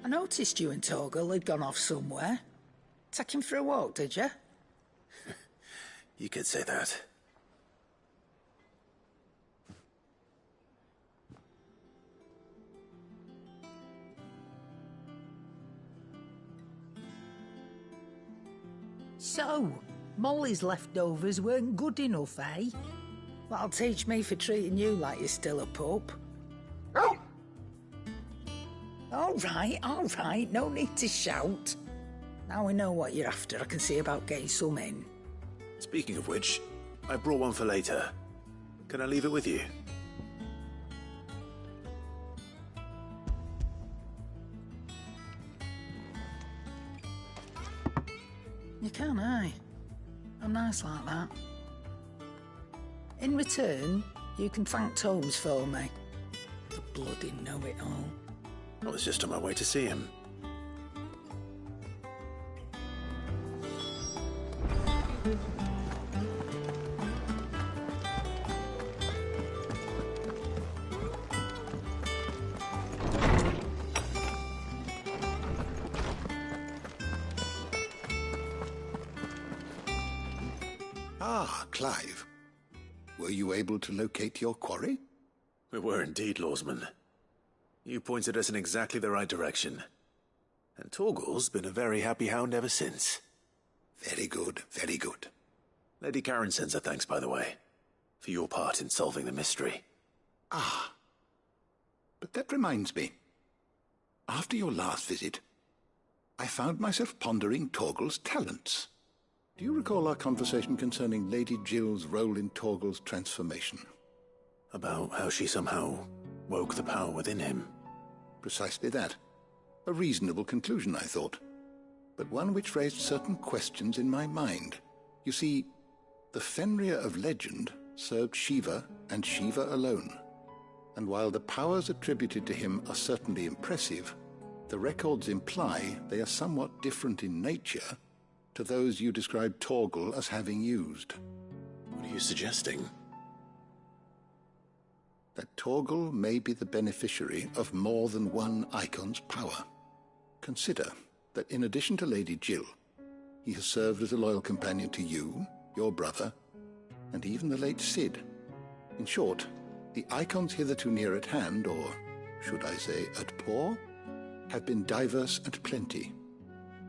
I noticed you and Torgal had gone off somewhere. Take him for a walk, did you? You could say that. So, Molly's leftovers weren't good enough, eh? That'll teach me for treating you like you're still a pup. All right, no need to shout. Now we know what you're after, I can see about getting some in. Speaking of which, I brought one for later. Can I leave it with you? You can, aye. I'm nice like that. In return, you can thank Tomes for me. The bloody know-it-all. I was just on my way to see him. Ah, Clive. Were you able to locate your quarry? We were indeed, Lawsman. You pointed us in exactly the right direction. And Torgal's been a very happy hound ever since. Very good, very good. Lady Karen sends her thanks, by the way, for your part in solving the mystery. Ah. But that reminds me. After your last visit, I found myself pondering Torgal's talents. Do you recall our conversation concerning Lady Jill's role in Torgal's transformation? About how she somehow woke the power within him. Precisely that. A reasonable conclusion, I thought. But one which raised certain questions in my mind. You see, the Fenrir of legend served Shiva and Shiva alone. And while the powers attributed to him are certainly impressive, the records imply they are somewhat different in nature to those you described Torgal as having used. What are you suggesting? That Torgal may be the beneficiary of more than one icon's power. Consider that in addition to Lady Jill, he has served as a loyal companion to you, your brother, and even the late Cid. In short, the icons hitherto near at hand, or should I say at paw, have been diverse and plenty,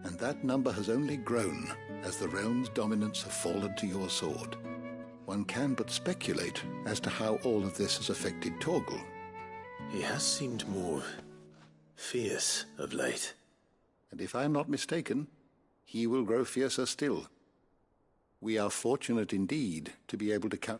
and that number has only grown as the realm's dominance have fallen to your sword. One can but speculate as to how all of this has affected Torgal. He has seemed more fierce of late. And if I am not mistaken, he will grow fiercer still. We are fortunate indeed to be able to count...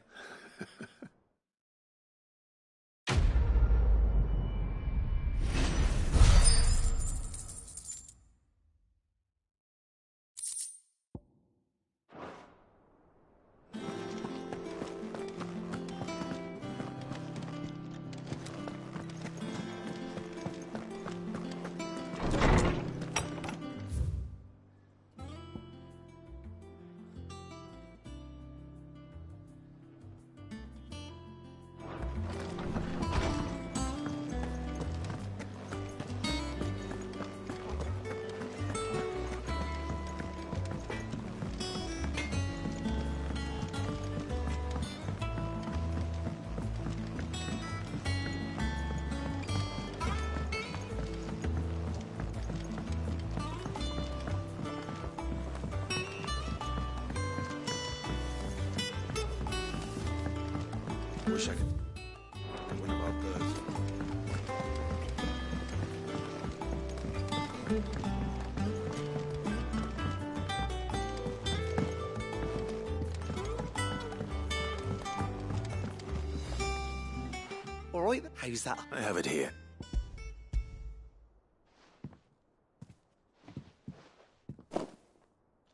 Wish I could win about those. All right, how's that? I have it here.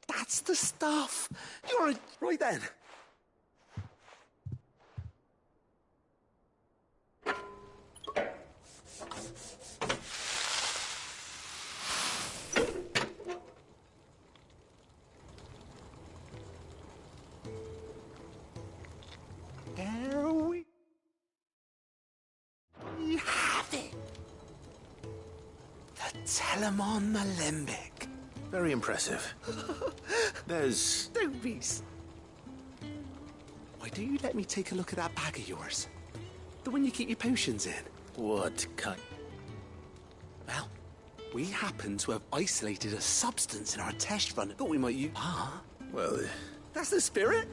That's the stuff. You're right then. There we have it. The Tell 'em on the limbic. Very impressive. There's... Don't be... Why don't you let me take a look at that bag of yours? The one you keep your potions in. What kind? Well, we happen to have isolated a substance in our test run. Thought we might use... Ah, Well, that's the spirit.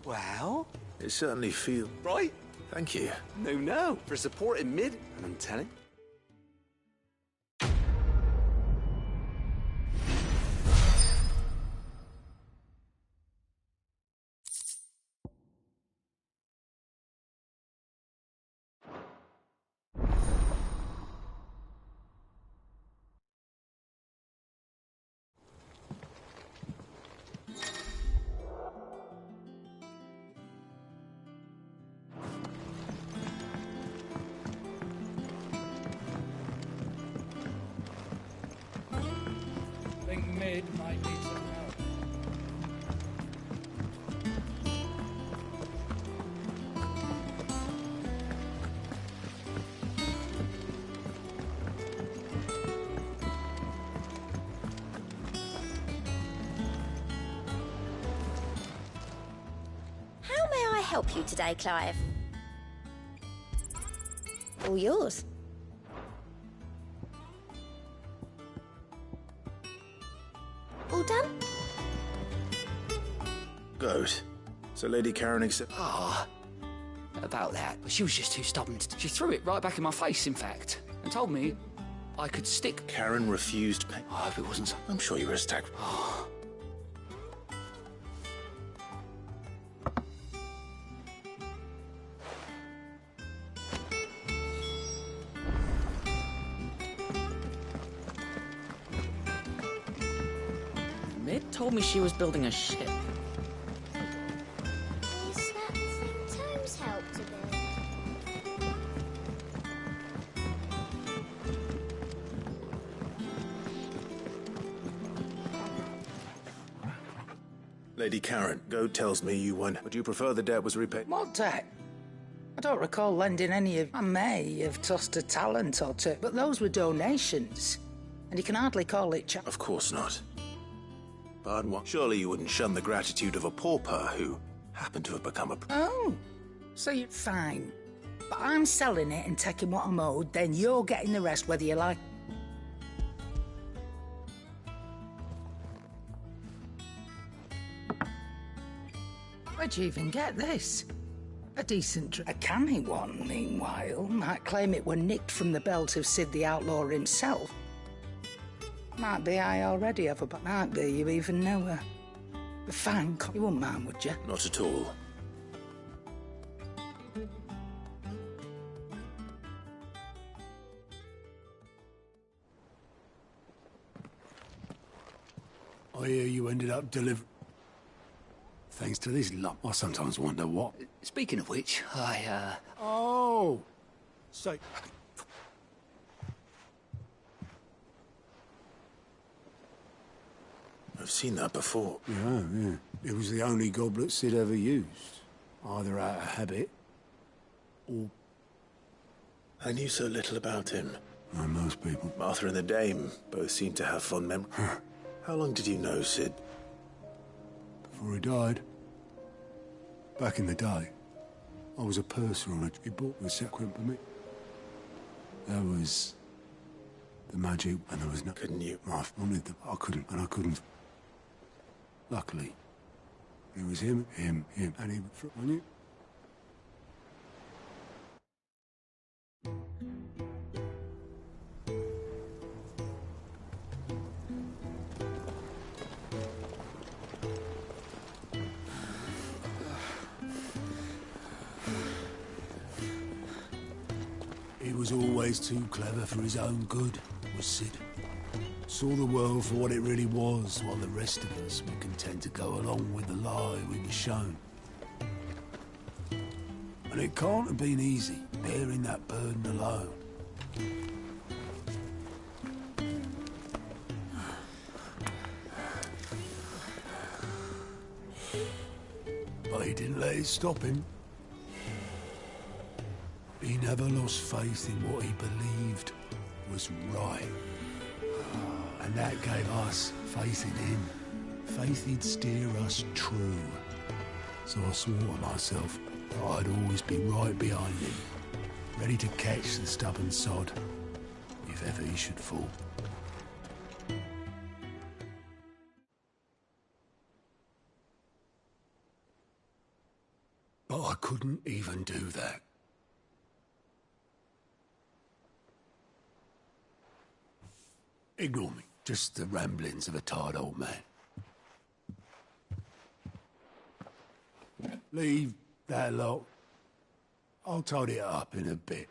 Well, it certainly feels... right? Thank you. No, for supporting mid, and I'm telling. Think mid might need some help. How may I help you today, Clive? All yours. All done? Good. So Lady Karen accept... About that, but she was just too stubborn. She threw it right back in my face, in fact, and told me I could stick. Karen refused pay... I hope it wasn't so. I'm sure you were attacked. Mid told me she was building a ship. Is that thing Tomes helped to build? Lady Karen, Goad tells me you won. Would you prefer the debt was repaid? What debt? I don't recall lending any of... I may have tossed a talent or two, but those were donations. And you can hardly call it Of course not. Pardon what? Surely you wouldn't shun the gratitude of a pauper who happened to have become a... Oh, so you're fine. But I'm selling it and taking what I'm owed, then you're getting the rest whether you like. Where'd you even get this? A decent a canny one, meanwhile, might claim it were nicked from the belt of Sid the Outlaw himself. Might be I already have her, but might be you even know her. But fine, you wouldn't mind, would you? Not at all. I hear you ended up delivering. Thanks to this luck, I sometimes wonder what. Speaking of which, Oh! So. I've seen that before. Yeah. It was the only goblet Sid ever used. Either out of habit, or... I knew so little about him. like most people. Martha and the Dame both seem to have fond memories. How long did you know Sid? Before he died. Back in the day, I was a purser on a... He bought the sequin for me. There was... the magic, and there was no... Couldn't you? I wanted the... I couldn't. Luckily, it was him, and he... I knew. He was always too clever for his own good, was Sid. Saw the world for what it really was, while the rest of us were content to go along with the lie we were shown. And it can't have been easy, bearing that burden alone. he didn't let it stop him. He never lost faith in what he believed was right. And that gave us faith in him. Faith he'd steer us true. So I swore to myself that I'd always be right behind him, ready to catch the stubborn sod, if ever he should fall. But I couldn't even do that. Ignore me. Just the ramblings of a tired old man. Leave that lot. I'll tidy it up in a bit.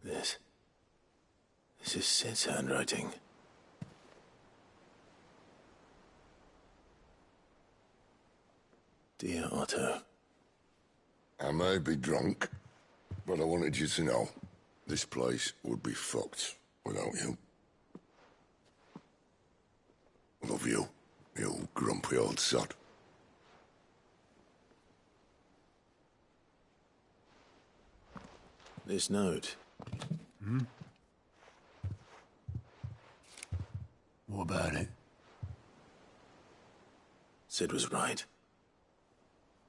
This is Sid's handwriting. Dear Otto. I may be drunk, but I wanted you to know this place would be fucked without you. Love you, you grumpy old sod. This note. What about it? Sid was right.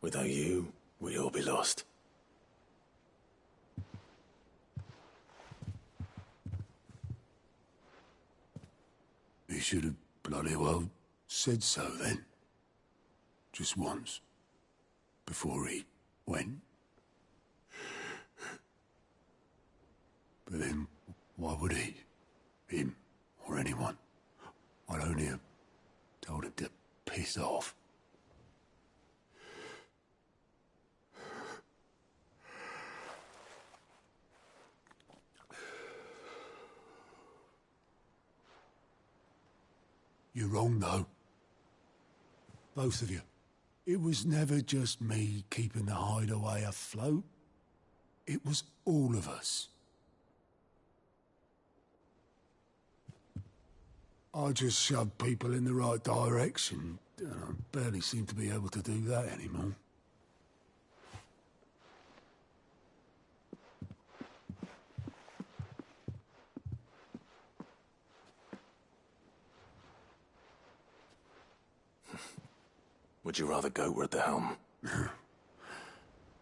Without you, we'd all be lost. He should have bloody well said so then. Just once. Before he went. But then, why would he? Him, or anyone? I'd only have told him to piss off. You're wrong, though. Both of you. It was never just me keeping the hideaway afloat. It was all of us. I just shoved people in the right direction. I barely seem to be able to do that anymore. Would you rather go at the helm?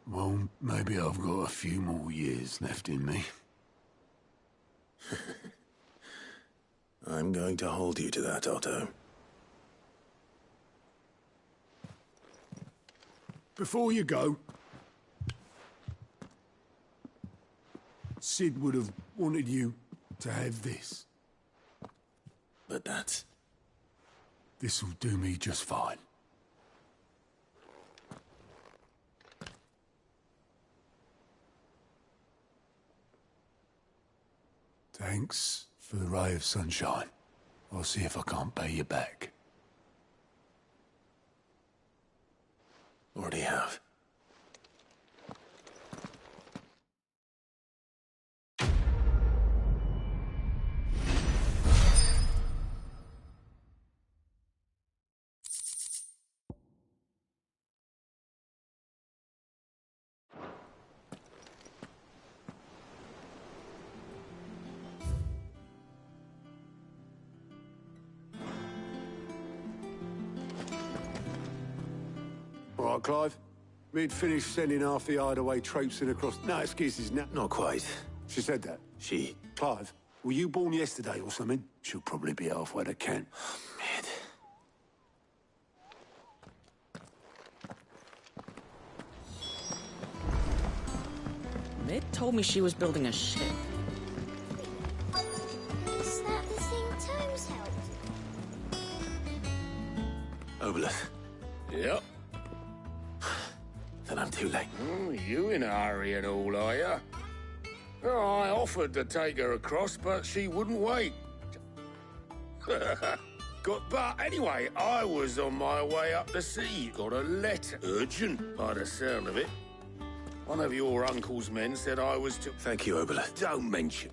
Well, maybe I've got a few more years left in me. I'm going to hold you to that, Otto. Before you go, Sid would have wanted you to have this. But that's... This'll do me just fine. Thanks for the ray of sunshine. I'll see if I can't pay you back. Already have. All right, Clive. We'd finished sending half the hideaway traipsing across... No excuses now. Not quite. She said that. She... Clive, were you born yesterday or something? She'll probably be halfway to Kent. Man. Mid told me she was building a ship. Is that the thing Tomes helped? Oboleth. Yep. Then I'm too late. Oh, you in a hurry and all, are you? Oh, I offered to take her across, but she wouldn't wait. But anyway, I was on my way up the sea. Got a letter. Urgent, by the sound of it. One of your uncle's men said I was to... Thank you, Oboleth. Don't mention.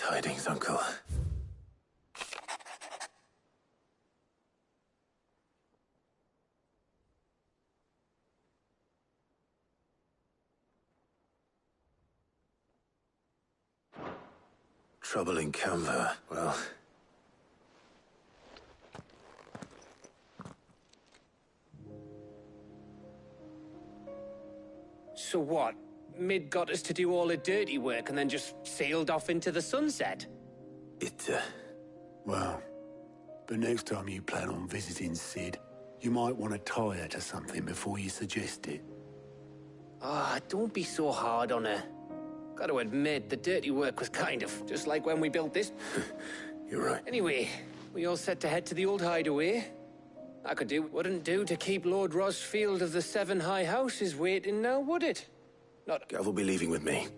tidings, Uncle. Trouble in Canva. Well... So what? Mid got us to do all the dirty work and then just sailed off into the sunset? Well, but next time you plan on visiting Sid, you might want to tie her to something before you suggest it. Ah, don't be so hard on her. Gotta admit, the dirty work was kind of just like when we built this. You're right. Anyway, we all set to head to the old hideaway. I could do what wouldn't do to keep Lord Rosfield of the Seven High Houses waiting now, would it? Not... Gav will be leaving with me.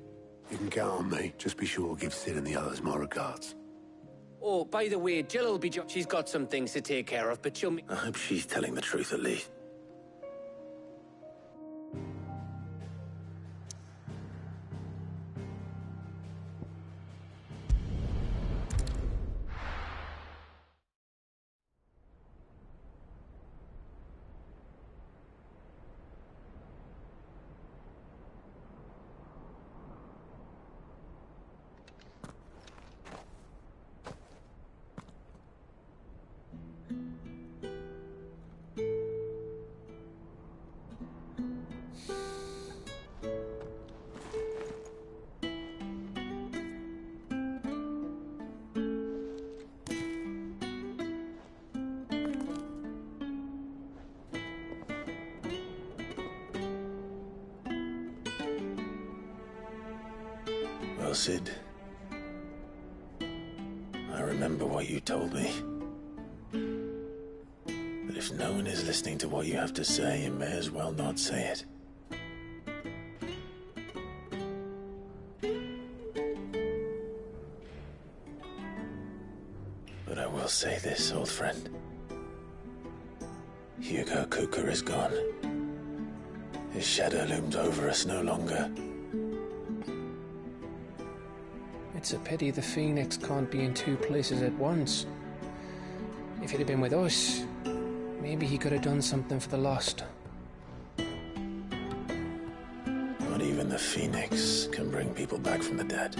You can count on me. Just be sure to give Sid and the others my regards. Oh, by the way, Jill will be... She's got some things to take care of, but she'll... I hope she's telling the truth at least. Well, Sid, I remember what you told me. But if no one is listening to what you have to say, you may as well not say it. But I will say this, old friend. Hugo Kuka is gone. His shadow looms over us no longer. It's a pity the Phoenix can't be in two places at once. If he'd have been with us, maybe he could have done something for the lost. Not even the Phoenix can bring people back from the dead.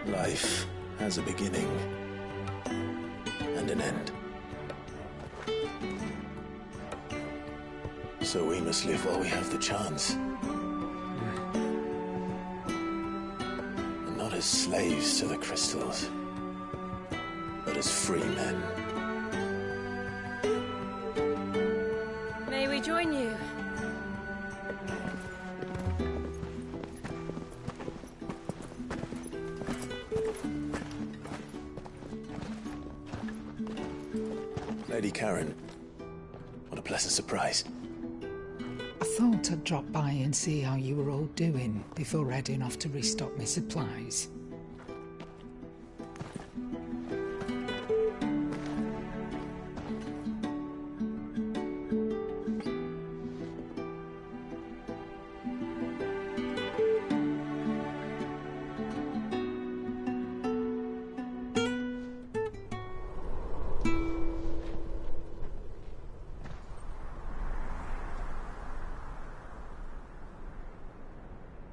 Life has a beginning and an end. So we must live while we have the chance. As slaves to the crystals, but as free men. May we join you? Lady Karen, what a pleasant surprise. I thought I'd drop by and see how you were all doing before heading off to restock my supplies.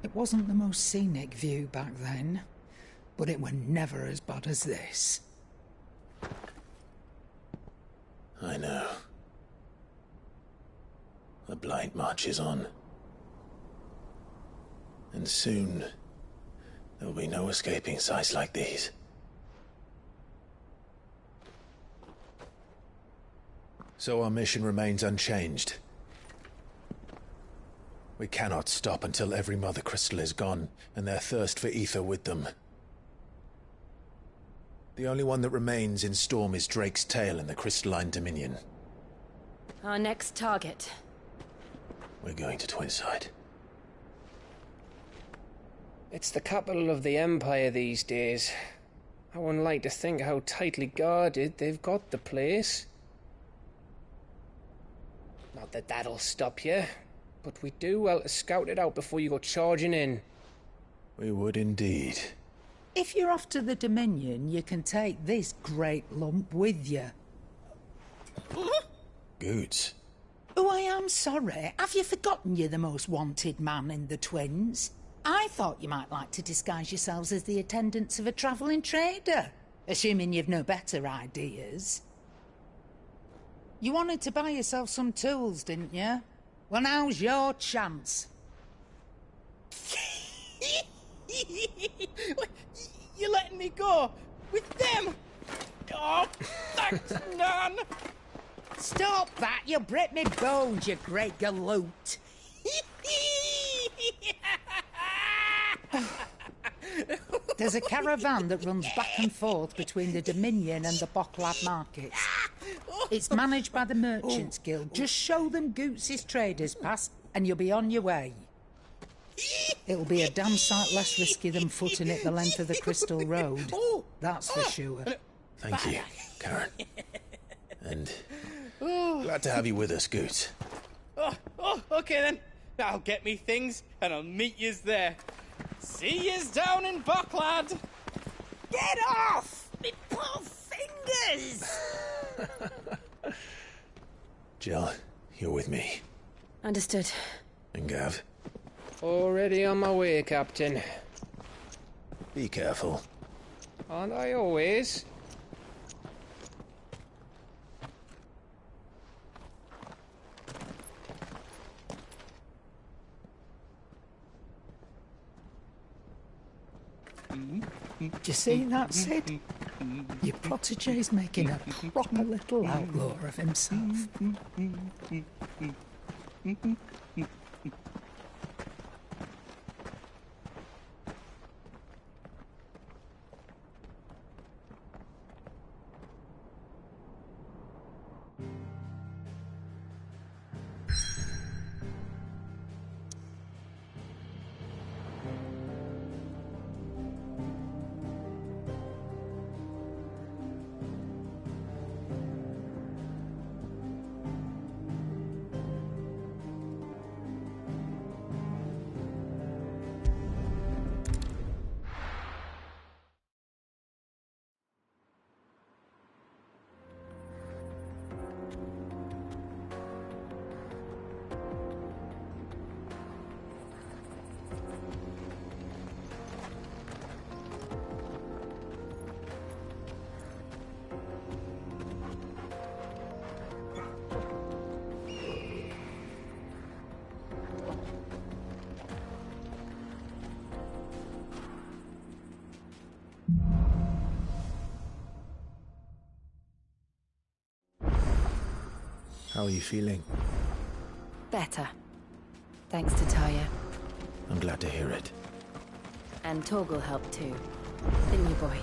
It wasn't the most scenic view back then, but it were never as bad as this. I know. The Blight marches on. And soon, there'll be no escaping sights like these. So our mission remains unchanged. We cannot stop until every Mother Crystal is gone, and their thirst for ether with them. The only one that remains in Storm is Drake's Tail in the Crystalline Dominion. Our next target. We're going to Twinside. It's the capital of the Empire these days. I wouldn't like to think how tightly guarded they've got the place. Not that that'll stop you. But we do well to scout it out before you go charging in. We would indeed. If you're off to the Dominion, you can take this great lump with you. Goods. Oh, I am sorry. Have you forgotten you're the most wanted man in the Twins? I thought you might like to disguise yourselves as the attendants of a travelling trader, assuming you've no better ideas. You wanted to buy yourself some tools, didn't you? Well, now's your chance. You're letting me go with them? Oh, thanks, Nan. Stop that! You'll break me bones, you great galoot. There's a caravan that runs back and forth between the Dominion and the Bocklab markets. It's managed by the Merchants Guild. Just show them Goots' traders pass and you'll be on your way. It'll be a damn sight less risky than footing it the length of the Crystal Road. That's for sure. Thank you, Karen. And glad to have you with us, Goots. Okay then. I'll get me things and I'll meet yous there. See yous down in Bocklad. Get off! Me poor fingers! Jill, you're with me. Understood. And Gav. Already on my way, Captain. Be careful. Aren't I always? Do you see that, Sid? Your protege's making a proper little outlaw of himself. How are you feeling? Better. Thanks to Taya. I'm glad to hear it. And Torgal helped too. Didn't you, boy?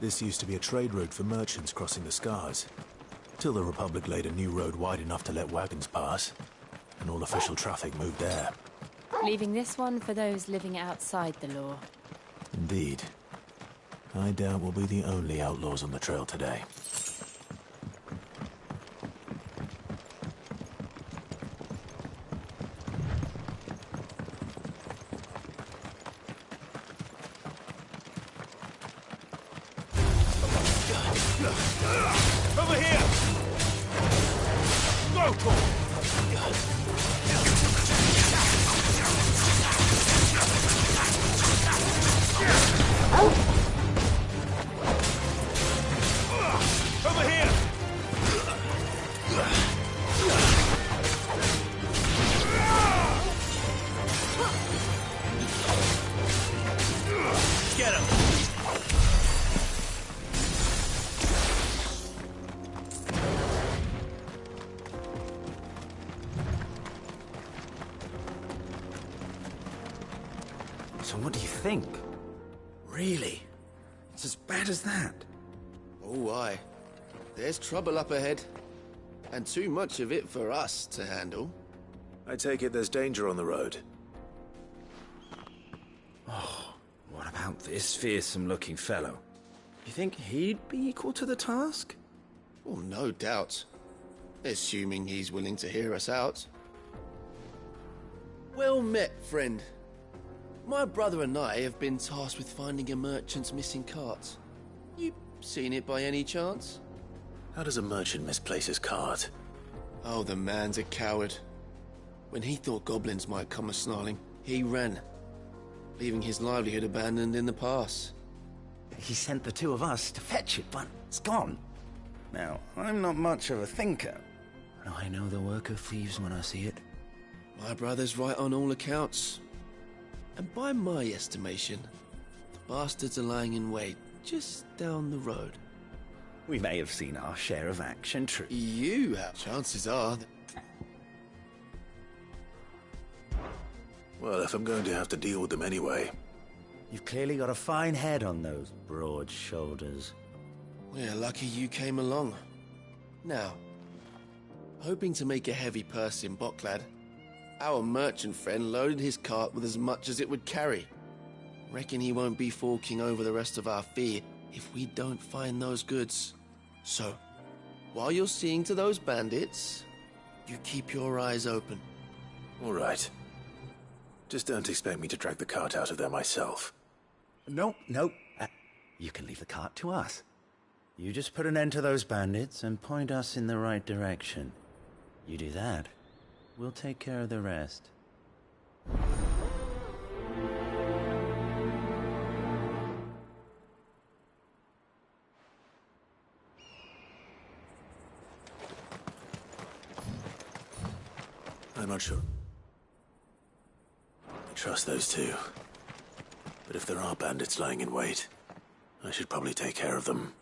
This used to be a trade route for merchants crossing the Scars, till the Republic laid a new road wide enough to let wagons pass, and all official traffic moved there. Leaving this one for those living outside the law. Indeed. I doubt we'll be the only outlaws on the trail today. Over here! Go, Paul! Over here! Get him! So what do you think? Really? It's as bad as that? Oh, aye. There's trouble up ahead. And too much of it for us to handle. I take it there's danger on the road. Oh, what about this fearsome-looking fellow? You think he'd be equal to the task? Well, no doubt. Assuming he's willing to hear us out. Well met, friend. My brother and I have been tasked with finding a merchant's missing cart. You seen it by any chance? How does a merchant misplace his cart? Oh, the man's a coward. When he thought goblins might come a-snarling, he ran, leaving his livelihood abandoned in the pass. He sent the two of us to fetch it, but it's gone. Now, I'm not much of a thinker, but I know the work of thieves when I see it. My brother's right on all accounts. And by my estimation, the bastards are lying in wait just down the road. We may have seen our share of action, true. You have. Chances are that... Well, if I'm going to have to deal with them anyway. You've clearly got a fine head on those broad shoulders. We're lucky you came along. Now, hoping to make a heavy purse in Boklad, our merchant friend loaded his cart with as much as it would carry. Reckon he won't be forking over the rest of our fee if we don't find those goods. So, while you're seeing to those bandits, you keep your eyes open. All right. Just don't expect me to drag the cart out of there myself. No. You can leave the cart to us. You just put an end to those bandits and point us in the right direction. You do that, we'll take care of the rest. I'm not sure. I trust those two. But if there are bandits lying in wait, I should probably take care of them.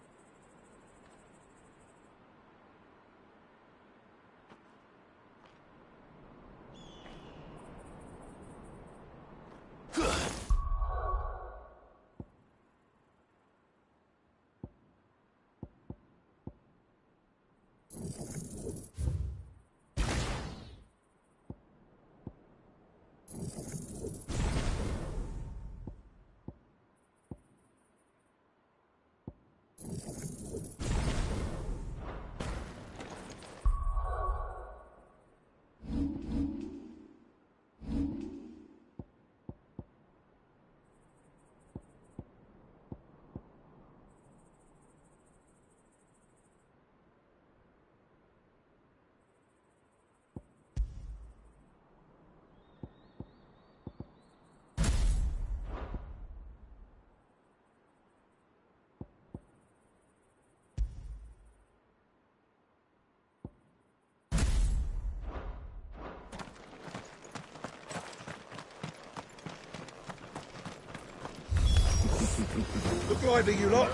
Look lively, you lot.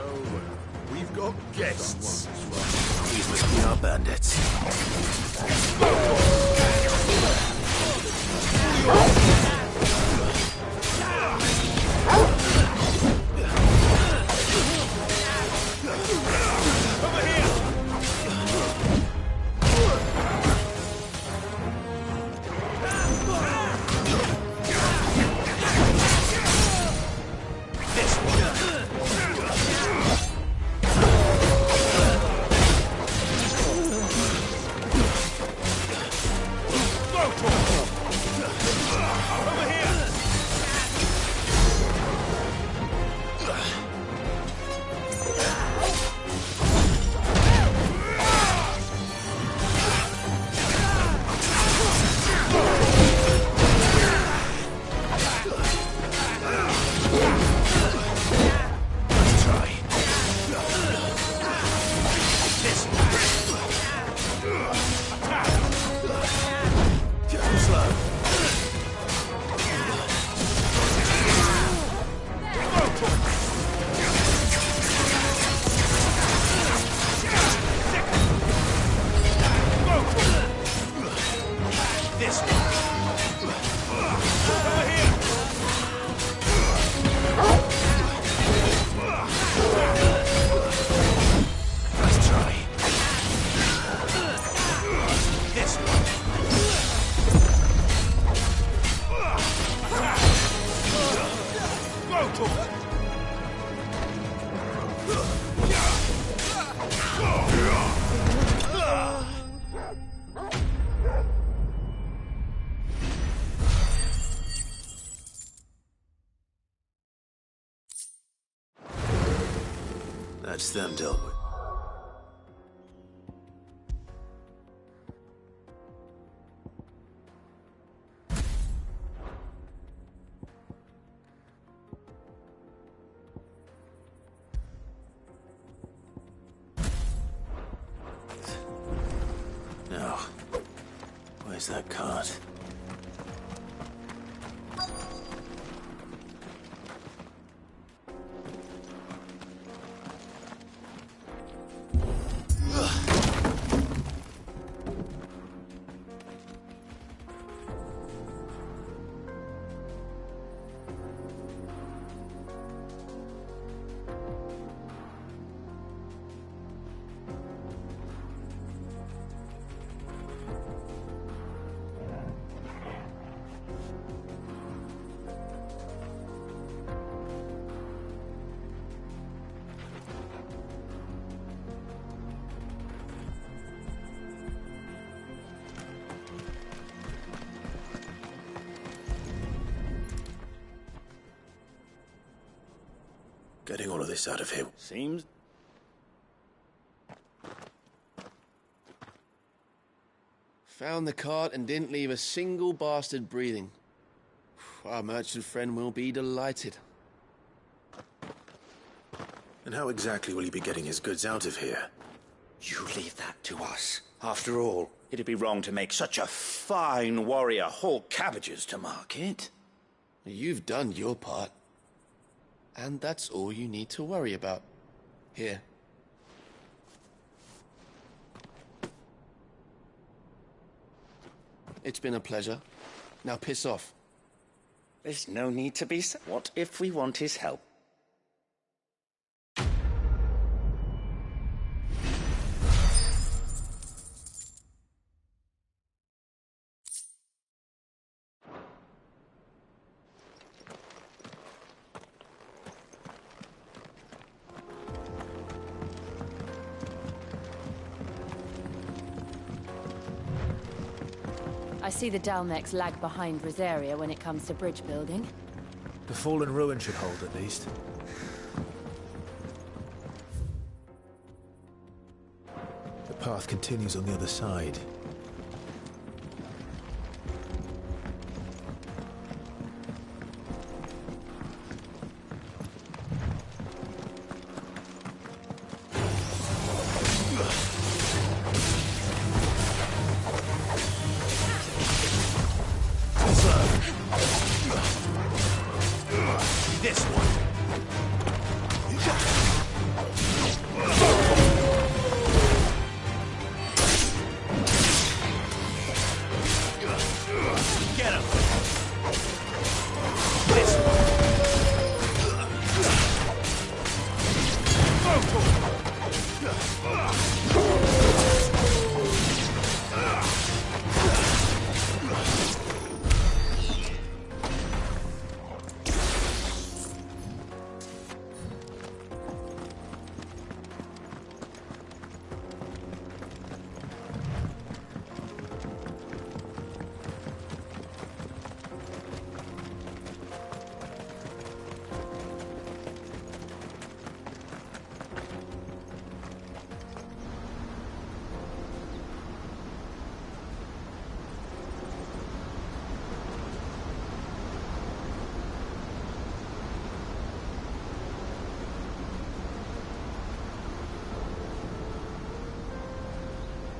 We've got guests. These must be our bandits. That's them dealt with. Now, where's that cart? Getting all of this out of here seems... Found the cart and didn't leave a single bastard breathing. Our merchant friend will be delighted. And how exactly will he be getting his goods out of here? You leave that to us. After all, it'd be wrong to make such a fine warrior haul cabbages to market. You've done your part. And that's all you need to worry about. Here. It's been a pleasure. Now piss off. There's no need to be... What if we want his help? I see the Dalmex lag behind Rosaria when it comes to bridge building. The fallen ruin should hold, at least. The path continues on the other side.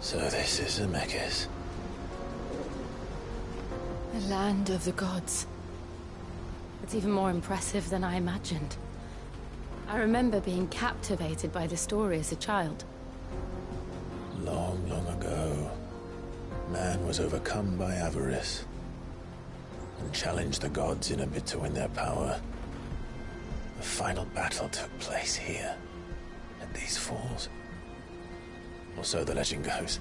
So this is Zemeckis. The land of the gods. It's even more impressive than I imagined. I remember being captivated by the story as a child. Long, long ago, man was overcome by avarice and challenged the gods in a bid to win their power. The final battle took place here, at these falls. Or so the legend goes.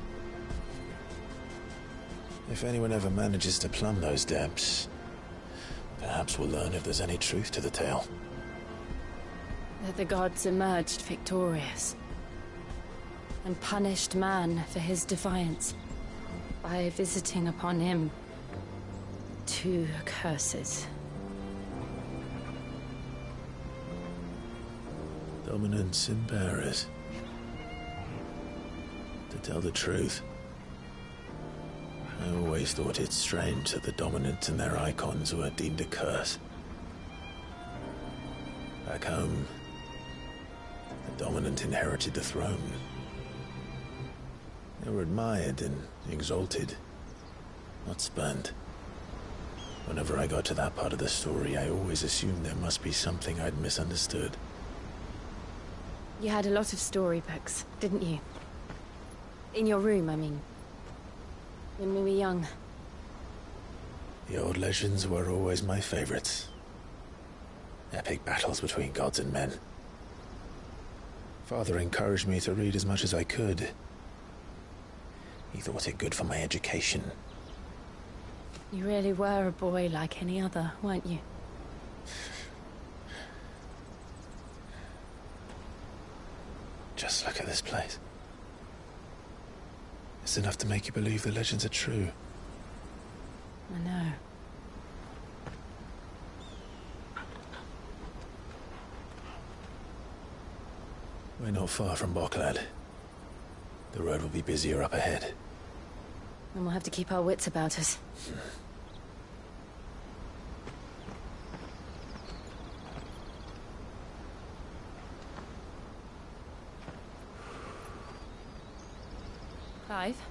If anyone ever manages to plumb those depths, perhaps we'll learn if there's any truth to the tale. that the gods emerged victorious and punished man for his defiance by visiting upon him 2 curses. Dominants and bearers. To tell the truth, I always thought it strange that the dominants and their icons were deemed a curse. Back home, the dominant inherited the throne. They were admired and exalted, not spurned. Whenever I got to that part of the story, I always assumed there must be something I'd misunderstood. You had a lot of storybooks, didn't you? In your room, I mean. When we were young. The old legends were always my favorites. Epic battles between gods and men. Father encouraged me to read as much as I could. He thought it good for my education. You really were a boy like any other, weren't you? Just look at this place. It's enough to make you believe the legends are true. I know. We're not far from Boklad. The road will be busier up ahead. And we'll have to keep our wits about us. Clive?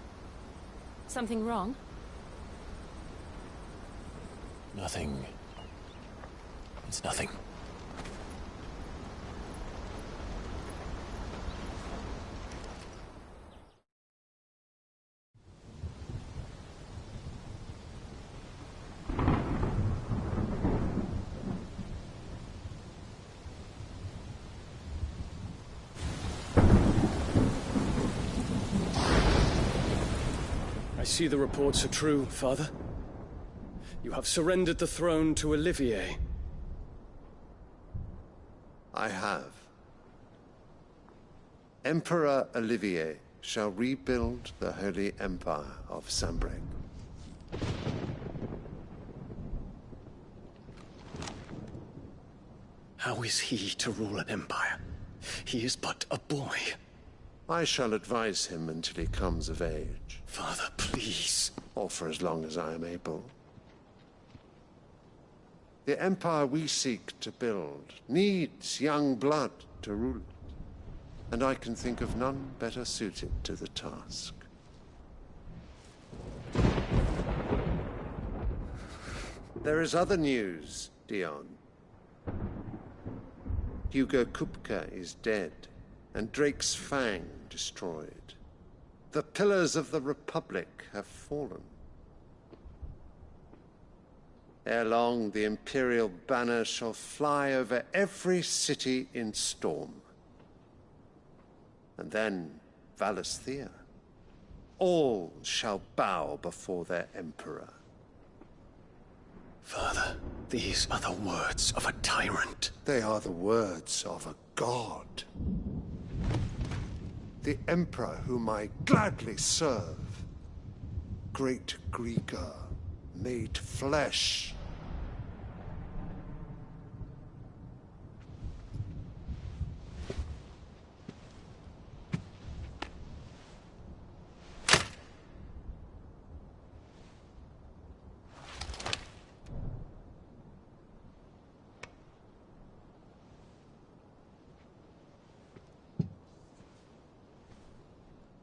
Something wrong? Nothing. It's nothing. I see the reports are true, Father. You have surrendered the throne to Olivier. I have. Emperor Olivier shall rebuild the Holy Empire of Sanbreque. How is he to rule an empire? He is but a boy. I shall advise him until he comes of age. Father, please. Or for as long as I am able. The empire we seek to build needs young blood to rule it. And I can think of none better suited to the task. There is other news, Dion. Hugo Kupka is dead, and Drake's Fang destroyed. The pillars of the Republic have fallen. Ere long, the Imperial banner shall fly over every city in Storm. And then Valisthea. All shall bow before their Emperor. Father, these are the words of a tyrant. They are the words of a god. The Emperor whom I gladly serve. Great Grieger, made flesh.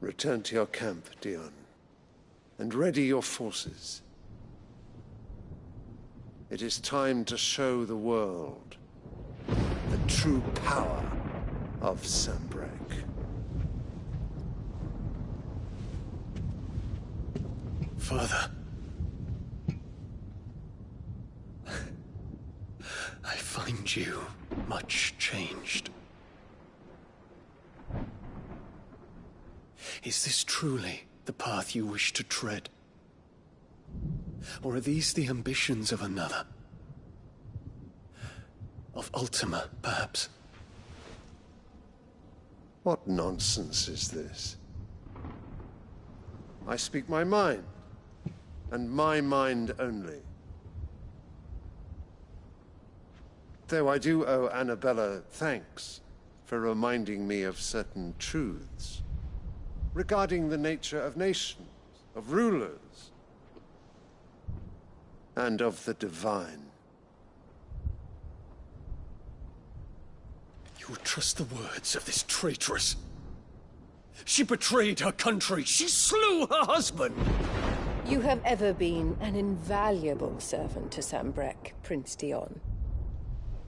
Return to your camp, Dion, and ready your forces. It is time to show the world the true power of Sanbreque. Father. I find you much changed. Is this truly the path you wish to tread? Or are these the ambitions of another? Of Ultima, perhaps? What nonsense is this? I speak my mind, and my mind only. Though I do owe Annabella thanks for reminding me of certain truths regarding the nature of nations, of rulers, and of the divine. You would trust the words of this traitress? She betrayed her country. She slew her husband. You have ever been an invaluable servant to Sambrek, Prince Dion.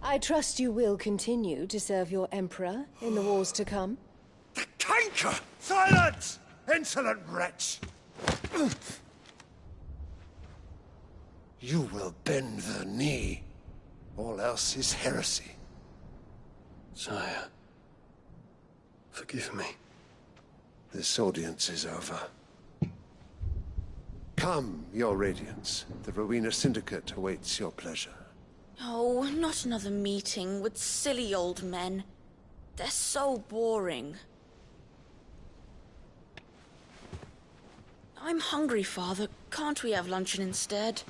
I trust you will continue to serve your Emperor in the wars to come. The canker! Silence! Insolent wretch! You will bend the knee. All else is heresy. Sire, forgive me. This audience is over. Come, your Radiance. The Rowena Syndicate awaits your pleasure. Oh, not another meeting with silly old men. They're so boring. I'm hungry, Father. Can't we have luncheon instead?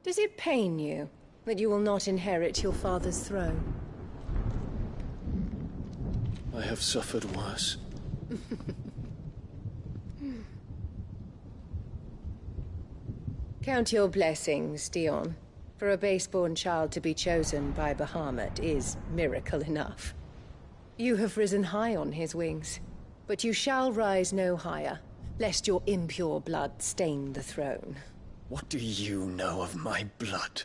Does it pain you that you will not inherit your father's throne? I have suffered worse. Count your blessings, Dion. For a base-born child to be chosen by Bahamut is miracle enough. You have risen high on his wings, but you shall rise no higher, lest your impure blood stain the throne. What do you know of my blood?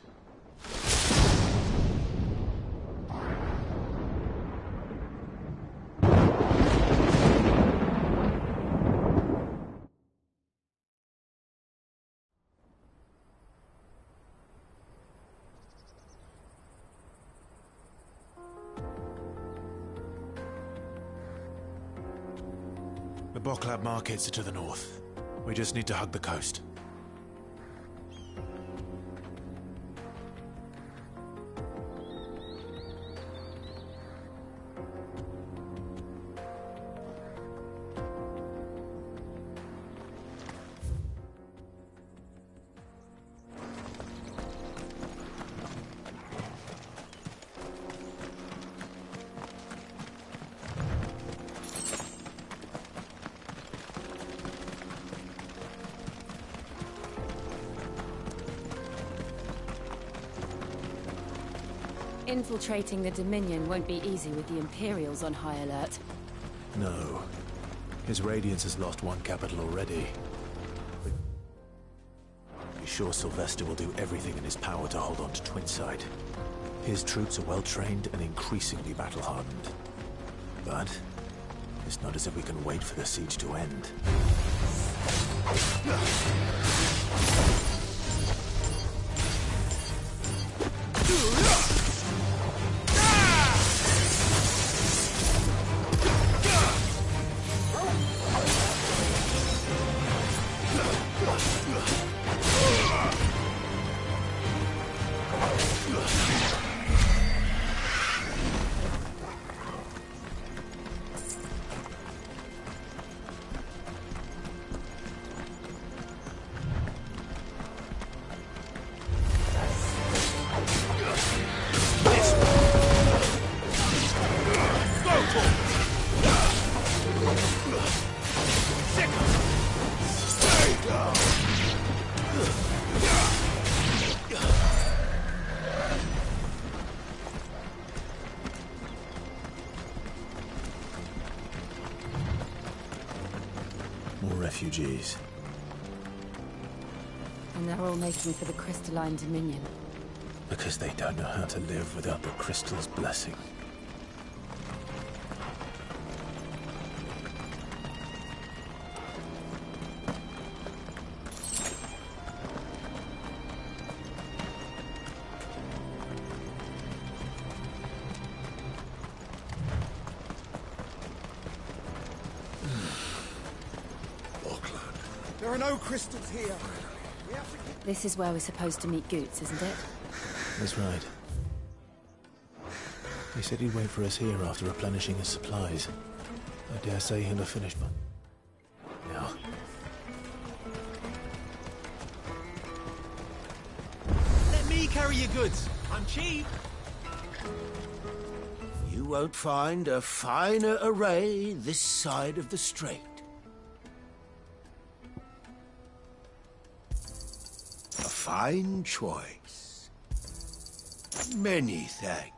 The Boklab markets are to the north. We just need to hug the coast. Infiltrating the Dominion won't be easy with the Imperials on high alert. No. His Radiance has lost one capital already. Be sure Sylvester will do everything in his power to hold on to Twinside. His troops are well-trained and increasingly battle-hardened. But it's not as if we can wait for the siege to end. Refugees. And they're all making for the crystalline Dominion. Because they don't know how to live without the crystal's blessing. There are no crystals here. This is where we're supposed to meet Goots, isn't it? That's right. He said he'd wait for us here after replenishing his supplies. I dare say he'll have finished by now. Let me carry your goods. I'm cheap. You won't find a finer array this side of the strait. A fine choice. Many thanks.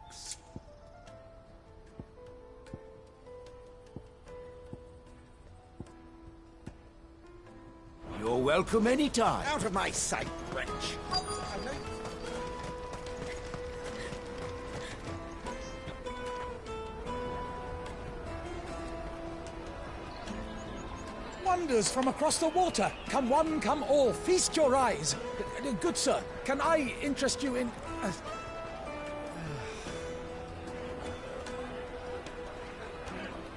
You're welcome anytime. Out of my sight, wretch. Wonders from across the water. Come one, come all. Feast your eyes. Good sir, can I interest you in...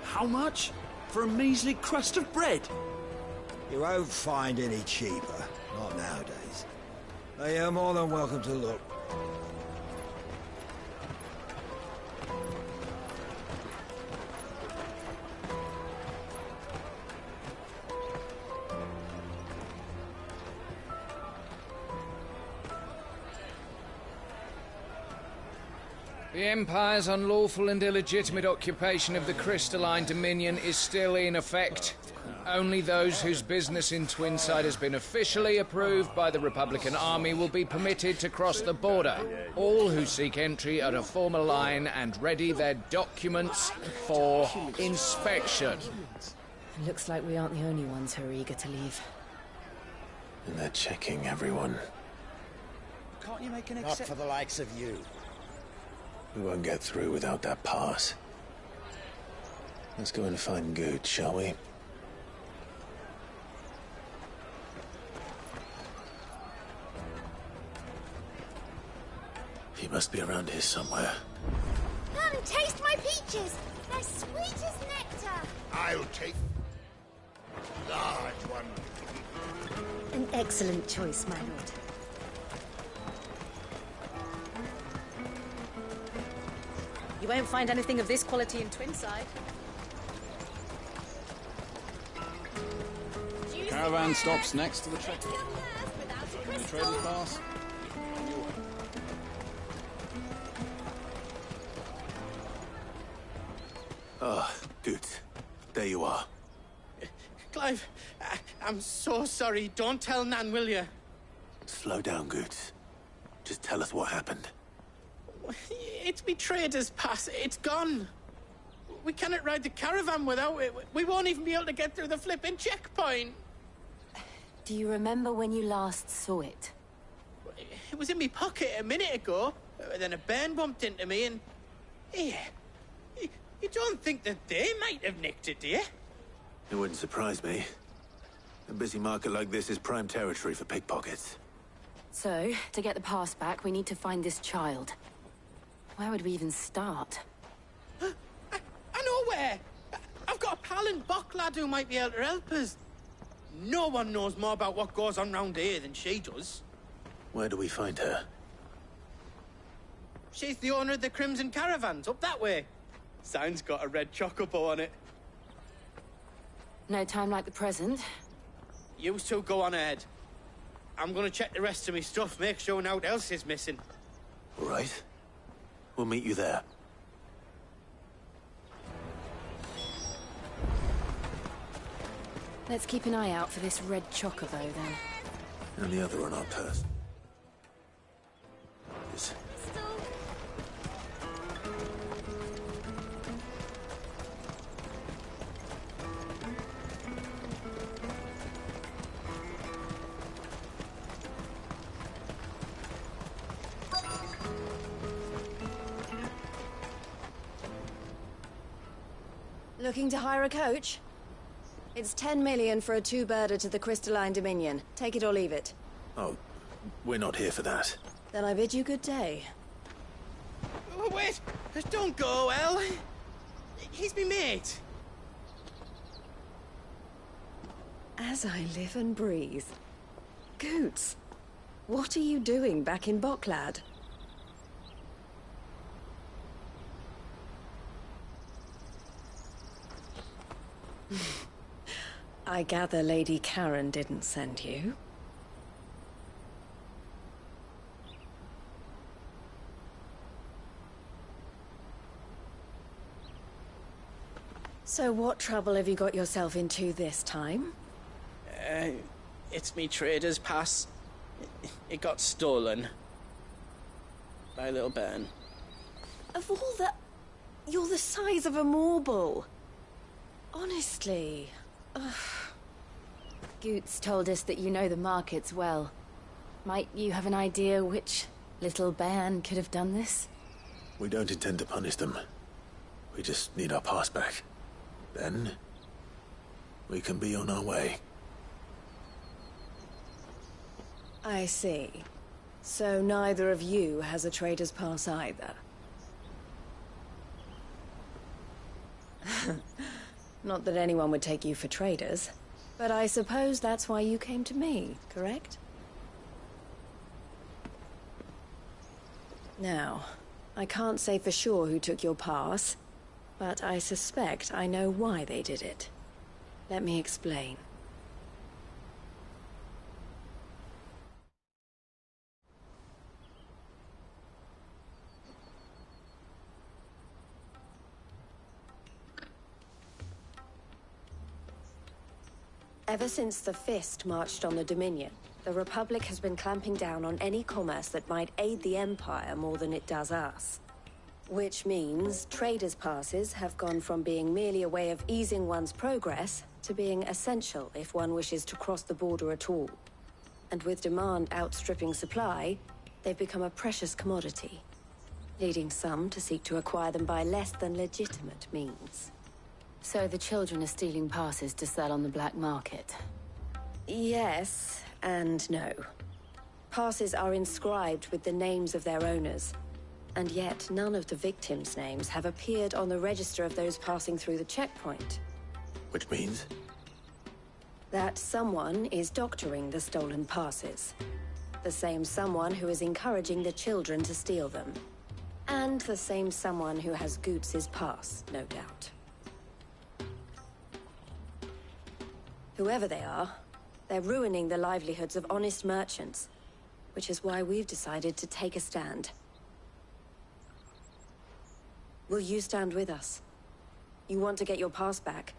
How much? For a measly crust of bread? You won't find any cheaper. Not nowadays. But you're more than welcome to look. The Empire's unlawful and illegitimate occupation of the crystalline dominion is still in effect. Only those whose business in Twinside has been officially approved by the Republican Army will be permitted to cross the border. All who seek entry are to form a line and ready their documents for inspection. It looks like we aren't the only ones who are eager to leave. And they're checking everyone. Can't you make an exception? Not for the likes of you. We won't get through without that pass. Let's go and find Good, shall we? He must be around here somewhere. Come, taste my peaches. They're sweet as nectar. I'll take large one. An excellent choice, my lord. You won't find anything of this quality in Twinside. Caravan stops next to the trader's pass. Ah, good. There you are. Clive, I'm so sorry. Don't tell Nan, will you? Slow down, Goots. Just tell us what happened. It's betrayed us, pass. It's gone. We cannot ride the caravan without it. We won't even be able to get through the flipping checkpoint. Do you remember when you last saw it? It was in my pocket a minute ago. Then a bairn bumped into me and... Yeah. You don't think that they might have nicked it, do you? It wouldn't surprise me. A busy market like this is prime territory for pickpockets. So, to get the pass back, we need to find this child. Where would we even start? I know where! I've got a pal in Bocklad who might be able to help us. No one knows more about what goes on round here than she does. Where do we find her? She's the owner of the Crimson Caravans, up that way. Sign's got a red chocobo on it. No time like the present. You two go on ahead. I'm gonna check the rest of my stuff, make sure naught else is missing. All right. We'll meet you there. Let's keep an eye out for this red chocobo, then. And the other on our purse. Looking to hire a coach? It's 10 million for a two-birder to the Crystalline Dominion. Take it or leave it. Oh, we're not here for that. Then I bid you good day. Oh, wait! Don't go, El. He's me mate. As I live and breathe. Goots, what are you doing back in Boklad? I gather Lady Karen didn't send you. So what trouble have you got yourself into this time? It's me trader's pass. It got stolen. By a little bairn. Of all the... You're the size of a marble. Honestly. Ugh. Goots told us that you know the markets well. Might you have an idea which little bairn could have done this? We don't intend to punish them. We just need our pass back. Then, we can be on our way. I see. So neither of you has a trader's pass either. Not that anyone would take you for traders, but I suppose that's why you came to me, correct? Now, I can't say for sure who took your pass, but I suspect I know why they did it. Let me explain. Ever since the Fist marched on the Dominion, the Republic has been clamping down on any commerce that might aid the Empire more than it does us. Which means traders' passes have gone from being merely a way of easing one's progress to being essential if one wishes to cross the border at all. And with demand outstripping supply, they've become a precious commodity, leading some to seek to acquire them by less than legitimate means. So the children are stealing passes to sell on the black market? Yes, and no. Passes are inscribed with the names of their owners, and yet none of the victims' names have appeared on the register of those passing through the checkpoint. Which means? That someone is doctoring the stolen passes. The same someone who is encouraging the children to steal them. And the same someone who has Goots' pass, no doubt. Whoever they are, they're ruining the livelihoods of honest merchants, which is why we've decided to take a stand. Will you stand with us? You want to get your pass back,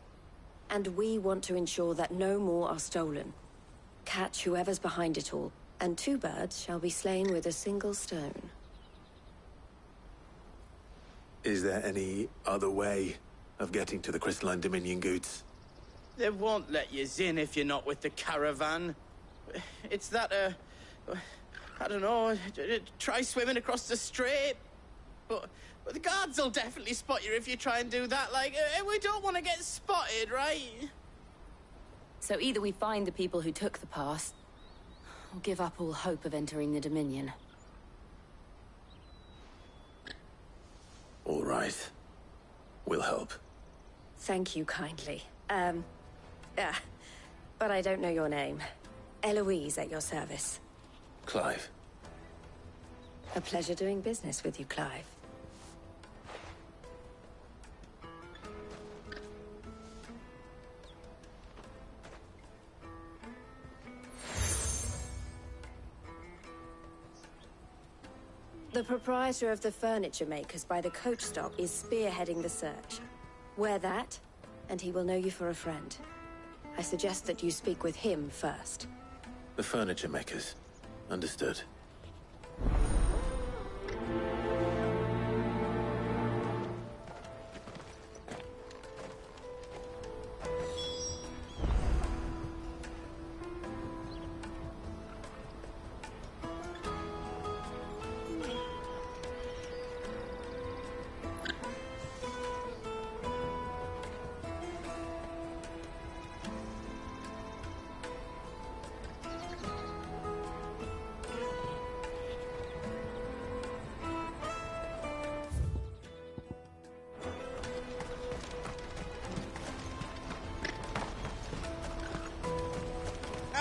and we want to ensure that no more are stolen. Catch whoever's behind it all, and two birds shall be slain with a single stone. Is there any other way of getting to the Crystalline Dominion, Goots? They won't let you in if you're not with the caravan. It's that, I don't know, try swimming across the strait. But the guards will definitely spot you if you try and do that. Like, we don't want to get spotted, right? So either we find the people who took the pass, or give up all hope of entering the Dominion. All right. We'll help. Thank you kindly. But I don't know your name. Eloise at your service. Clive. A pleasure doing business with you, Clive. The proprietor of the furniture makers by the coach stop is spearheading the search. Wear that, and he will know you for a friend. I suggest that you speak with him first. The furniture makers. Understood.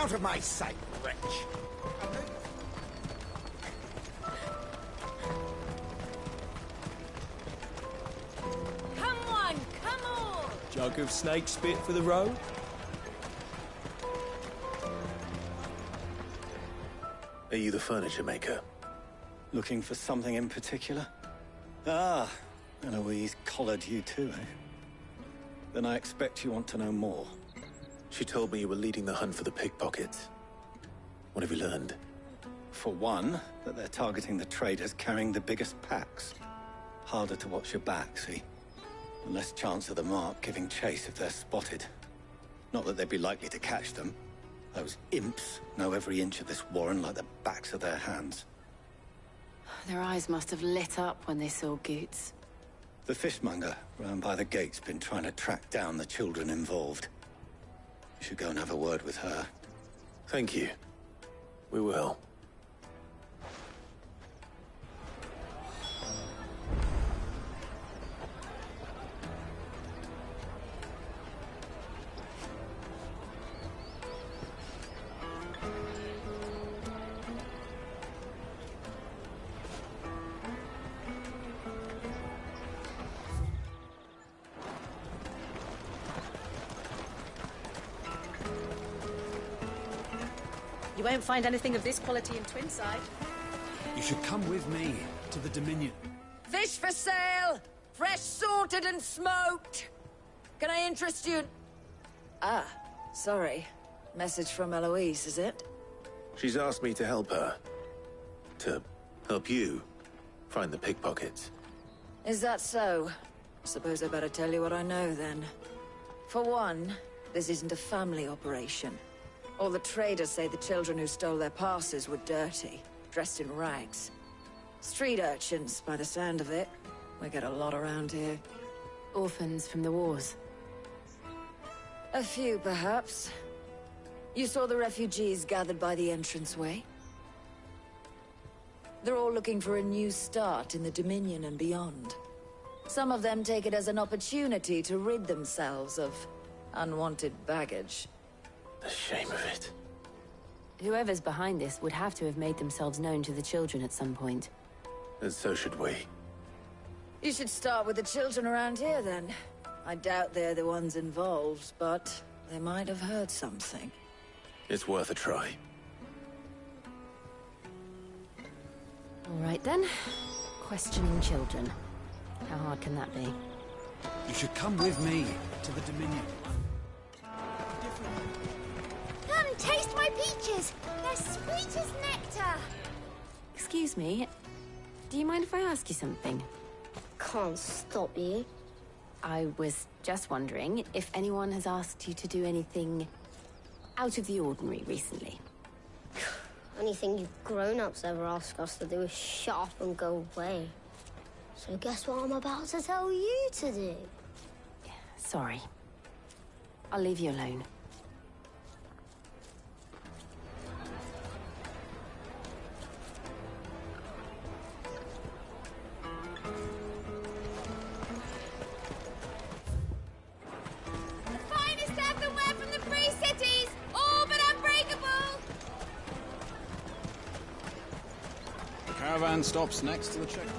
Out of my sight, wretch! Come on, come on! Jug of snake spit for the road? Are you the furniture maker? Looking for something in particular? Ah, Eloise collared you too, eh? Then I expect you want to know more. She told me you were leading the hunt for the pickpockets. What have you learned? For one, that they're targeting the traders carrying the biggest packs. Harder to watch your back, see? And less chance of the mark giving chase if they're spotted. Not that they'd be likely to catch them. Those imps know every inch of this warren like the backs of their hands. Their eyes must have lit up when they saw Goots. The fishmonger round by the gate's been trying to track down the children involved. You should go and have a word with her. Thank you. We will. You won't find anything of this quality in Twinside. You should come with me to the Dominion. Fish for sale! Fresh sorted and smoked! Can I interest you? Ah, sorry. Message from Eloise, is it? She's asked me to help her. To help you find the pickpockets. Is that so? Suppose I better tell you what I know, then. For one, this isn't a family operation. All the traders say the children who stole their passes were dirty, dressed in rags. Street urchins, by the sound of it. We get a lot around here. Orphans from the wars. A few, perhaps. You saw the refugees gathered by the entranceway? They're all looking for a new start in the Dominion and beyond. Some of them take it as an opportunity to rid themselves of unwanted baggage. The shame of it. Whoever's behind this would have to have made themselves known to the children at some point. And so should we. You should start with the children around here, then. I doubt they're the ones involved, but they might have heard something. It's worth a try. All right, then. Questioning children. How hard can that be? You should come with me to the Dominion. Come, taste my peaches! They're sweet as nectar! Excuse me. Do you mind if I ask you something? Can't stop you. I was just wondering if anyone has asked you to do anything out of the ordinary recently. Anything you grown-ups ever ask us to do is shut up and go away. So guess what I'm about to tell you to do? Sorry. I'll leave you alone. Finest earthenware from the Free Cities! All but unbreakable! The caravan stops next to the checkpoint.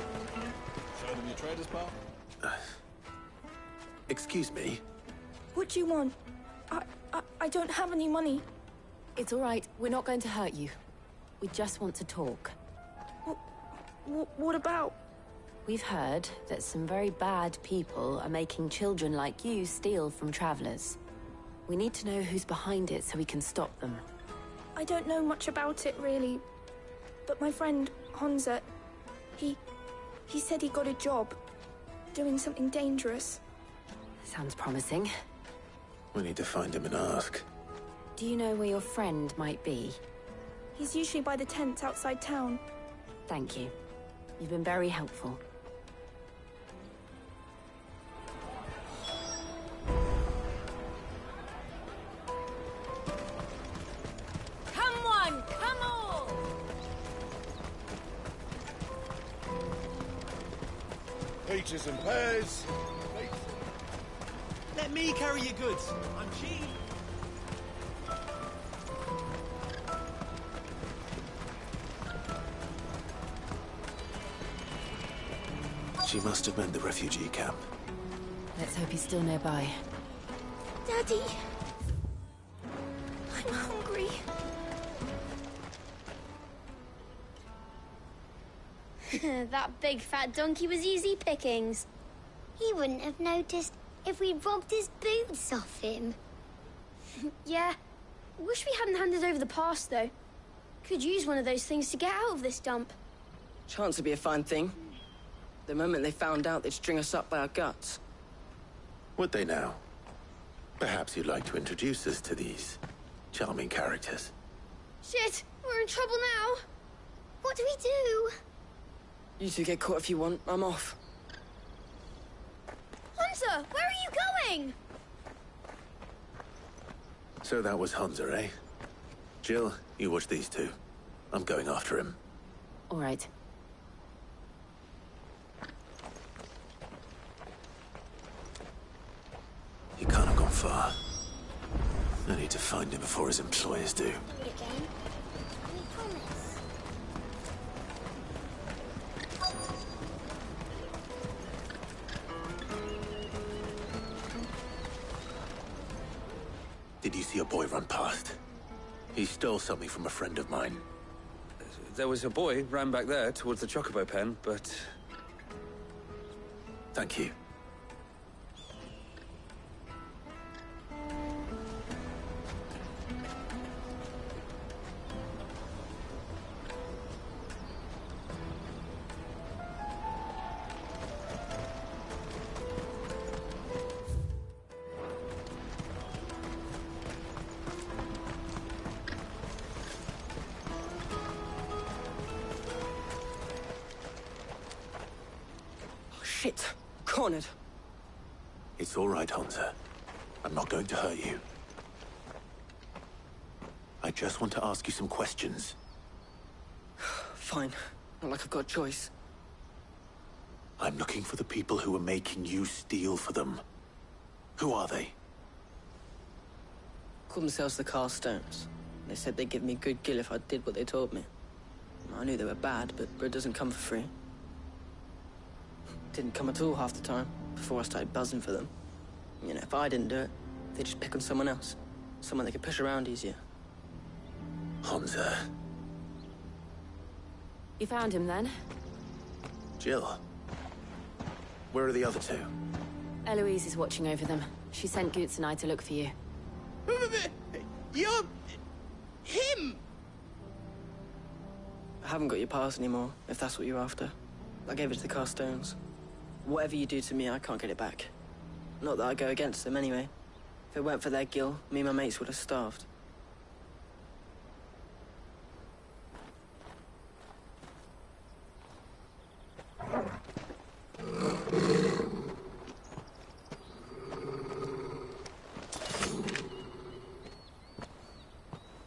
Show them your trader's path. Excuse me? What do you want? I don't have any money. It's all right. We're not going to hurt you. We just want to talk. What about? We've heard that some very bad people are making children like you steal from travelers. We need to know who's behind it so we can stop them. I don't know much about it, really. But my friend, Honza, he said he got a job doing something dangerous. Sounds promising. We need to find him and ask. Do you know where your friend might be? He's usually by the tents outside town. Thank you. You've been very helpful. Come on, come on! Peaches and pears. Let me carry your goods. I'm cheap. She must have meant the refugee camp. Let's hope he's still nearby. Daddy! I'm hungry. That big fat donkey was easy pickings. He wouldn't have noticed if we'd robbed his boots off him. Yeah. Wish we hadn't handed over the pass, though. Could use one of those things to get out of this dump. Chance would be a fine thing. The moment they found out, they'd string us up by our guts. Would they now? Perhaps you'd like to introduce us to these charming characters. Shit! We're in trouble now! What do we do? You two get caught if you want. I'm off. Hunter! Where are you going? So that was Hunter, eh? Jill, you watch these two. I'm going after him. All right. He can't have gone far. I need to find him before his employers do. Do it again. We promise. Did you see a boy run past? He stole something from a friend of mine. There was a boy ran back there towards the Chocobo pen, but... Thank you. Shit! Cornered. It's all right, Hunter. I'm not going to hurt you. I just want to ask you some questions. Fine. Not like I've got a choice. I'm looking for the people who are making you steal for them. Who are they? Called themselves the Carstones. They said they'd give me good gill if I did what they told me. I knew they were bad, but bread doesn't come for free. Didn't come at all half the time, before I started buzzing for them. You know, if I didn't do it, they'd just pick on someone else. Someone they could push around easier. Hunter. You found him, then? Jill. Where are the other two? Eloise is watching over them. She sent Goots and I to look for you. You're... him! I haven't got your pass anymore, if that's what you're after. I gave it to the Carstones. Whatever you do to me, I can't get it back. Not that I go against them, anyway. If it weren't for their gill, me and my mates would have starved.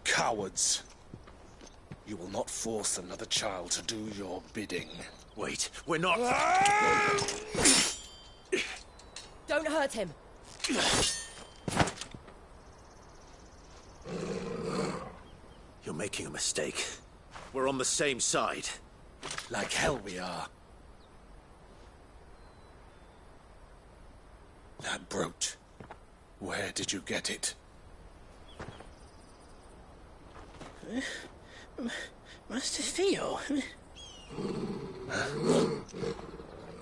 Cowards. You will not force another child to do your bidding. Wait, we're not... Don't hurt him. You're making a mistake. We're on the same side. Like hell we are. That brooch. Where did you get it? Master Theo?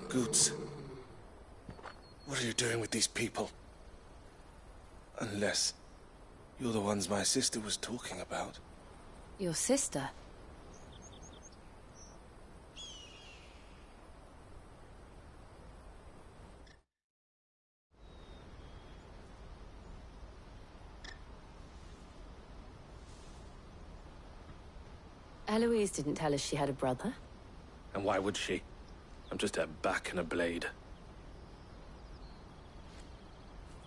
Goots. What are you doing with these people? Unless you're the ones my sister was talking about. Your sister? Eloise didn't tell us she had a brother. And why would she? I'm just a back and a blade.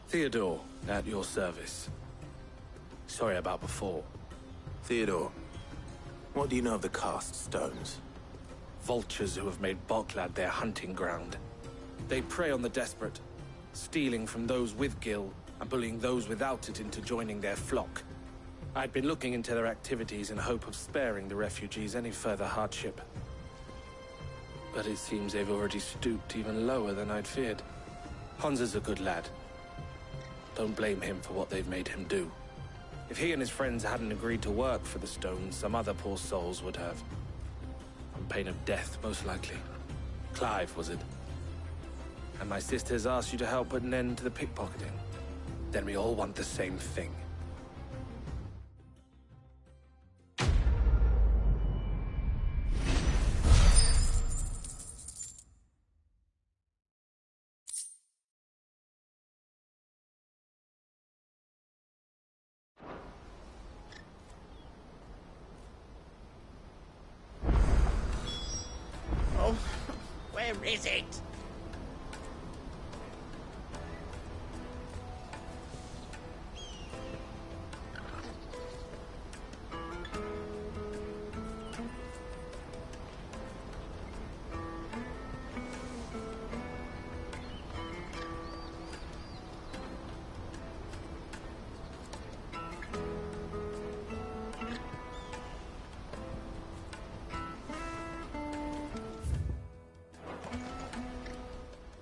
Theodore, at your service. Sorry about before. Theodore, what do you know of the Cast Stones? Vultures who have made Boklad their hunting ground. They prey on the desperate, stealing from those with gil and bullying those without it into joining their flock. I'd been looking into their activities in hope of sparing the refugees any further hardship. But it seems they've already stooped even lower than I'd feared. Honza's a good lad. Don't blame him for what they've made him do. If he and his friends hadn't agreed to work for the stones, some other poor souls would have. On pain of death, most likely. Clive, was it? And my sisters asked you to help put an end to the pickpocketing. Then we all want the same thing. Oh, where is it?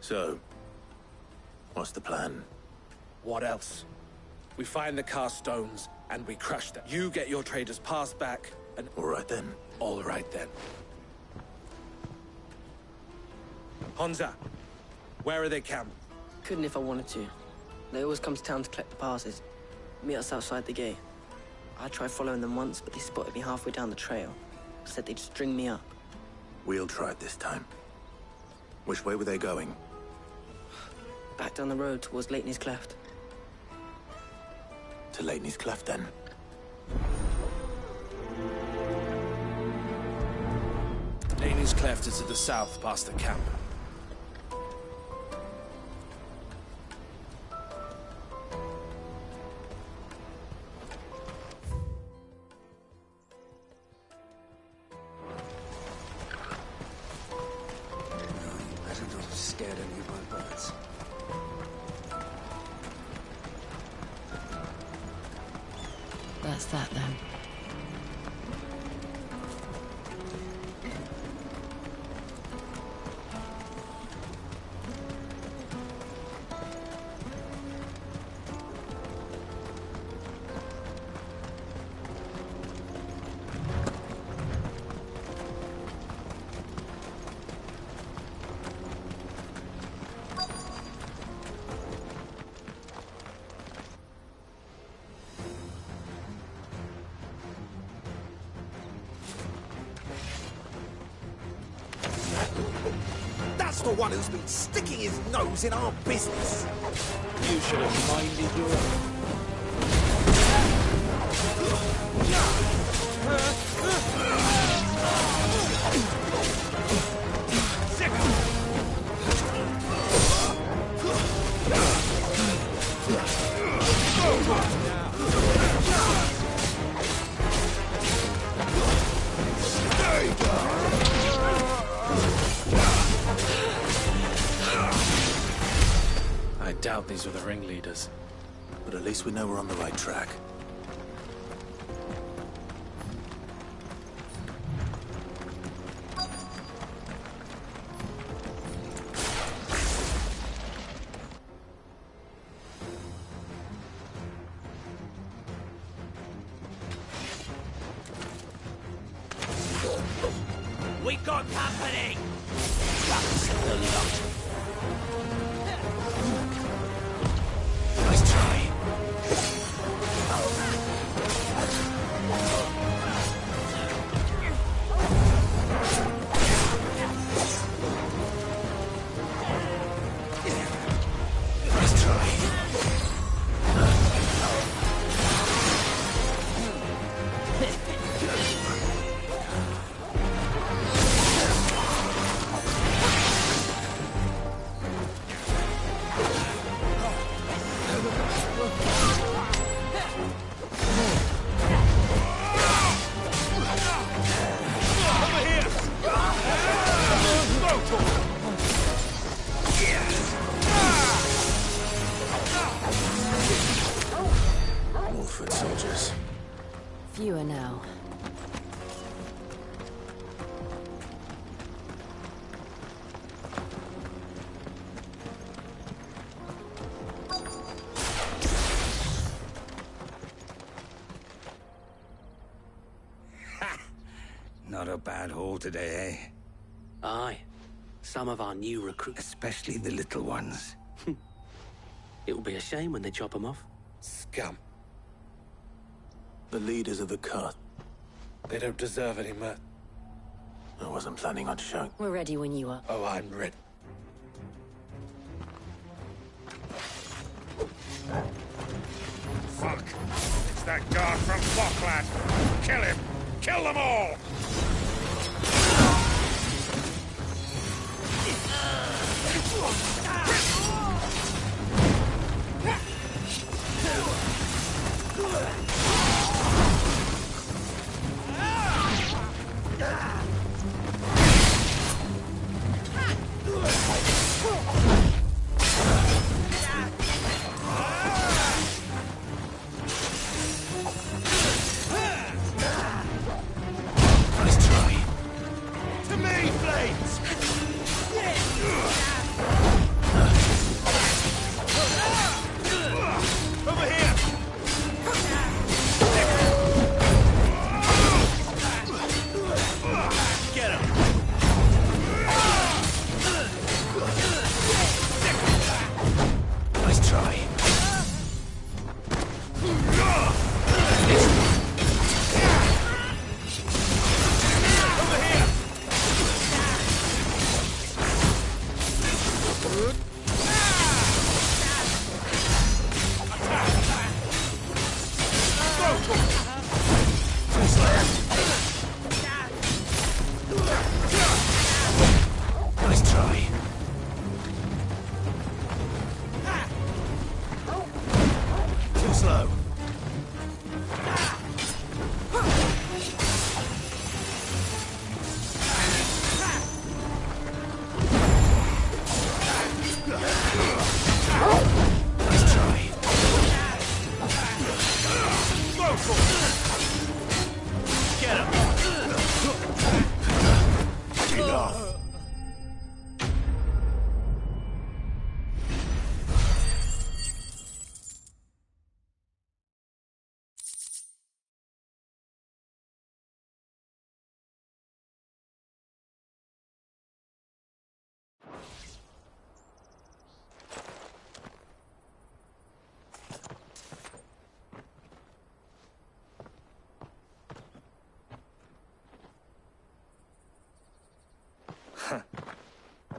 So, what's the plan? What else? We find the cast stones, and we crush them. You get your trader's pass back, and... All right then. All right then. Honza, where are they camped? Couldn't if I wanted to. They always come to town to collect the passes. Meet us outside the gate. I tried following them once, but they spotted me halfway down the trail. Said they'd string me up. We'll try it this time. Which way were they going? Back down the road towards Leighton's Cleft. To Leighton's Cleft, then. Leighton's Cleft is to the south, past the camp. Scared of you by birds. That's that then. That's the one who's been sticking his nose in our business. You should have minded your own. I doubt these were the ringleaders. But at least we know we're on the right track. We got company! That's the lot. Nice try. Nice try. Not a bad haul today, eh? Aye. Some of our new recruits... Especially the little ones. It'll be a shame when they chop them off. Scum. The leaders of the cut. They don't deserve any mirth. I wasn't planning on showing. We're ready when you are. Oh, I'm ready. Fuck! It's that guard from Bocklad! Kill him! Kill them all! Nice try. To me, Flames! Over here! Get him! Nice try. Over here! Nice try. Too slow. Nice try. Go for it! Get him! Enough.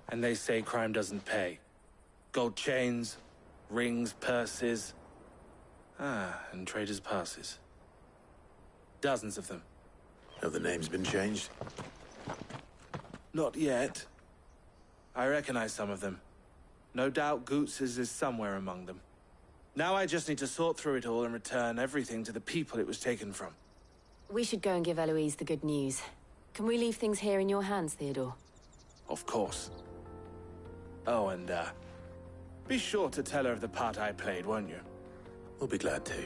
And they say crime doesn't pay. Gold chains, rings, purses. And traders' passes. Dozens of them. Have the names been changed? Not yet. I recognize some of them. No doubt Goots's is somewhere among them. Now I just need to sort through it all and return everything to the people it was taken from. We should go and give Eloise the good news. Can we leave things here in your hands, Theodore? Of course. Oh, and, be sure to tell her of the part I played, won't you? We'll be glad to.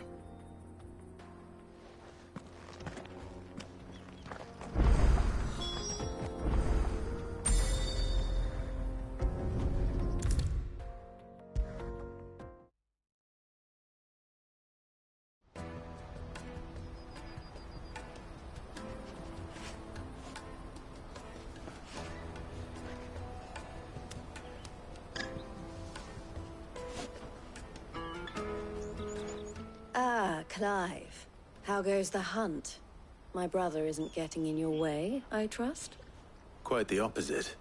Clive, how goes the hunt? My brother isn't getting in your way, I trust? Quite the opposite.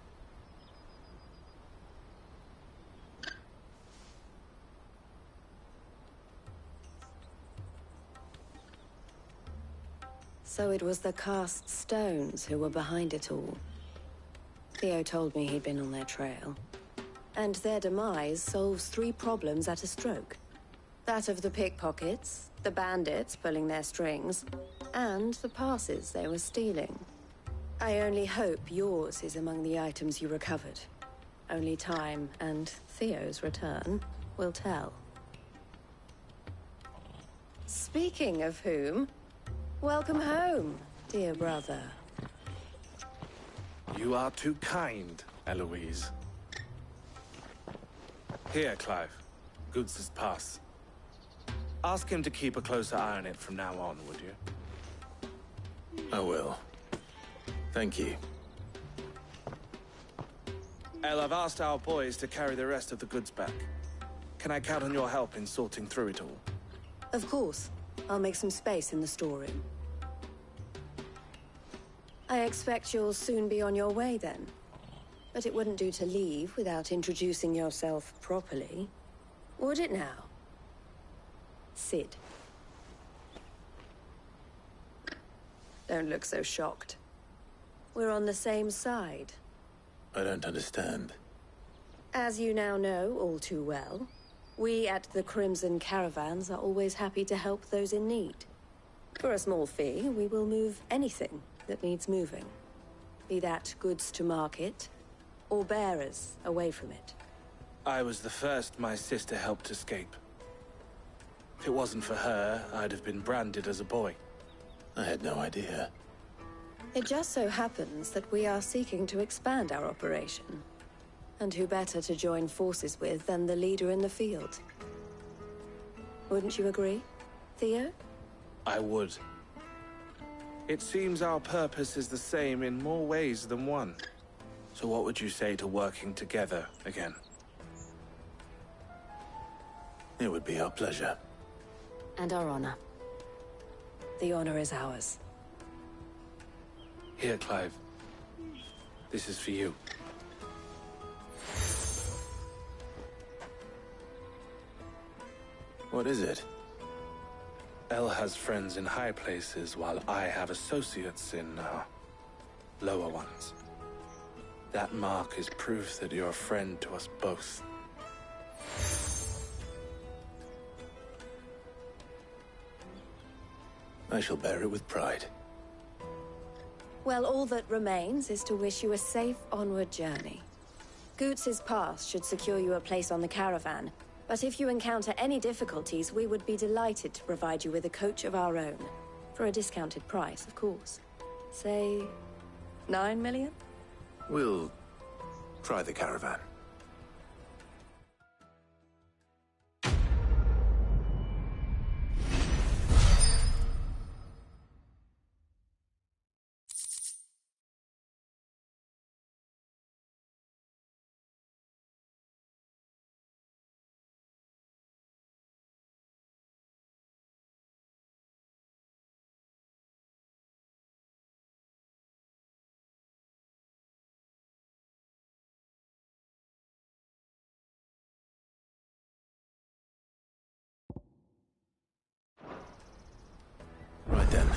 So it was the cast stones who were behind it all. Theo told me he'd been on their trail. And their demise solves 3 problems at a stroke. That of the pickpockets, the bandits pulling their strings, and the passes they were stealing. I only hope yours is among the items you recovered. Only time and Theo's return will tell. Speaking of whom, welcome home, dear brother. You are too kind, Eloise. Here, Clive. Goods' pass. Ask him to keep a closer eye on it from now on, would you? I will. Thank you. El, I've asked our boys to carry the rest of the goods back. Can I count on your help in sorting through it all? Of course. I'll make some space in the storeroom. I expect you'll soon be on your way then. But it wouldn't do to leave without introducing yourself properly. Would it now? Sid. Don't look so shocked. We're on the same side. I don't understand. As you now know all too well, we at the Crimson Caravans are always happy to help those in need. For a small fee, we will move anything that needs moving. Be that goods to market, or bearers away from it. I was the first my sister helped escape. If it wasn't for her, I'd have been branded as a boy. I had no idea. It just so happens that we are seeking to expand our operation. And who better to join forces with than the leader in the field? Wouldn't you agree, Theo? I would. It seems our purpose is the same in more ways than one. So what would you say to working together again? It would be our pleasure. And our honor. The honor is ours. Here, Clive. This is for you. What is it? El has friends in high places, while I have associates in, lower ones. That mark is proof that you're a friend to us both. I shall bear it with pride. Well, all that remains is to wish you a safe onward journey. Goots's pass should secure you a place on the caravan, but if you encounter any difficulties, we would be delighted to provide you with a coach of our own. For a discounted price, of course. Say, 9 million? We'll try the caravan. Right then.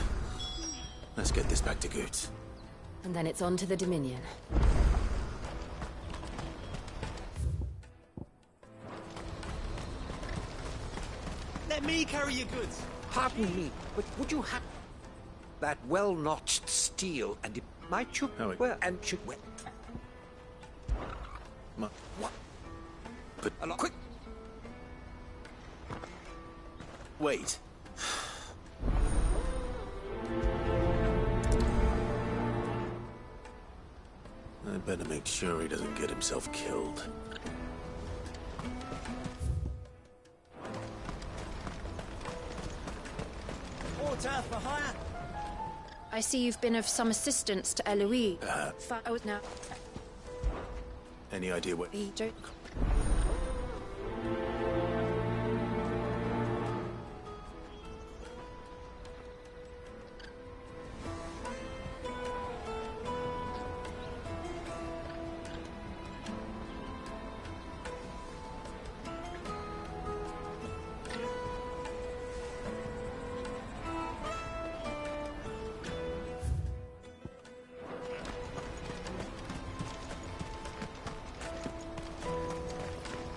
Let's get this back to Goots. And then it's on to the Dominion. Let me carry your goods. Pardon me, but would you have that well-notched steel, and it might you well and should well. What? But quick. Wait. I'd better make sure he doesn't get himself killed. Water for hire. I see you've been of some assistance to Eloise. Oh, no. Any idea what... We don't...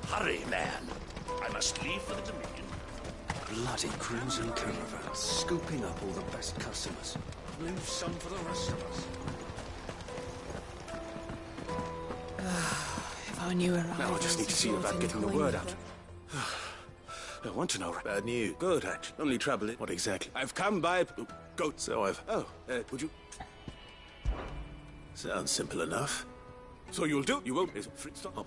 Hurry, man. I must leave for the Dominion. Bloody Crimson Caravan, scooping up all the best customers. Leave some for the rest of us. If I knew where Now I just need to see about getting the word out. I want to know. Bad news. Good, actually. Only trouble is... What exactly? I've come by... Goat. So I've... Oh, would you... Sounds simple enough. So you'll do? You won't... Stop. Oh.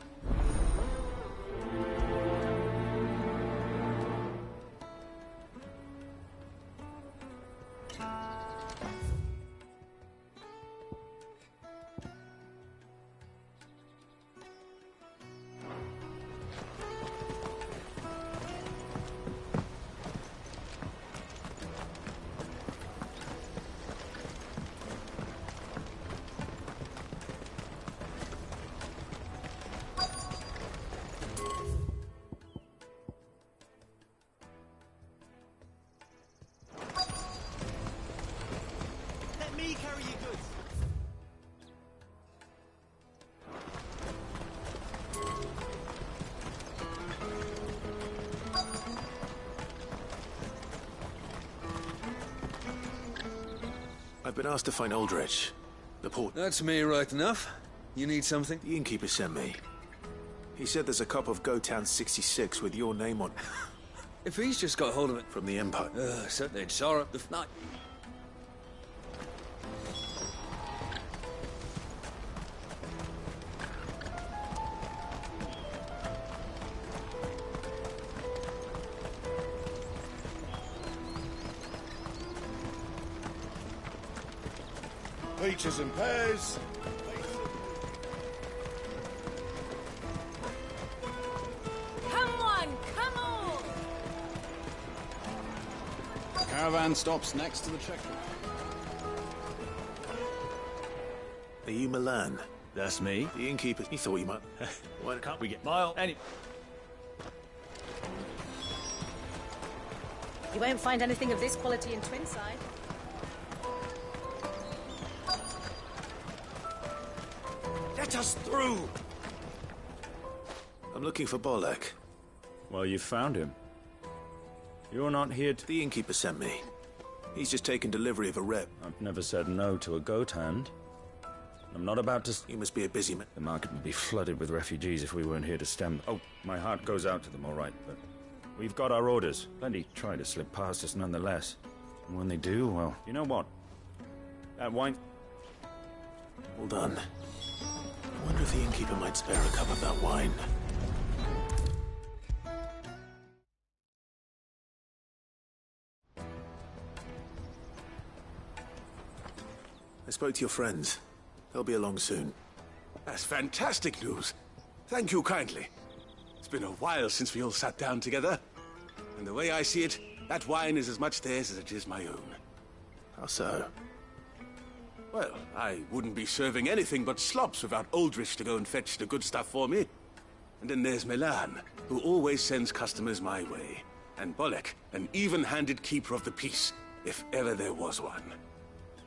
carry your goods. I've been asked to find Aldrich. The port. That's me right enough. You need something? The innkeeper sent me. He said there's a cop of Ff16 with your name on. If he's just got hold of it. From the Empire. Certainly it's sorrow. The night. Peaches and pears. Come on, come on! The caravan stops next to the checkpoint. Are you Milan? That's me. The innkeeper. He thought you might. Why can't we get Mile? You won't find anything of this quality in Twinside. Let us through! I'm looking for Bolek. Well, you found him. You're not here to... The innkeeper sent me. He's just taken delivery of a rep. I've never said no to a goat hand. I'm not about to... You must be a busy man. The market would be flooded with refugees if we weren't here to stem... Oh, my heart goes out to them, all right, but... We've got our orders. Plenty try to slip past us nonetheless. And when they do, well, you know what? That wine... Hold on. I wonder if the innkeeper might spare a cup of that wine. I spoke to your friends. They'll be along soon. That's fantastic news. Thank you kindly. It's been a while since we all sat down together. And the way I see it, that wine is as much theirs as it is my own. How so? Well, I wouldn't be serving anything but slops without Aldrich to go and fetch the good stuff for me. And then there's Milan, who always sends customers my way. And Bolek, an even-handed keeper of the peace, if ever there was one.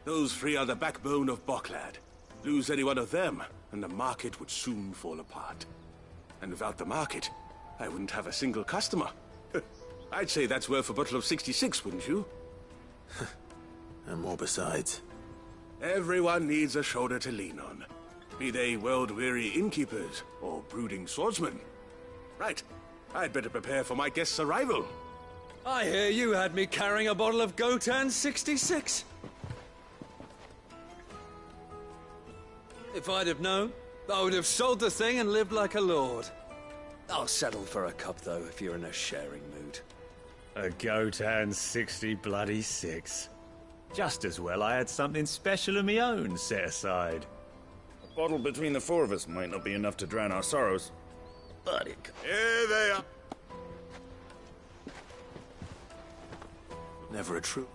Those three are the backbone of Boklad. Lose any one of them, and the market would soon fall apart. And without the market, I wouldn't have a single customer. I'd say that's worth a bottle of 66, wouldn't you? And more besides. Everyone needs a shoulder to lean on. Be they world-weary innkeepers or brooding swordsmen. Right, I'd better prepare for my guest's arrival. I hear you had me carrying a bottle of Gotan 66. If I'd have known, I would have sold the thing and lived like a lord. I'll settle for a cup, though, if you're in a sharing mood. A Gotan 66. Just as well I had something special of my own set aside. A bottle between the four of us might not be enough to drown our sorrows, but it... Here they are. Never a true...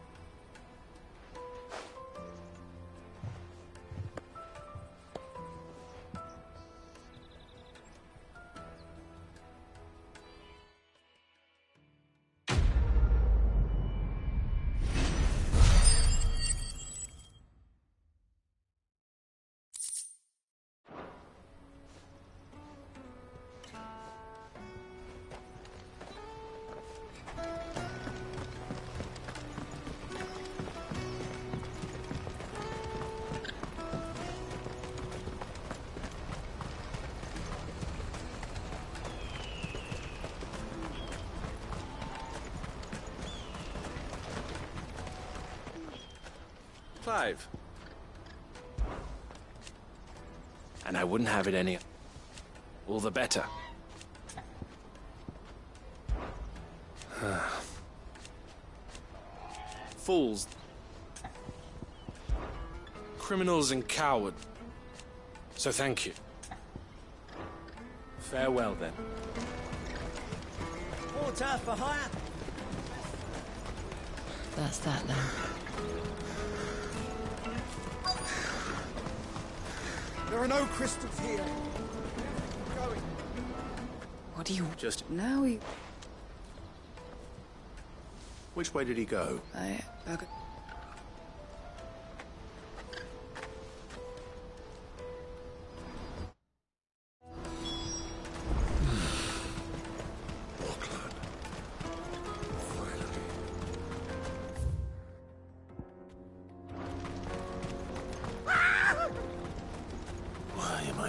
Clive. And I wouldn't have it any... all the better. Fools. Criminals and cowards. So thank you. Farewell, then. Water for hire. That's that then. There are no crystals here. Going. What do you... Just... Now he... Which way did he go?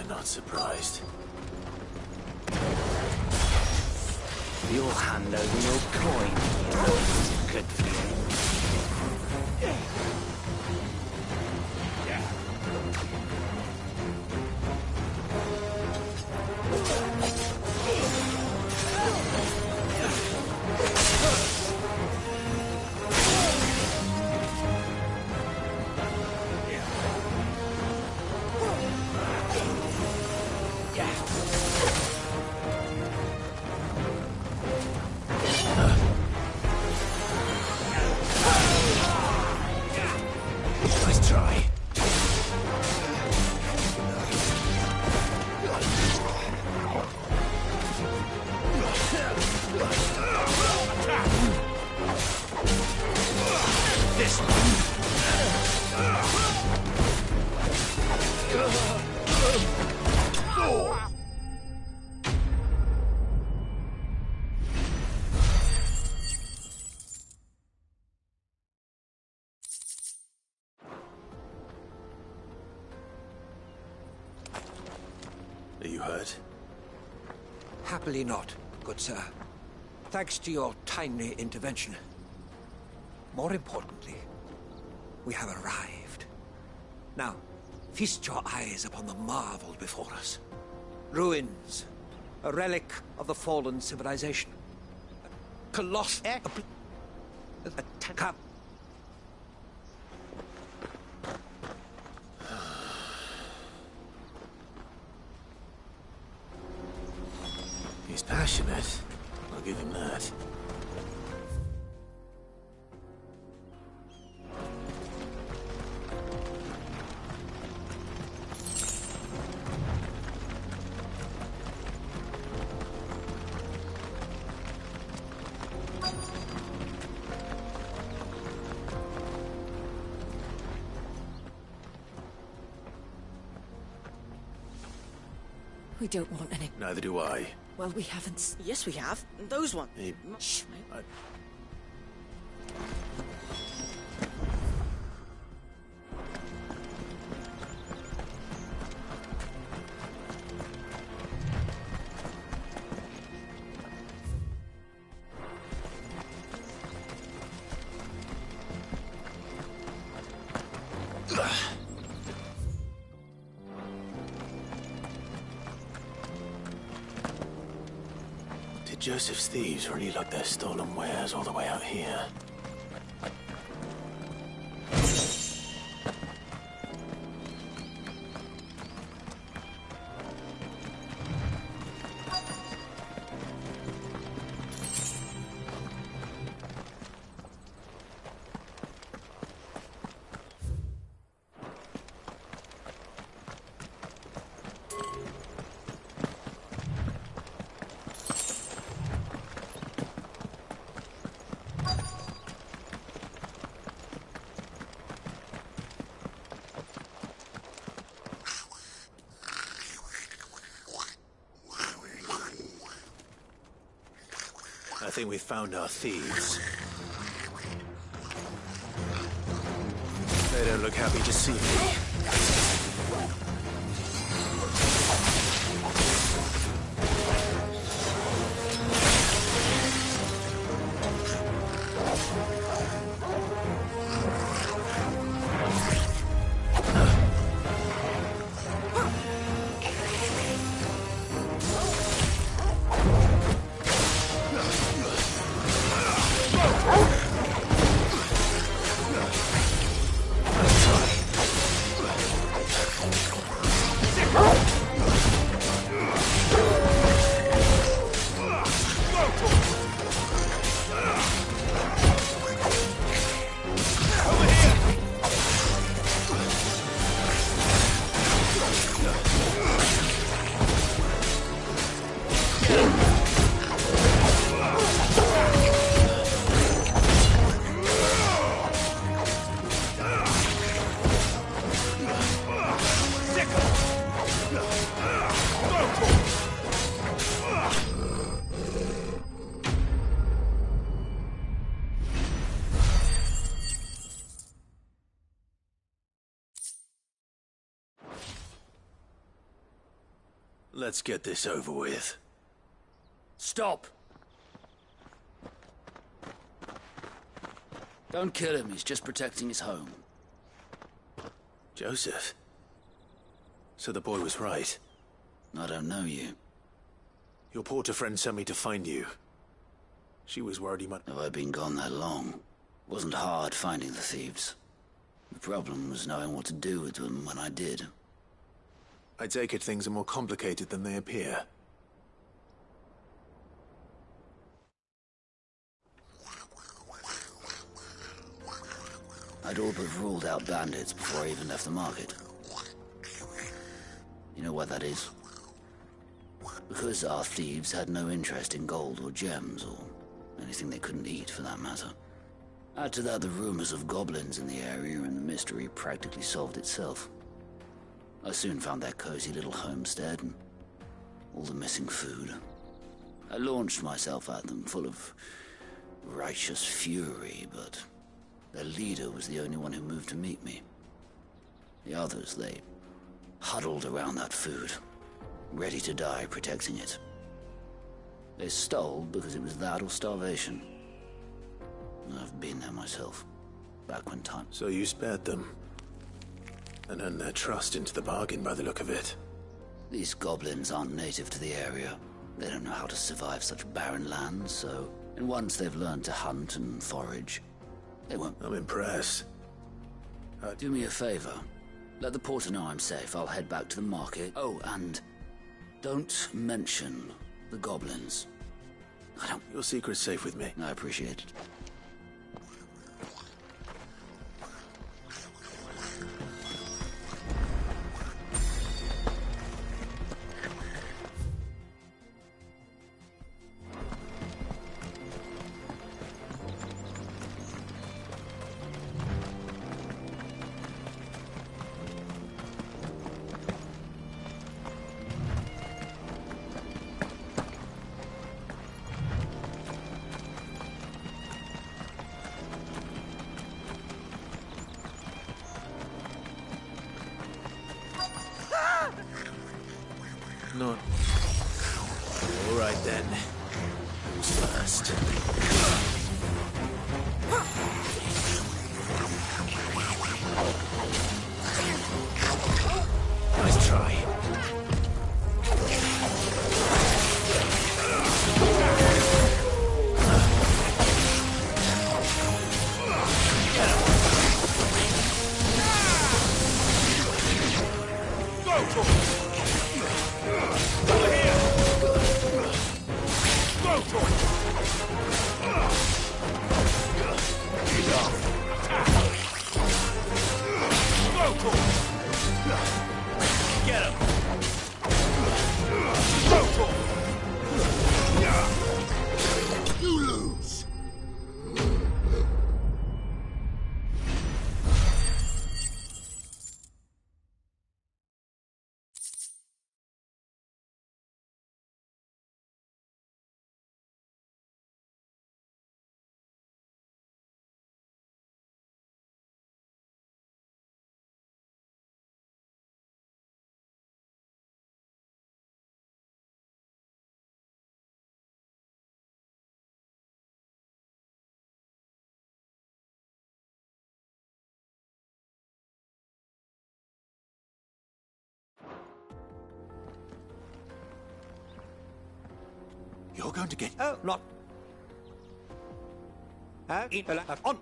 I'm not surprised. You'll hand over your coin, hero. Good for you. Nice try. This Are you hurt? Happily not, good sir. Thanks to your timely intervention. More importantly, we have arrived. Now, feast your eyes upon the marvel before us. Ruins, a relic of the fallen civilization. A colossal... He's passionate. I'll give him that. We don't want any... Neither do I. Well, we haven't... Yes, we have. Those ones. Hey, Shh. Did Joseph's thieves really lug their stolen wares all the way out here? I think we found our thieves. They don't look happy to see me. Let's get this over with. Stop! Don't kill him, he's just protecting his home. Joseph? So the boy was right. I don't know you. Your porter friend sent me to find you. She was worried he might... Have I been gone that long? It wasn't hard finding the thieves. The problem was knowing what to do with them when I did. I take it things are more complicated than they appear. I'd all but ruled out bandits before I even left the market. You know why that is? Because our thieves had no interest in gold or gems, or anything they couldn't eat for that matter. Add to that the rumors of goblins in the area, and the mystery practically solved itself. I soon found their cozy little homestead, and all the missing food. I launched myself at them, full of righteous fury, but their leader was the only one who moved to meet me. The others, they huddled around that food, ready to die protecting it. They stole because it was that or starvation. I've been there myself, back when time... So you spared them, and earned their trust into the bargain by the look of it. These goblins aren't native to the area. They don't know how to survive such barren lands, so... And once they've learned to hunt and forage, they won't... I'm impressed. Do me a favor. Let the porter know I'm safe. I'll head back to the market. Oh, and don't mention the goblins. I don't... Your secret's safe with me. I appreciate it. Not... All right, then. Who's first? Nice try. You're going to get... Oh, not... On!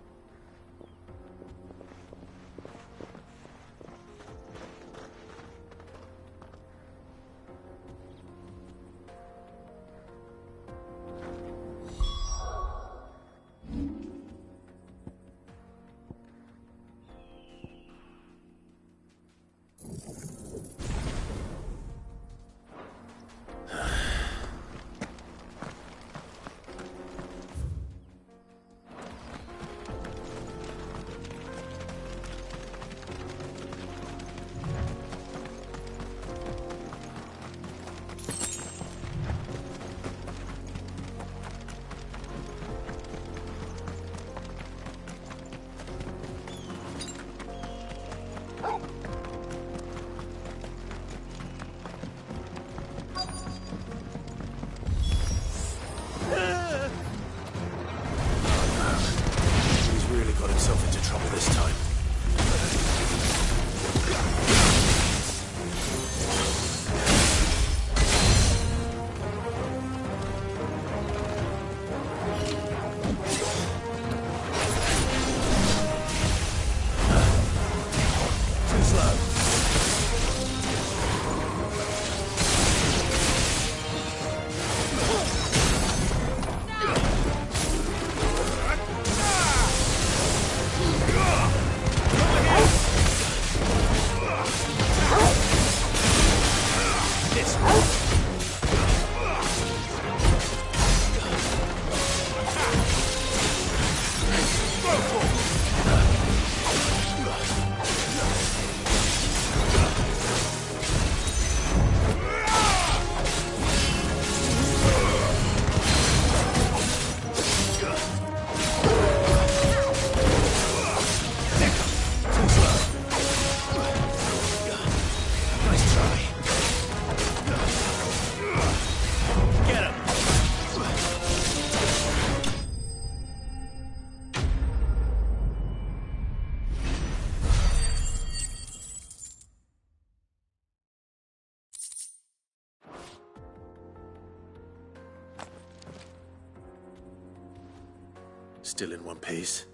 Still in one piece?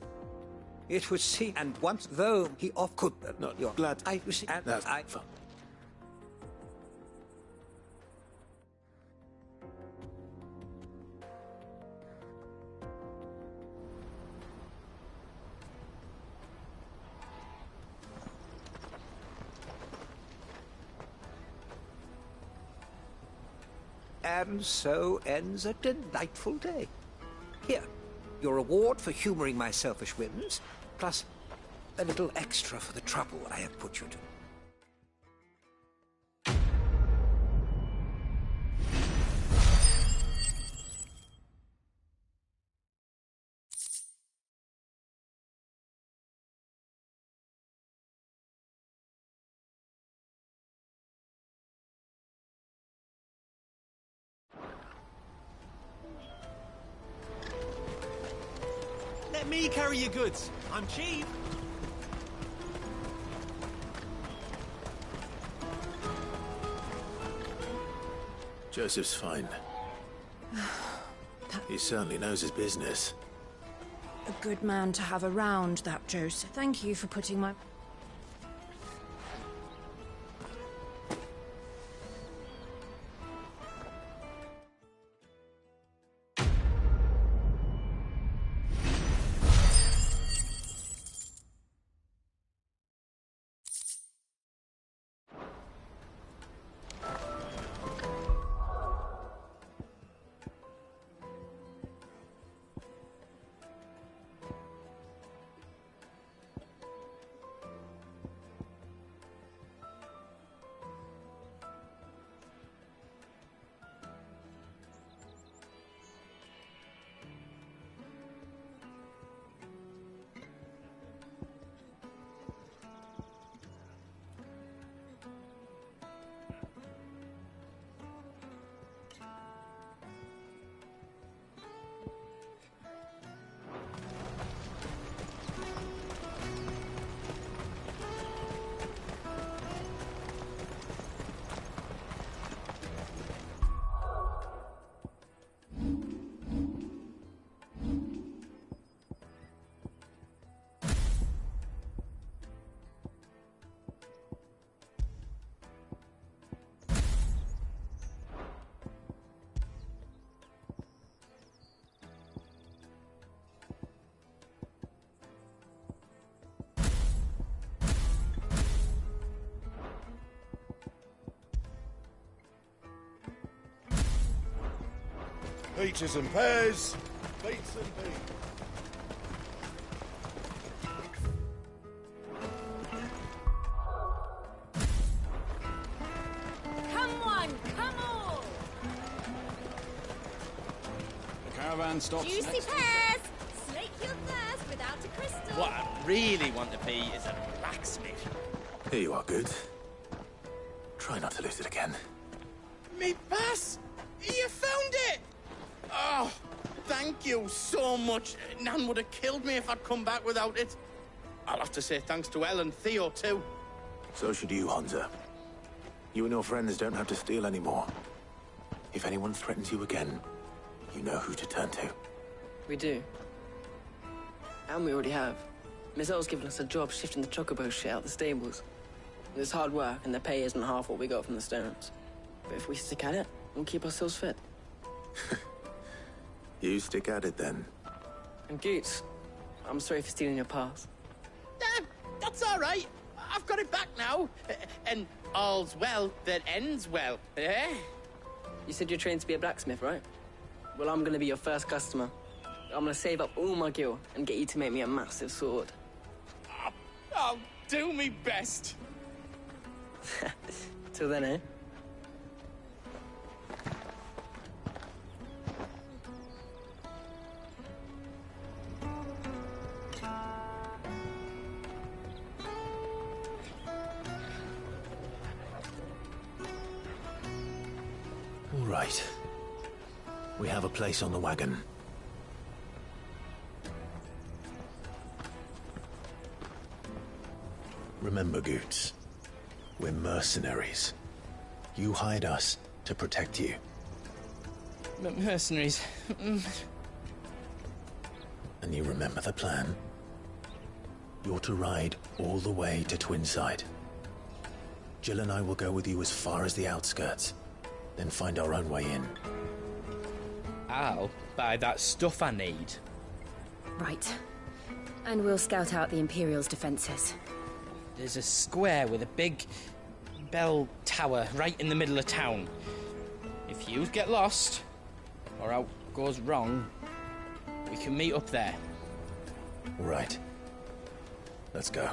It was seen, and once though he off could Not your glad. I was and That's I. fun. And so ends a delightful day. Here, your reward for humoring my selfish whims, plus a little extra for the trouble I have put you to. Let me carry your goods. I'm cheap. Joseph's fine. He certainly knows his business. A good man to have around, that Joseph. Thank you for putting my... Peaches and pears, beets and beans. Come on, come on! The caravan stops Juicy next. pears! Slake your thirst without a crystal. What I really want to be is a blacksmith. Here you are, good. Try not to lose it again. Me bass! You found it! Oh, thank you so much. Nan would have killed me if I'd come back without it. I'll have to say thanks to Elle and Theo, too. So should you, Hunter. You and your friends don't have to steal anymore. If anyone threatens you again, you know who to turn to. We do. And we already have. Miss Elle's given us a job shifting the chocobo shit out the stables. It's hard work, and the pay isn't half what we got from the Stones. But if we stick at it, we'll keep ourselves fit. You stick at it, then. And Goots, I'm sorry for stealing your pass. That's all right. I've got it back now. And all's well that ends well, eh? You said you're trained to be a blacksmith, right? Well, I'm gonna be your first customer. I'm gonna save up all my gil and get you to make me a massive sword. I'll do me best. Till then, eh? All right. We have a place on the wagon. Remember, Goots, we're mercenaries. You hired us to protect you. Mercenaries. And you remember the plan? You're to ride all the way to Twinside. Jill and I will go with you as far as the outskirts, then find our own way in. I'll buy that stuff I need. Right. And we'll scout out the Imperial's defenses. There's a square with a big bell tower right in the middle of town. If you get lost, or out goes wrong, we can meet up there. Right. Let's go.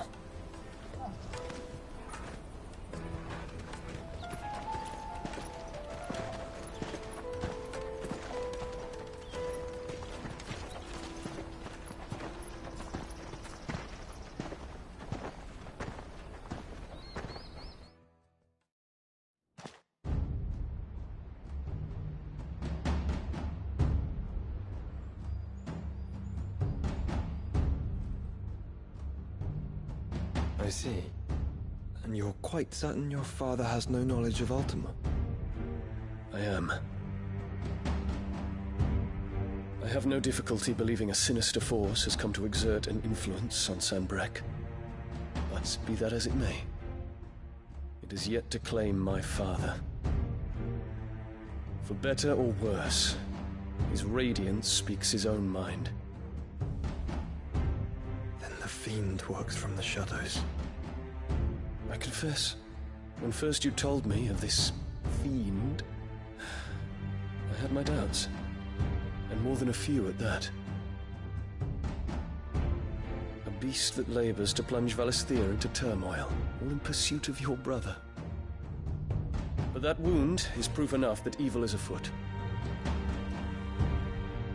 I see. And you're quite certain your father has no knowledge of Ultima? I am. I have no difficulty believing a sinister force has come to exert an influence on Sanbreque. But be that as it may, it is yet to claim my father. For better or worse, his radiance speaks his own mind. Then the fiend works from the shadows. I confess, when first you told me of this fiend, I had my doubts, and more than a few at that. A beast that labors to plunge Valisthea into turmoil, all in pursuit of your brother. But that wound is proof enough that evil is afoot.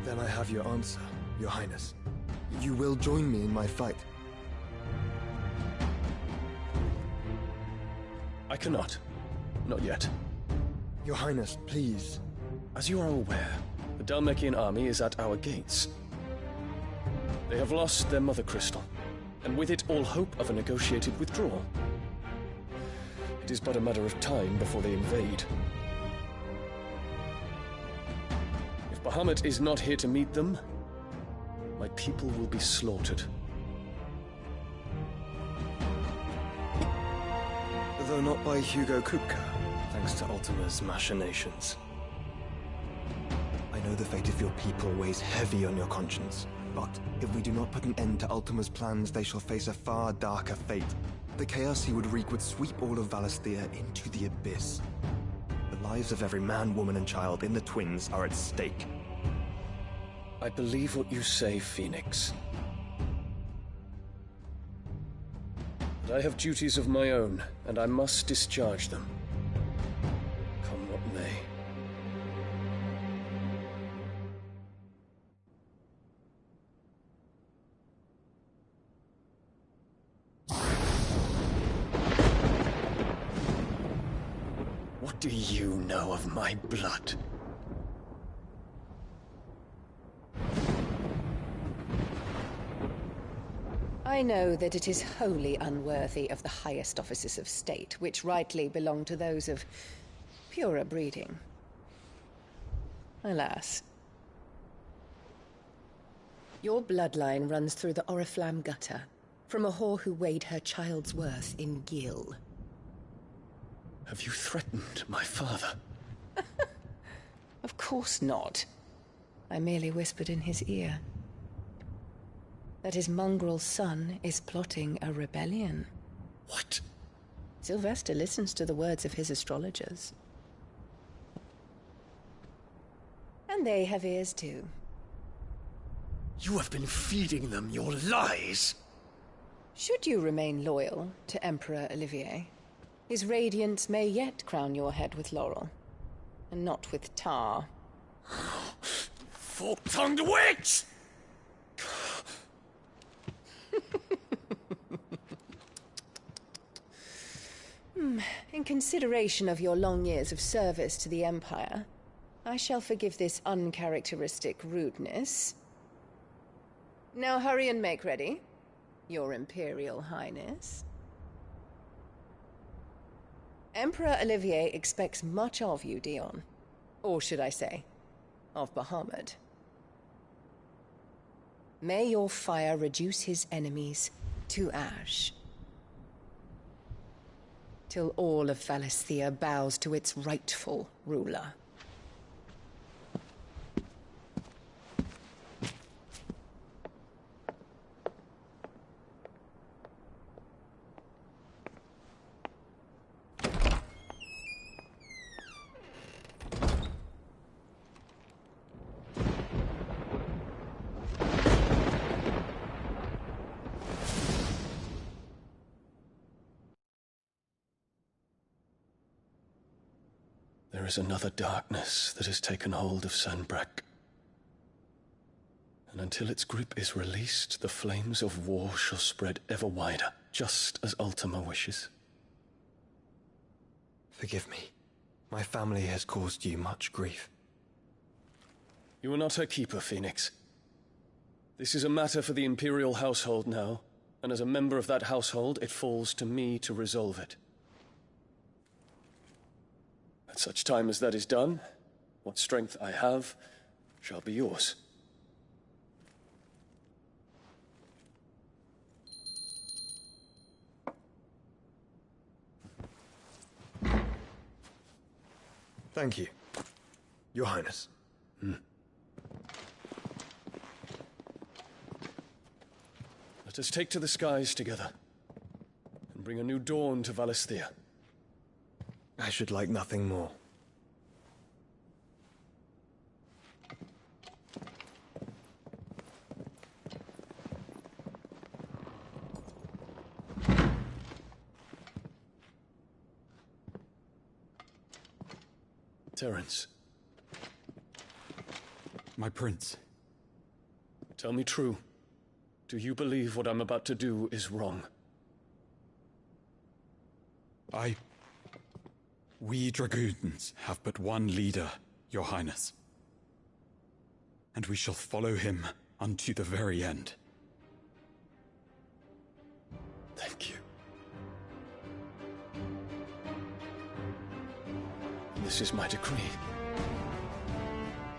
Then I have your answer, Your Highness. You will join me in my fight. I cannot. Not yet. Your Highness, please. As you are aware, the Dhalmekian army is at our gates. They have lost their mother crystal, and with it all hope of a negotiated withdrawal. It is but a matter of time before they invade. If Bahamut is not here to meet them, my people will be slaughtered. Though not by Hugo Kupka, thanks to Ultima's machinations. I know the fate of your people weighs heavy on your conscience, but if we do not put an end to Ultima's plans, they shall face a far darker fate. The chaos he would wreak would sweep all of Valisthea into the abyss. The lives of every man, woman, and child in the Twins are at stake. I believe what you say, Phoenix. But I have duties of my own, and I must discharge them. Come what may. What do you know of my blood? I know that it is wholly unworthy of the highest offices of state, which rightly belong to those of purer breeding. Alas. Your bloodline runs through the Oriflamme gutter, from a whore who weighed her child's worth in gil. Have you threatened my father? Of course not. I merely whispered in his ear that his mongrel son is plotting a rebellion. What? Sylvester listens to the words of his astrologers. And they have ears too. You have been feeding them your lies! Should you remain loyal to Emperor Olivier, his radiance may yet crown your head with laurel, and not with tar. Fork-tongued witch! In consideration of your long years of service to the Empire, I shall forgive this uncharacteristic rudeness. Now hurry and make ready, Your Imperial Highness. Emperor Olivier expects much of you, Dion. Or should I say, of Bahamut. May your fire reduce his enemies to ash. Till all of Valisthea bows to its rightful ruler. There is another darkness that has taken hold of Sanbreque. And until its grip is released, the flames of war shall spread ever wider, just as Ultima wishes. Forgive me. My family has caused you much grief. You are not her keeper, Phoenix. This is a matter for the Imperial household now, and as a member of that household, it falls to me to resolve it. At such time as that is done, what strength I have shall be yours. Thank you, Your Highness. Let us take to the skies together, and bring a new dawn to Valisthea. I should like nothing more. Terence. My prince. Tell me true. Do you believe what I'm about to do is wrong? We dragoons have but one leader, Your Highness. And we shall follow him unto the very end. Thank you. This is my decree.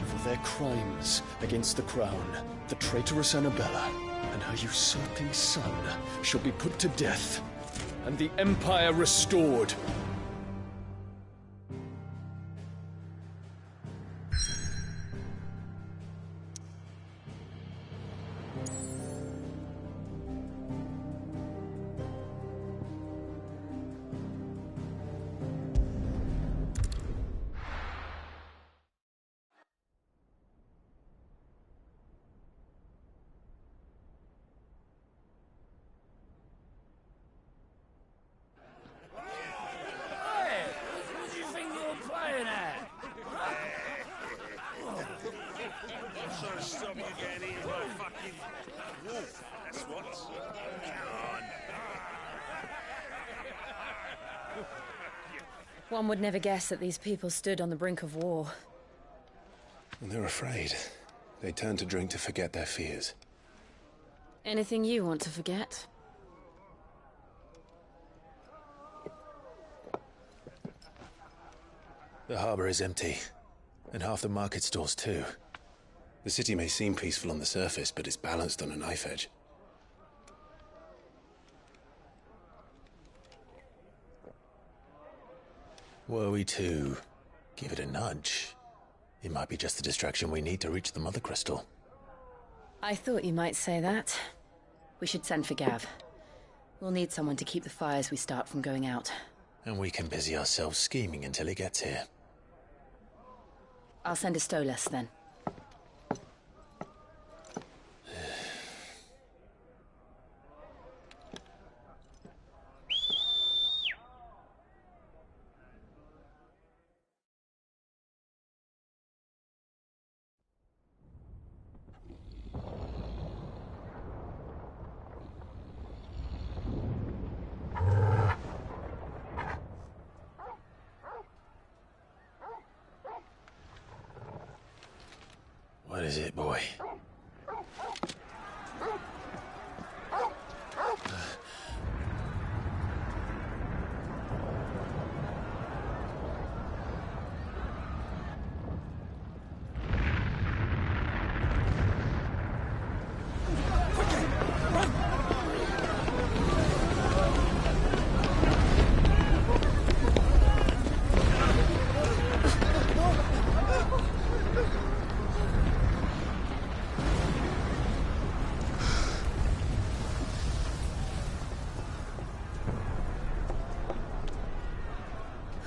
For their crimes against the crown, the traitorous Annabella and her usurping son shall be put to death, and the Empire restored. One would never guess that these people stood on the brink of war. And they're afraid. They turn to drink to forget their fears. Anything you want to forget? The harbor is empty, and half the market stalls too. The city may seem peaceful on the surface, but it's balanced on a knife edge. Were we to give it a nudge, it might be just the distraction we need to reach the Mother Crystal. I thought you might say that. We should send for Gav. We'll need someone to keep the fires we start from going out. And we can busy ourselves scheming until he gets here. I'll send a Stolas then. What is it, boy?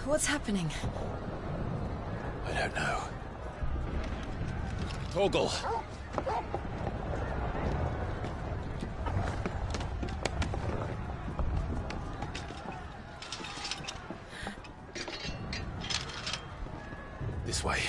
What's happening? I don't know. Torgal! This way.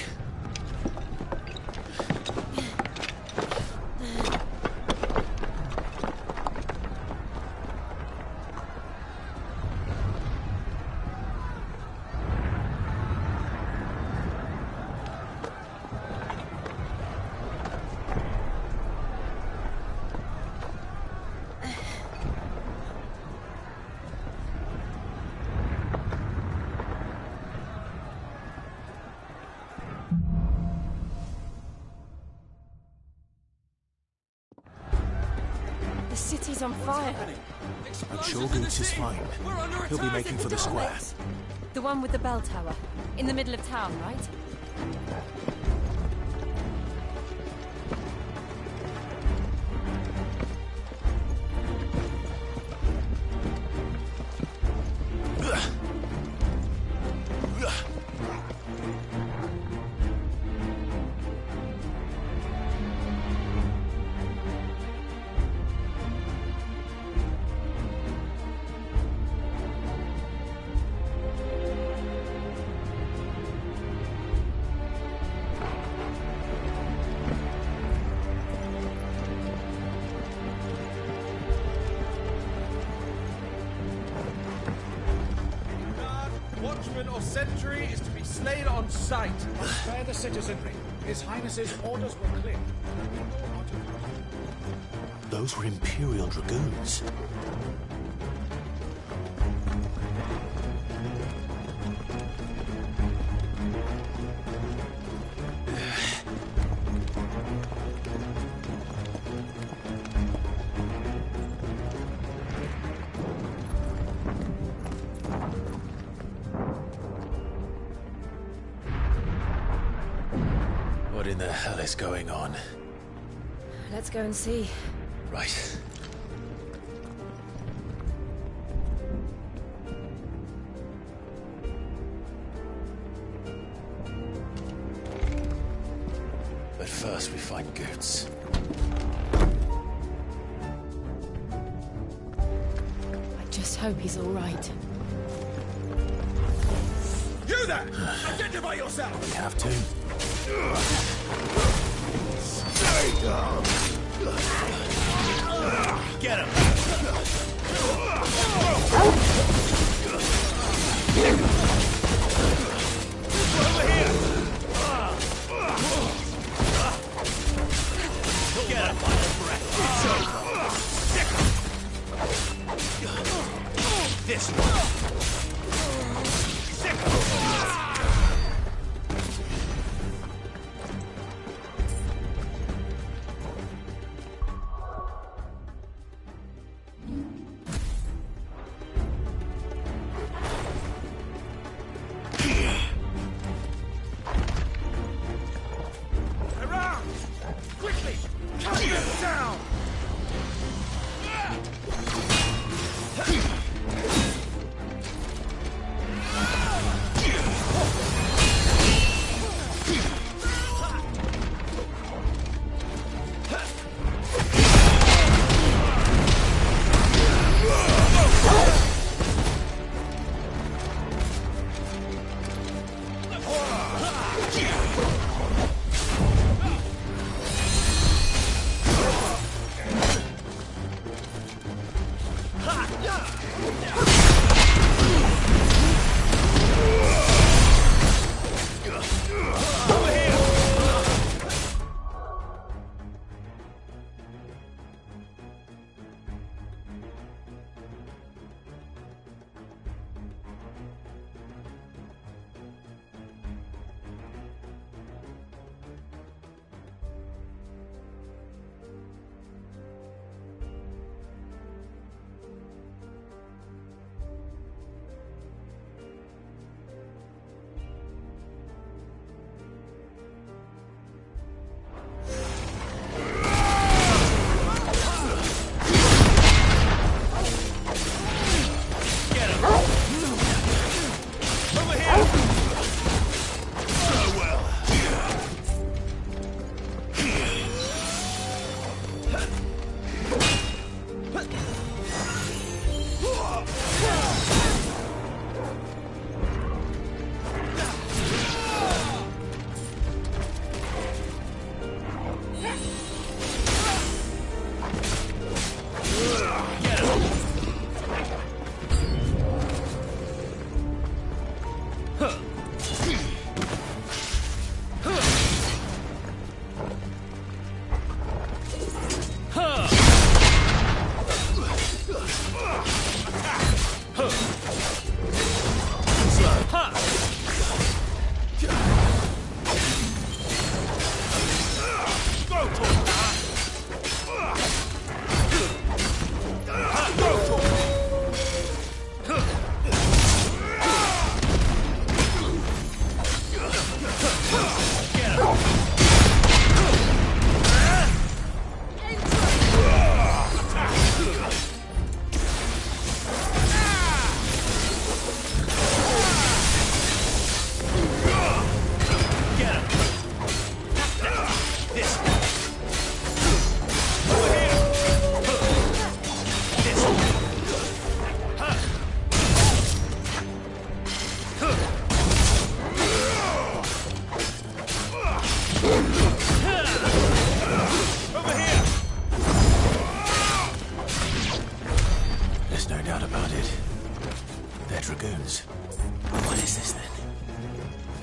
The city's on fire. I'm sure Goots is fine. He'll be making for the square. The one with the bell tower. In the middle of town, right? Watchman or sentry is to be slain on sight. Spare the citizenry. His Highness's orders were clear. Those were Imperial Dragoons. What in the hell is going on? Let's go and see. Right. But first we find Goots. I just hope he's all right. You there! Identify yourself! We have to. Stay down! Get him! Over here! Get him by the breath! This one!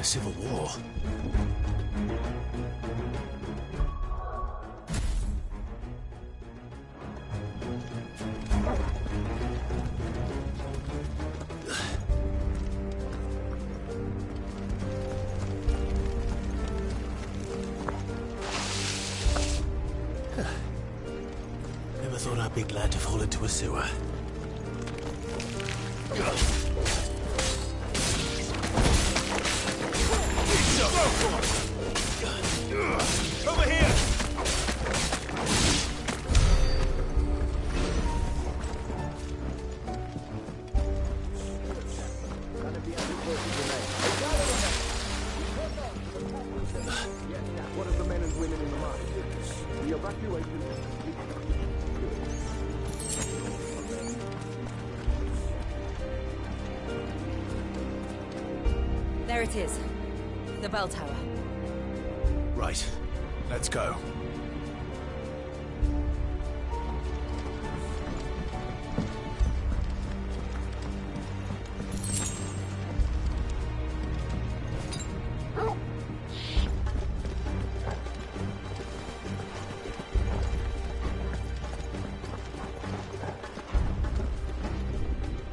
civil war. Never thought I'd be glad to fall into a sewer. Over here! What of the men and women in the mine? The evacuation. There it is. The bell tower. Right. Let's go.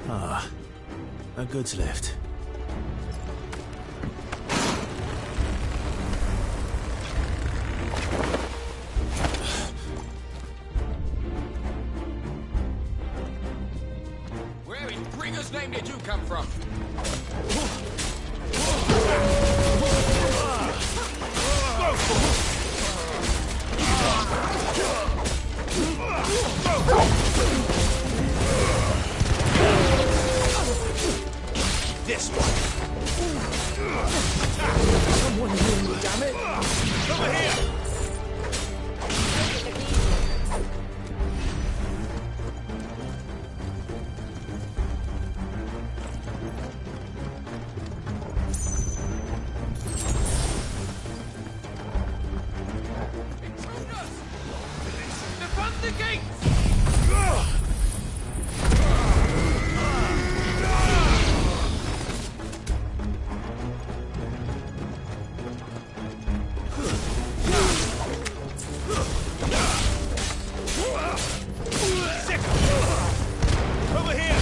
Ah, a goods lift. Where in Gringer's name did you come from? This one. Someone hear me, damn it! Over here! Defend the gates! Over here!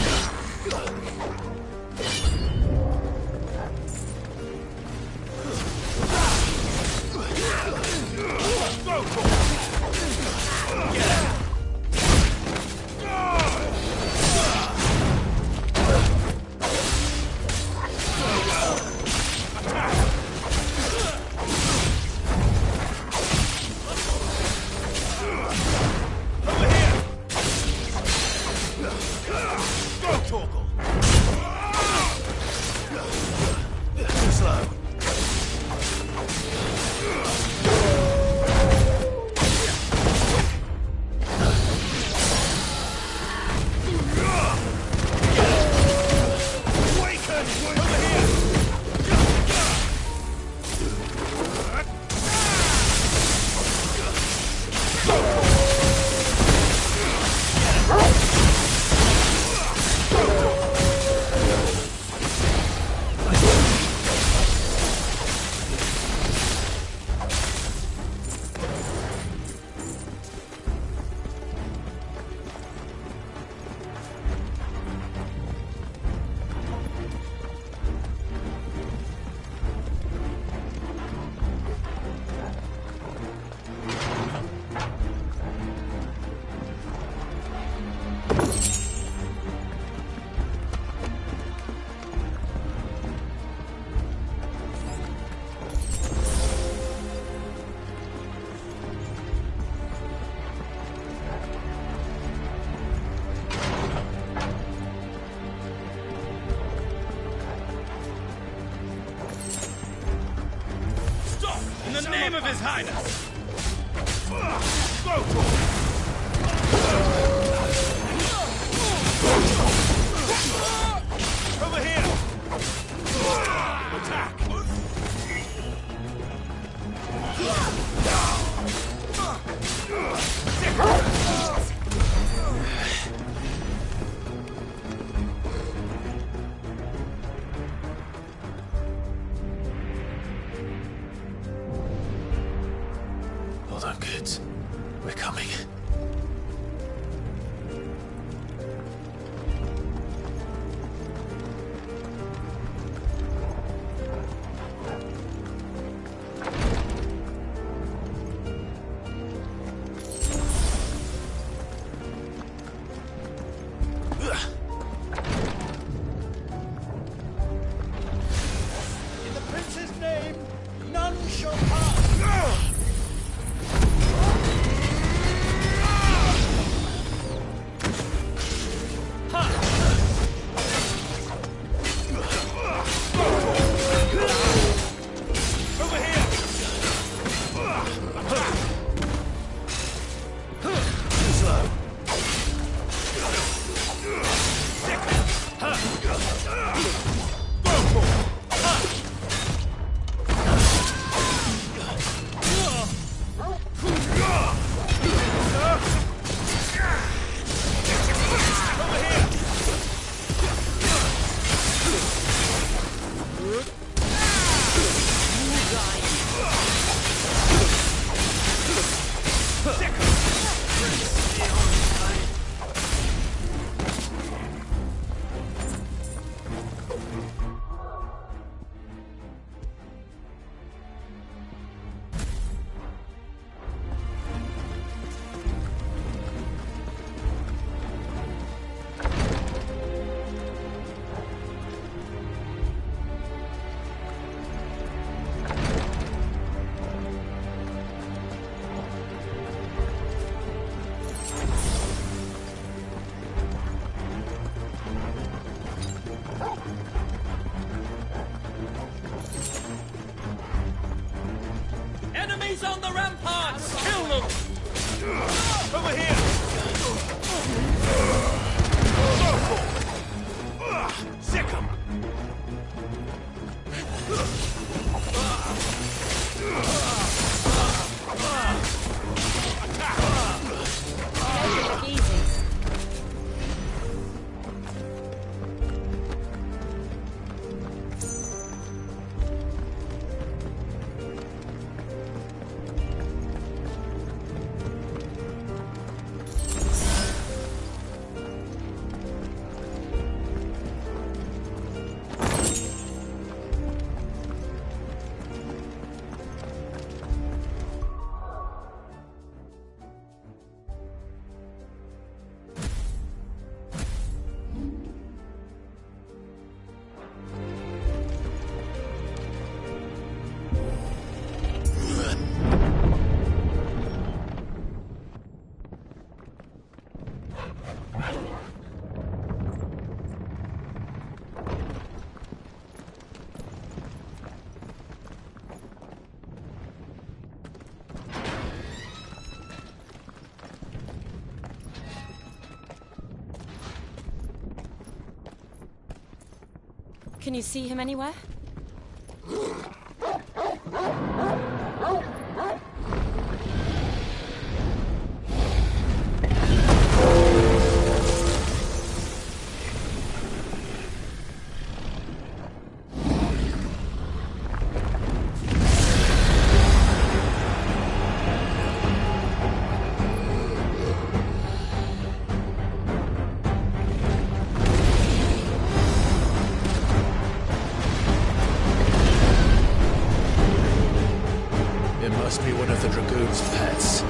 Go for it! Get out! Too slow. Awaken! Over here! Stop! In the name of His Highness! Go for it! Over here! Attack! Hold on, kids. We're coming. In the prince's name, none shall pass. Enemies on the ramparts! Kill them! Over here! Sick 'em! Look easy. Can you see him anywhere? It must be one of the Dragoon's pets.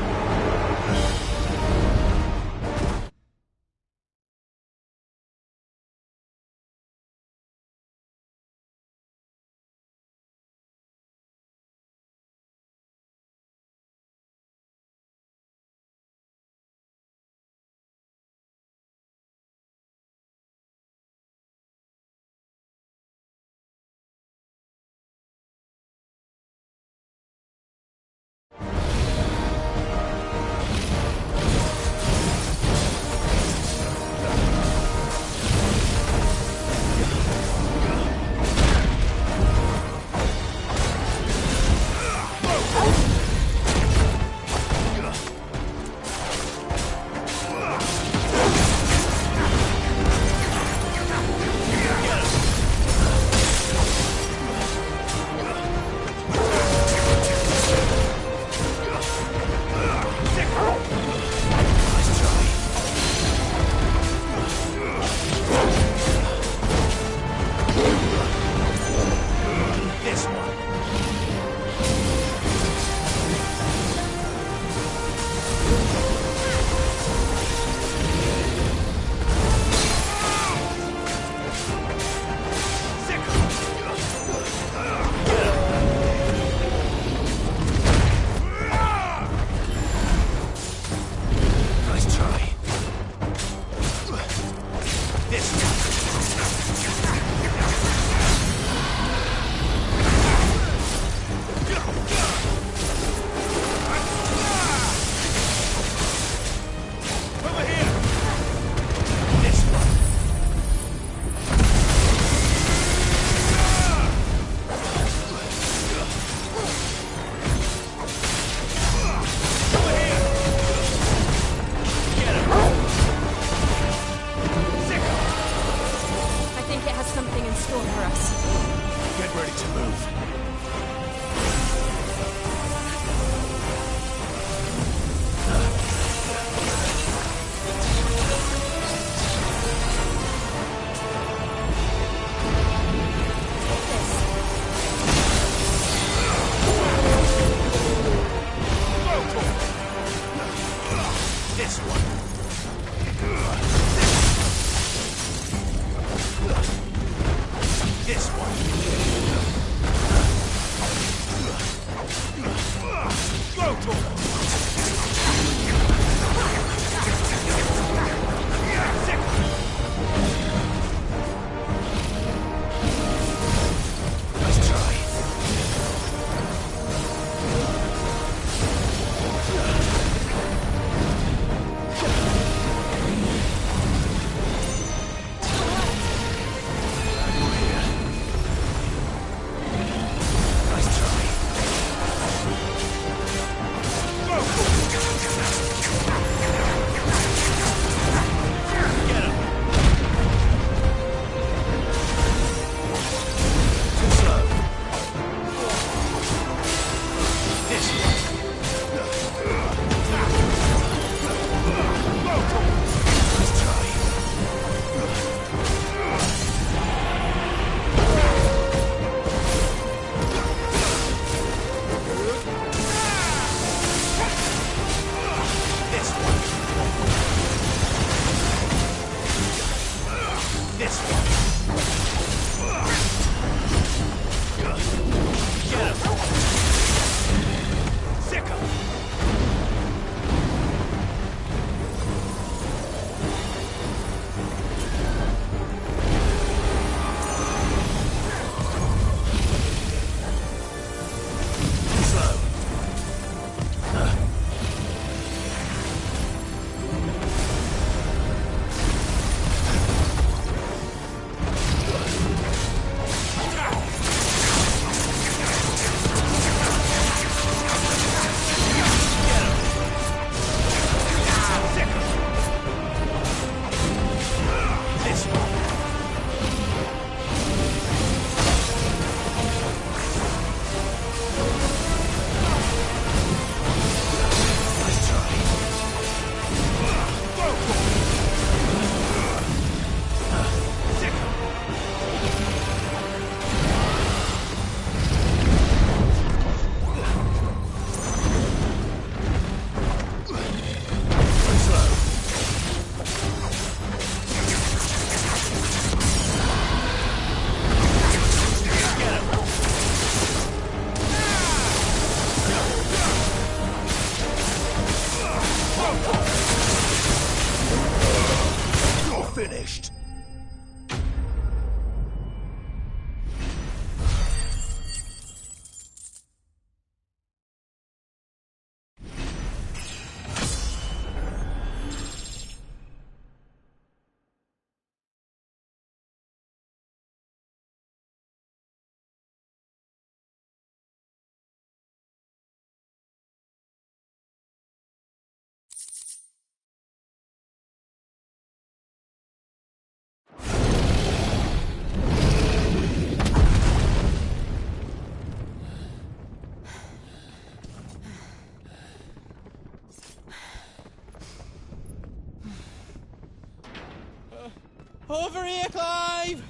Over here, Clive!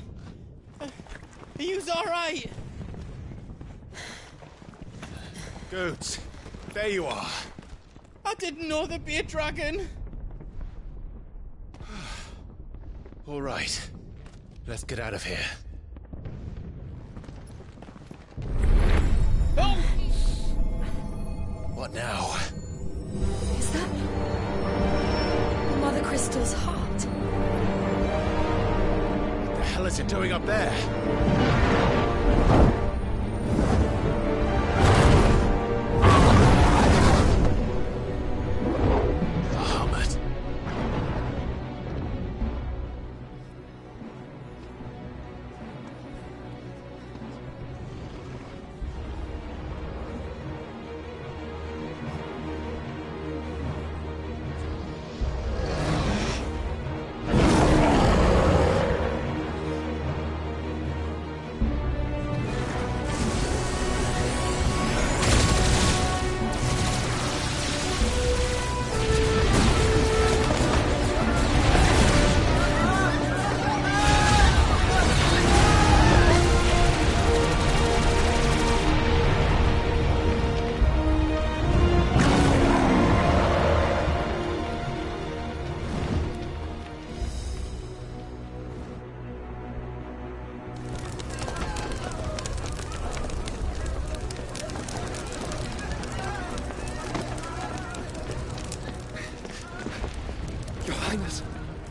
Are you alright? Goats, there you are. I didn't know there'd be a dragon. All right, let's get out of here. Oh! What now? Is that Mother Crystal's heart? What the hell is it doing up there?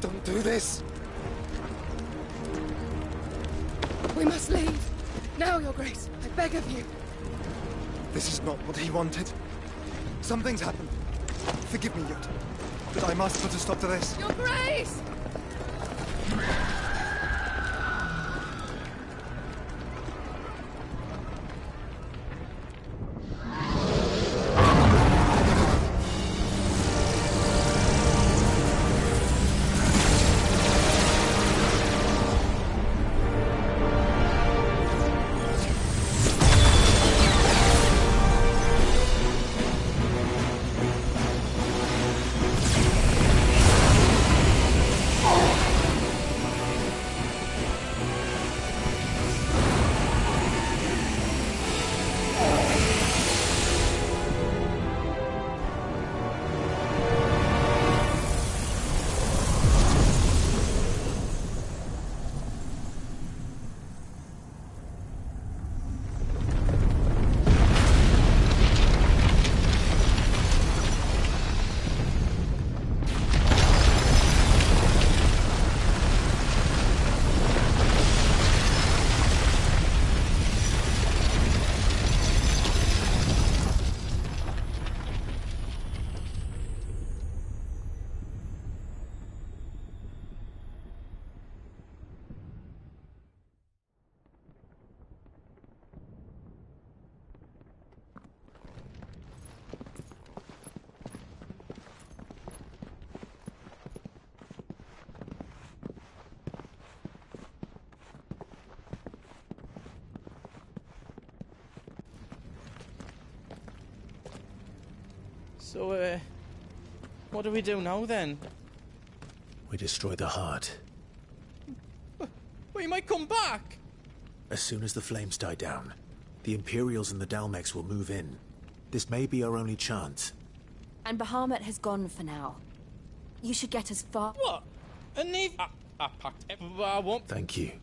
Don't do this! We must leave. Now, Your Grace. I beg of you. This is not what he wanted. Something's happened. Forgive me, Yut, but I must put a stop to this. Your Grace! So, what do we do now, then? We destroy the heart. Well, you might come back! As soon as the flames die down, the Imperials and the Dalmex will move in. This may be our only chance. And Bahamut has gone for now. You should get as far... What? And Neve... I packed everywhere I want. Thank you.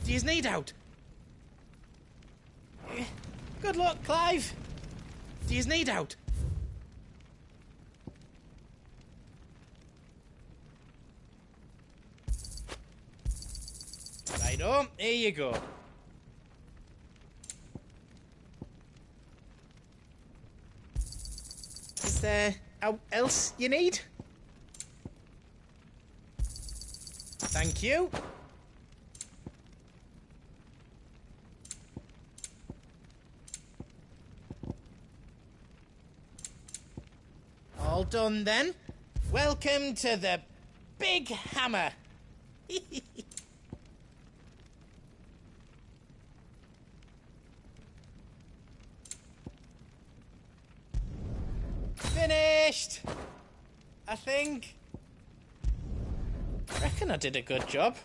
Do you need out? Good luck, Clive. Do you need out? Righto, here you go. Is there else you need? Thank you. All done then. Welcome to the Big Hammer. Finished! I think. Reckon I did a good job.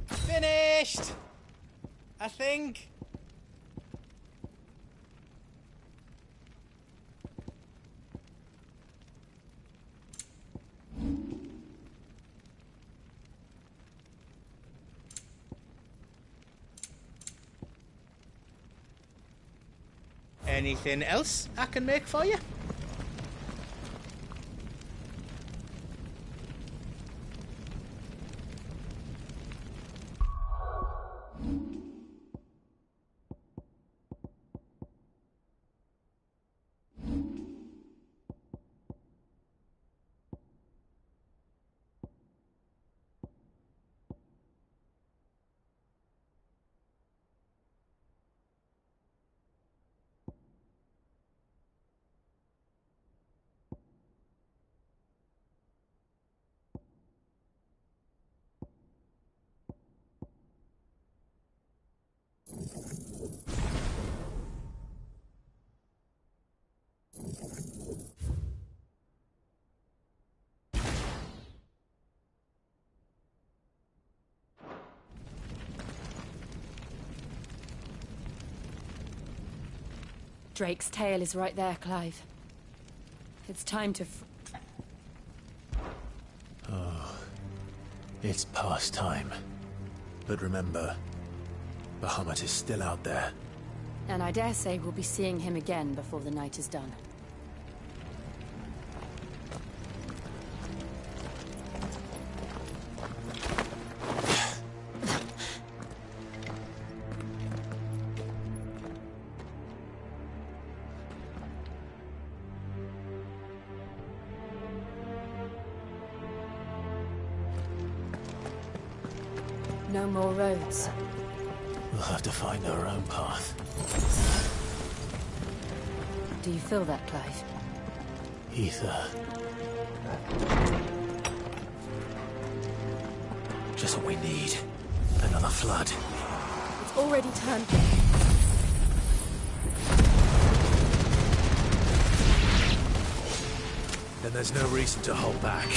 Finished! I think. Anything else I can make for you? Drake's tail is right there, Clive. It's time to... Oh, it's past time. But remember, Bahamut is still out there. And I dare say we'll be seeing him again before the night is done. No more roads. We'll have to find our own path. Do you feel that, Clive? Ether. Just what we need. Another flood. It's already turned. Then there's no reason to hold back.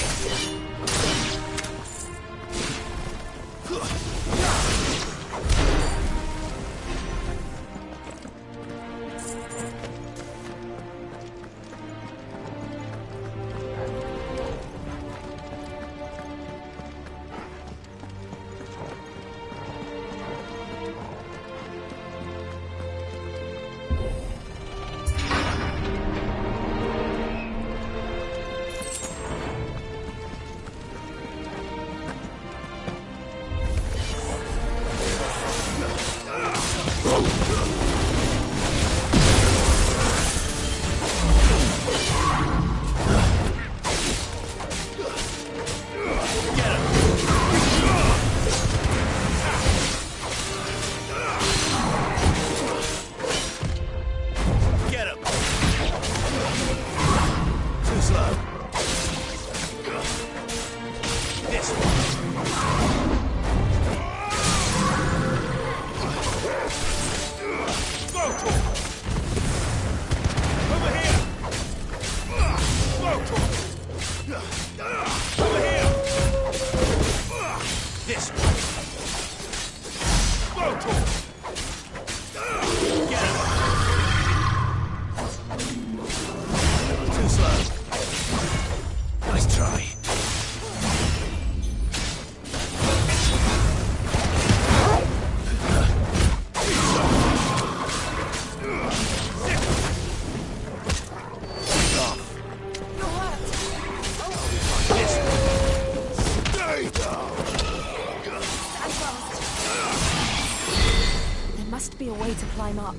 Must be a way to climb up.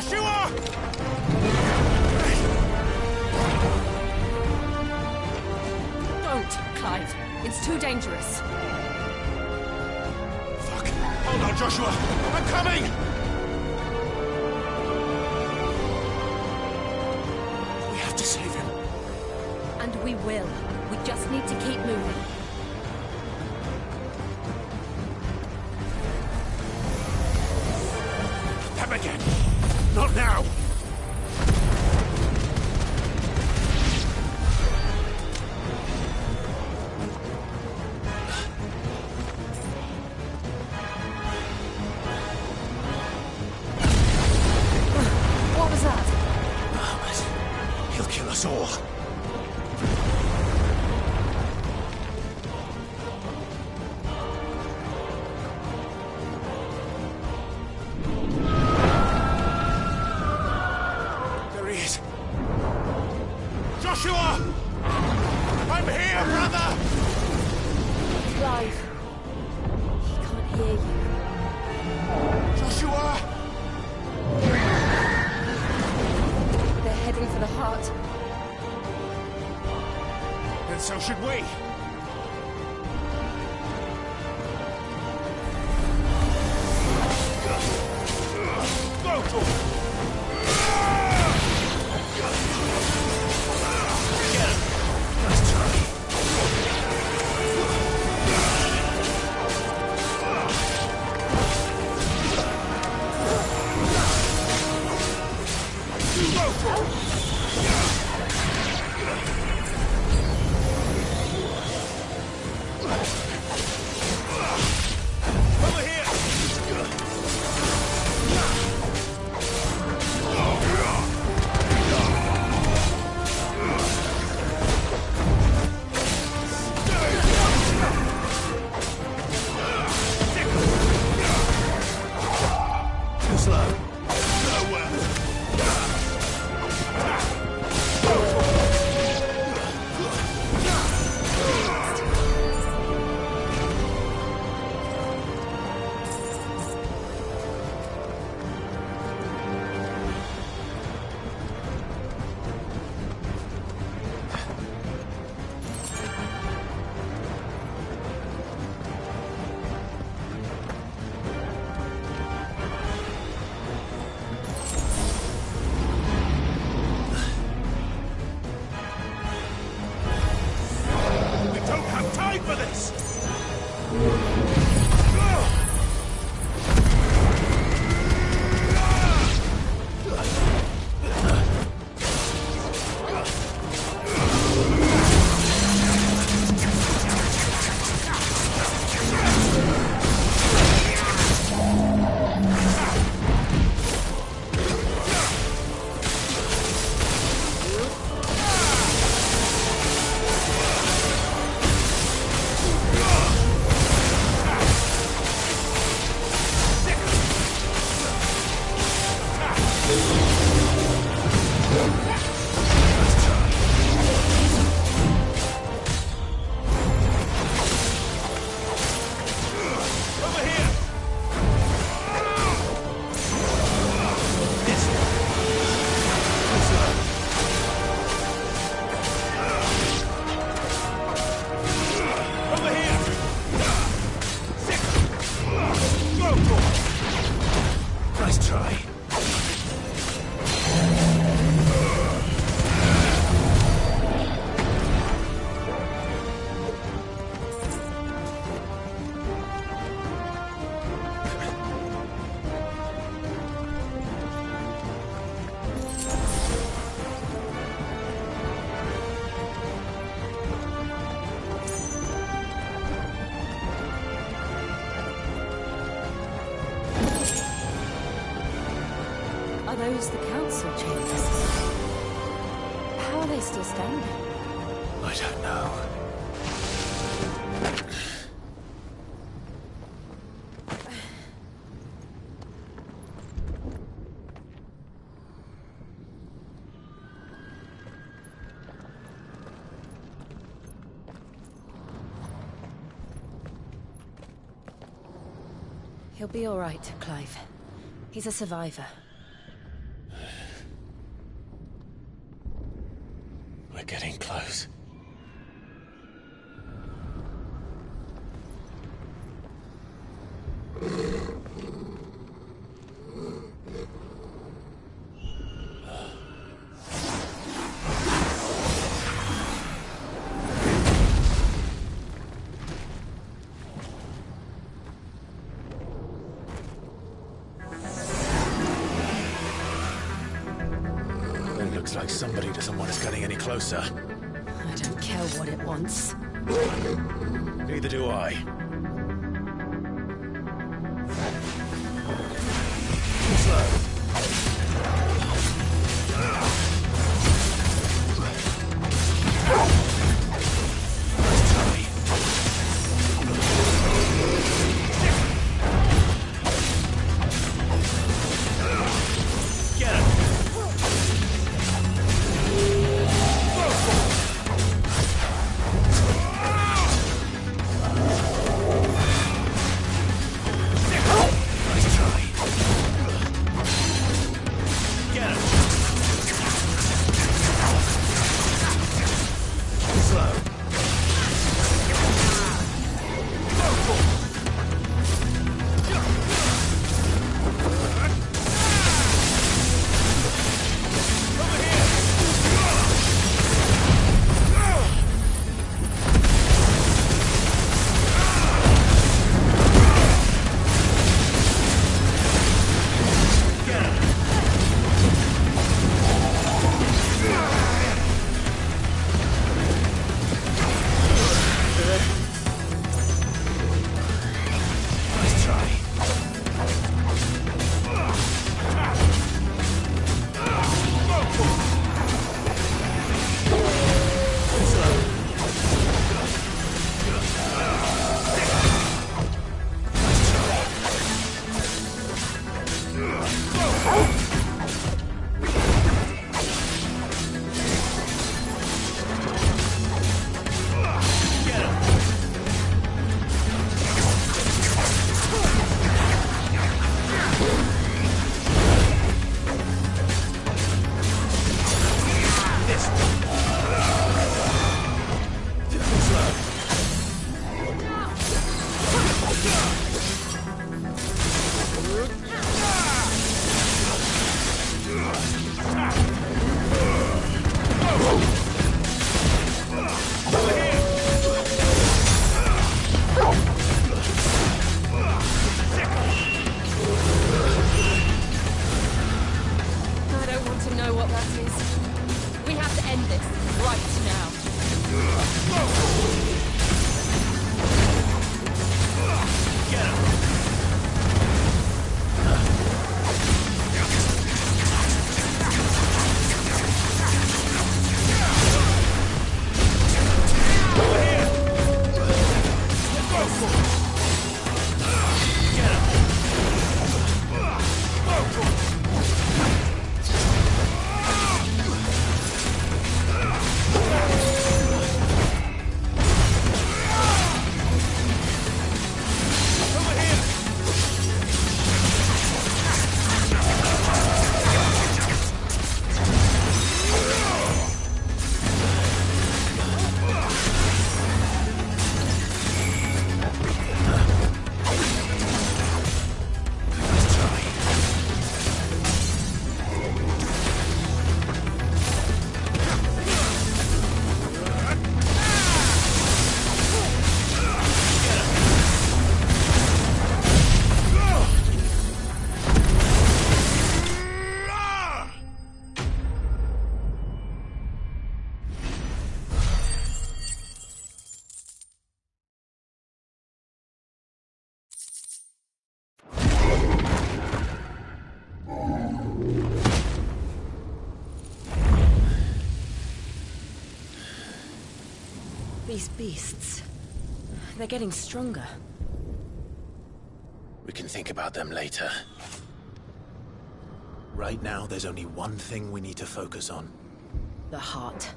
Joshua! Don't, Clive. It's too dangerous. Fuck. Hold on, Joshua. I'm coming! We have to save him. And we will. We just need to keep moving. Them again. Not now. What was that? Ahmed. He'll kill us all. There he is. Joshua! I'm here, brother! Clive. He can't hear you. Joshua! They're heading for the heart. Then so should we. Go, Torque! Over here! Too slow. We don't have time for this! Over here! Over here! Go, Torque! Nice try. Are those the council chambers? How are they still standing? I don't know. He'll be all right, Clive. He's a survivor. We're getting close. It looks like somebody doesn't want us getting any closer. I don't care what it wants. Neither do I. These beasts, they're getting stronger. We can think about them later. Right now, there's only one thing we need to focus on. The heart.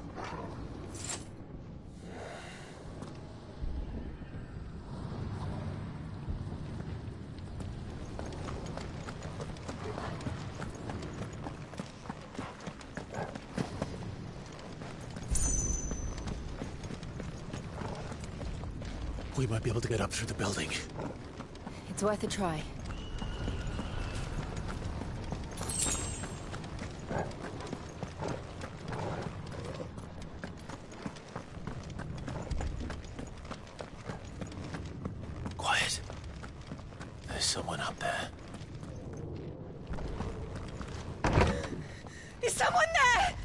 We might be able to get up through the building. It's worth a try. Quiet. There's someone up there. Is someone there?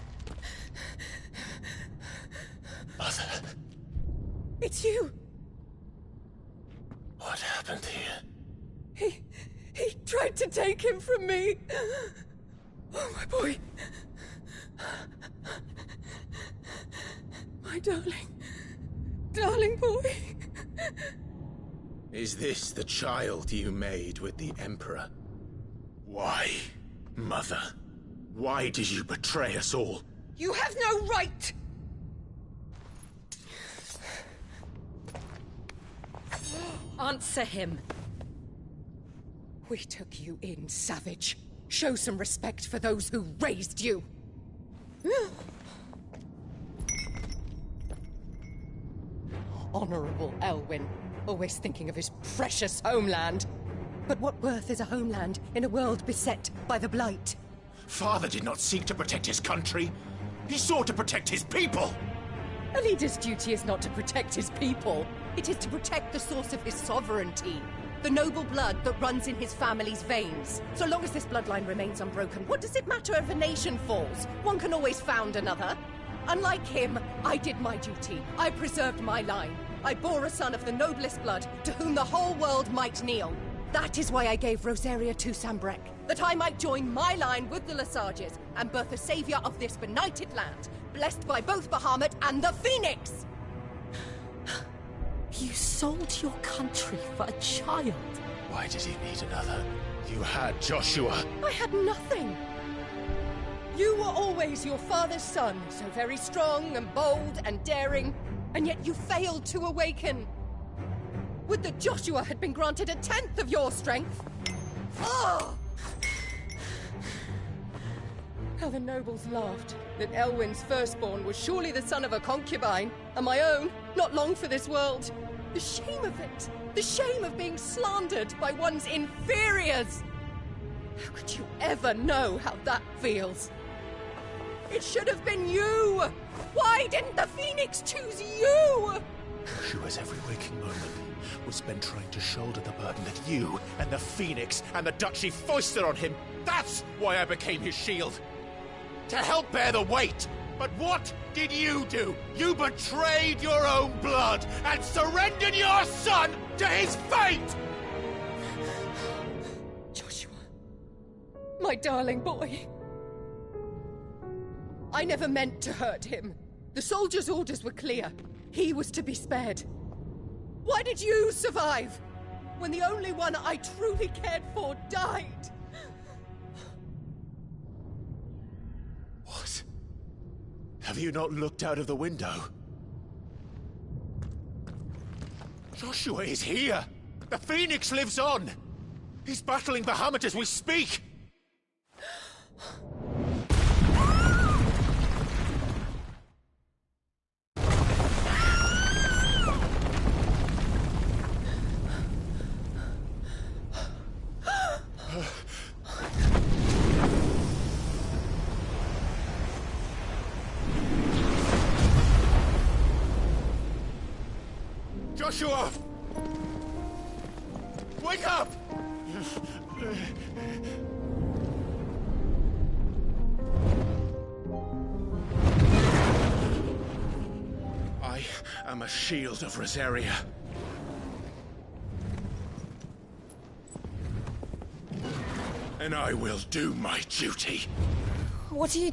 Mother. It's you. What happened here? He tried to take him from me. Oh, my boy. My darling boy. Is this the child you made with the Emperor? Why, Mother? Why did you betray us all? You have no right! Answer him. We took you in, savage. Show some respect for those who raised you. Honorable Elwyn, always thinking of his precious homeland. But what worth is a homeland in a world beset by the Blight? Father did not seek to protect his country. He sought to protect his people. A leader's duty is not to protect his people. It is to protect the source of his sovereignty. The noble blood that runs in his family's veins. So long as this bloodline remains unbroken, what does it matter if a nation falls? One can always found another. Unlike him, I did my duty. I preserved my line. I bore a son of the noblest blood, to whom the whole world might kneel. That is why I gave Rosaria to Sambrek, that I might join my line with the Lesages and birth a savior of this benighted land, blessed by both Bahamut and the Phoenix! You sold your country for a child. Why did he need another? You had Joshua. I had nothing. You were always your father's son, so very strong and bold and daring, and yet you failed to awaken. Would that Joshua had been granted 1/10 of your strength? Oh! How the nobles laughed that Elwyn's firstborn was surely the son of a concubine, and my own, not long for this world. The shame of it! The shame of being slandered by one's inferiors! How could you ever know how that feels? It should have been you! Why didn't the Phoenix choose you? Joshua's every waking moment was spent trying to shoulder the burden that you and the Phoenix and the Duchy foisted on him. That's why I became his shield. To help bear the weight. But what did you do? You betrayed your own blood and surrendered your son to his fate! Joshua, my darling boy. I never meant to hurt him. The soldiers' orders were clear. He was to be spared. Why did you survive when the only one I truly cared for died? What? Have you not looked out of the window? Joshua is here! The Phoenix lives on! He's battling Bahamut as we speak! Joshua! Wake up! I am a shield of Rosaria. And I will do my duty. What are you...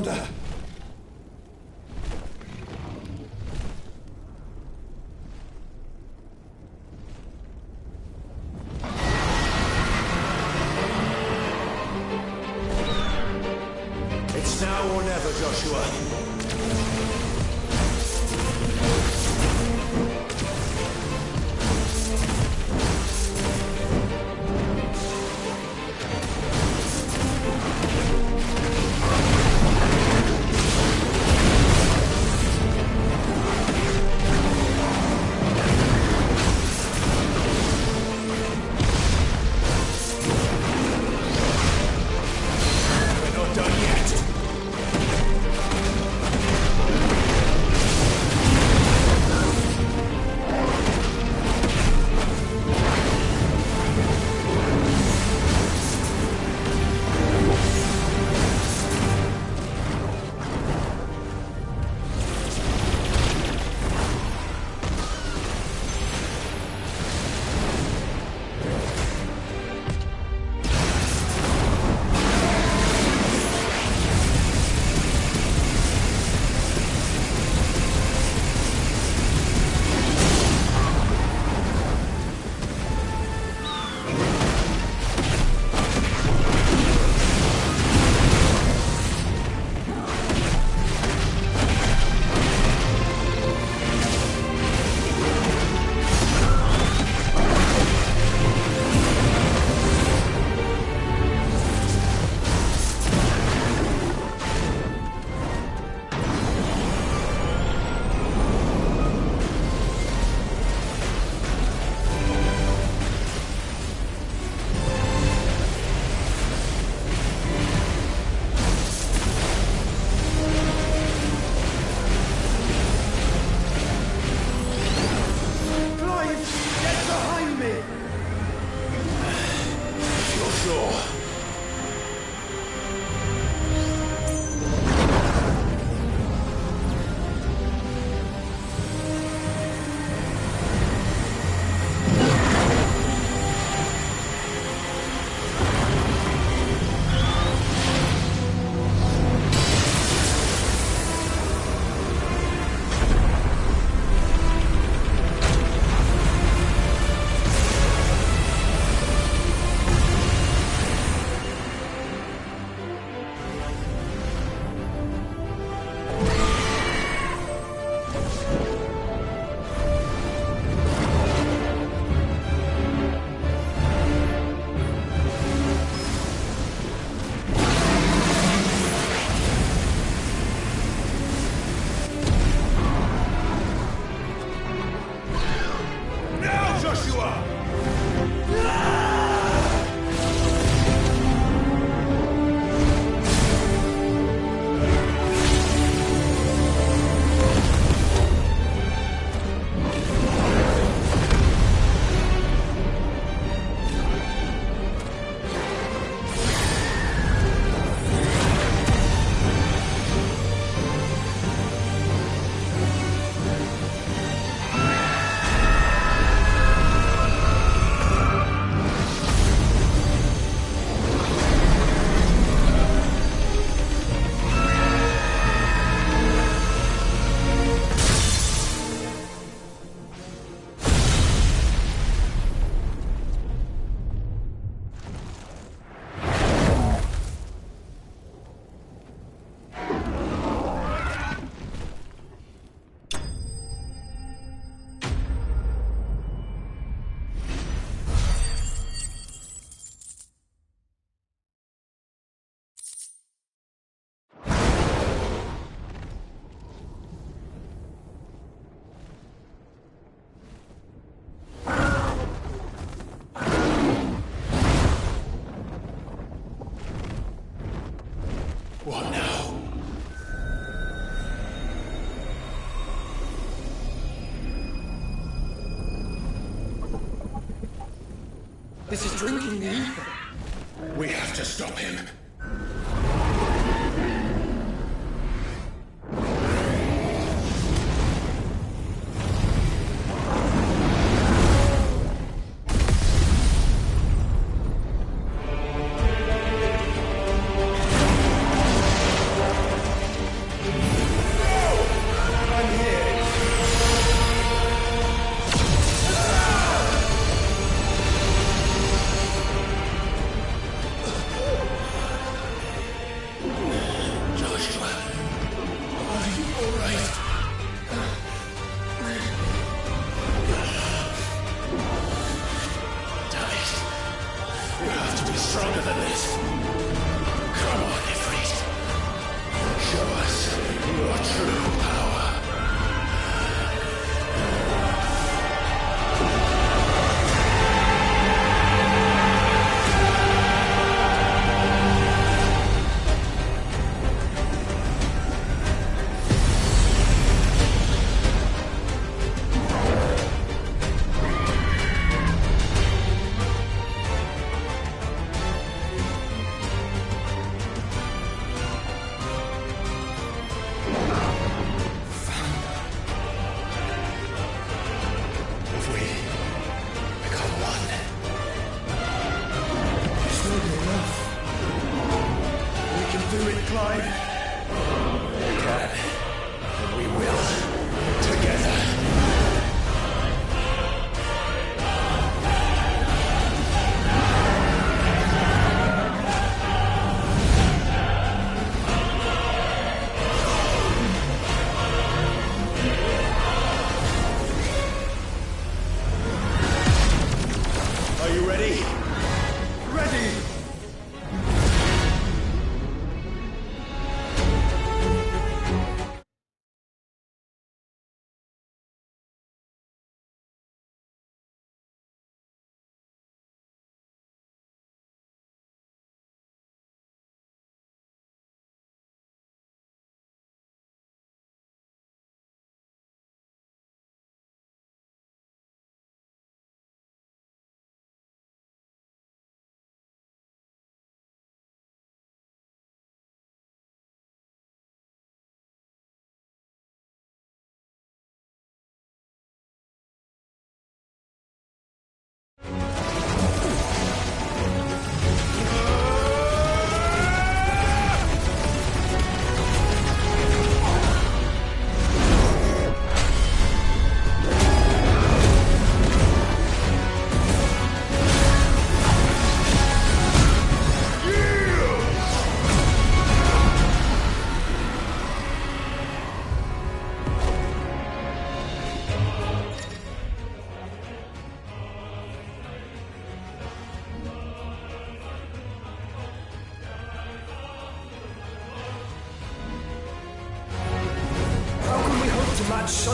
yonder. It's now or never, Joshua. What now? This is drinking the ether. We have to stop him.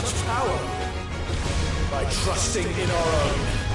such power? By trusting in our own.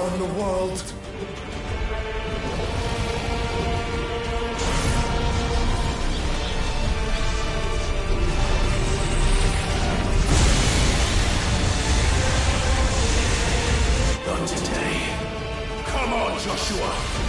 power in the world. Not today. Come on, Joshua!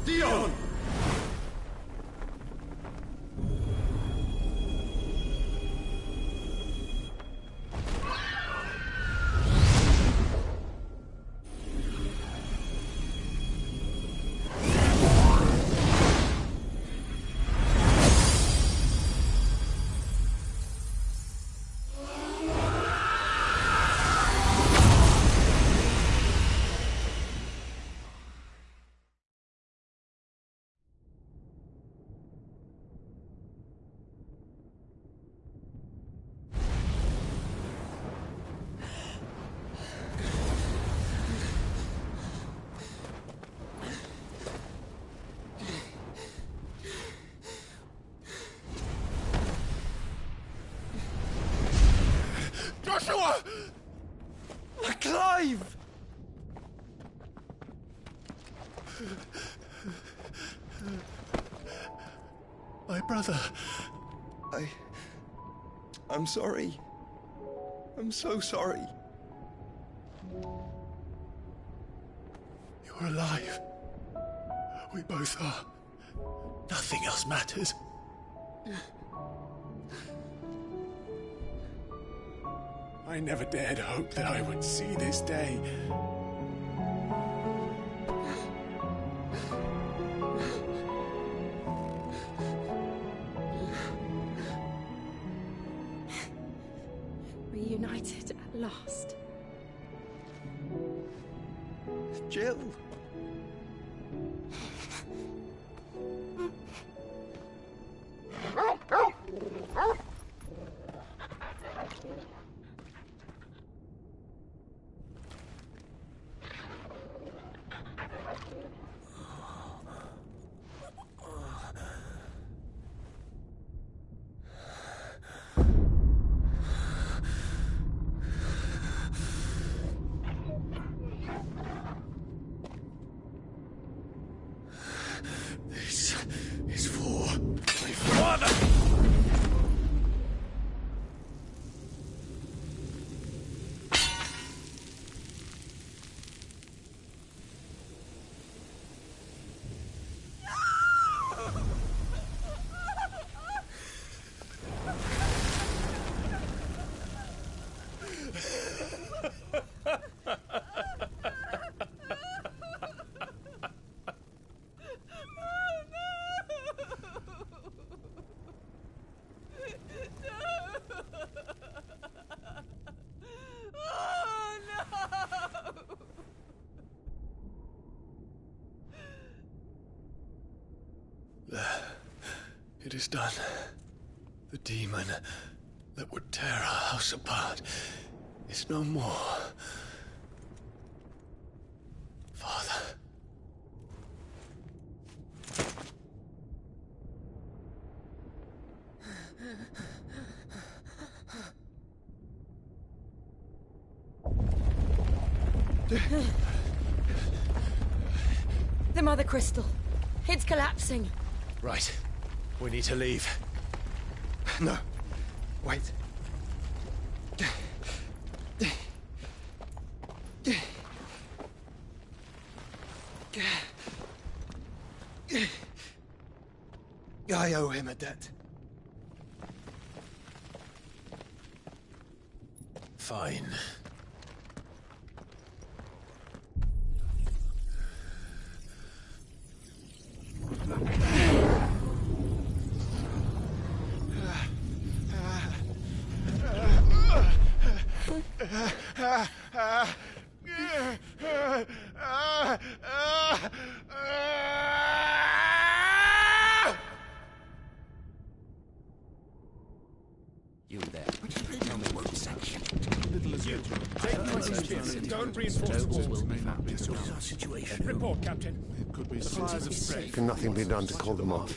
Dion! Joshua! Clive! My brother. I'm sorry. I'm so sorry. You're alive. We both are. Nothing else matters. I never dared hope that I would see this day. Reunited at last. Jill. This is for my father. It is done. The demon that would tear our house apart is no more. Father. The Mother Crystal. It's collapsing. Right. We need to leave. No. Wait. I owe him a debt. Fine. You there. Tell me what section. Don't reinforce the walls. What is our situation? Report, Captain. It could be supplies of strength. Can nothing be done to call them off?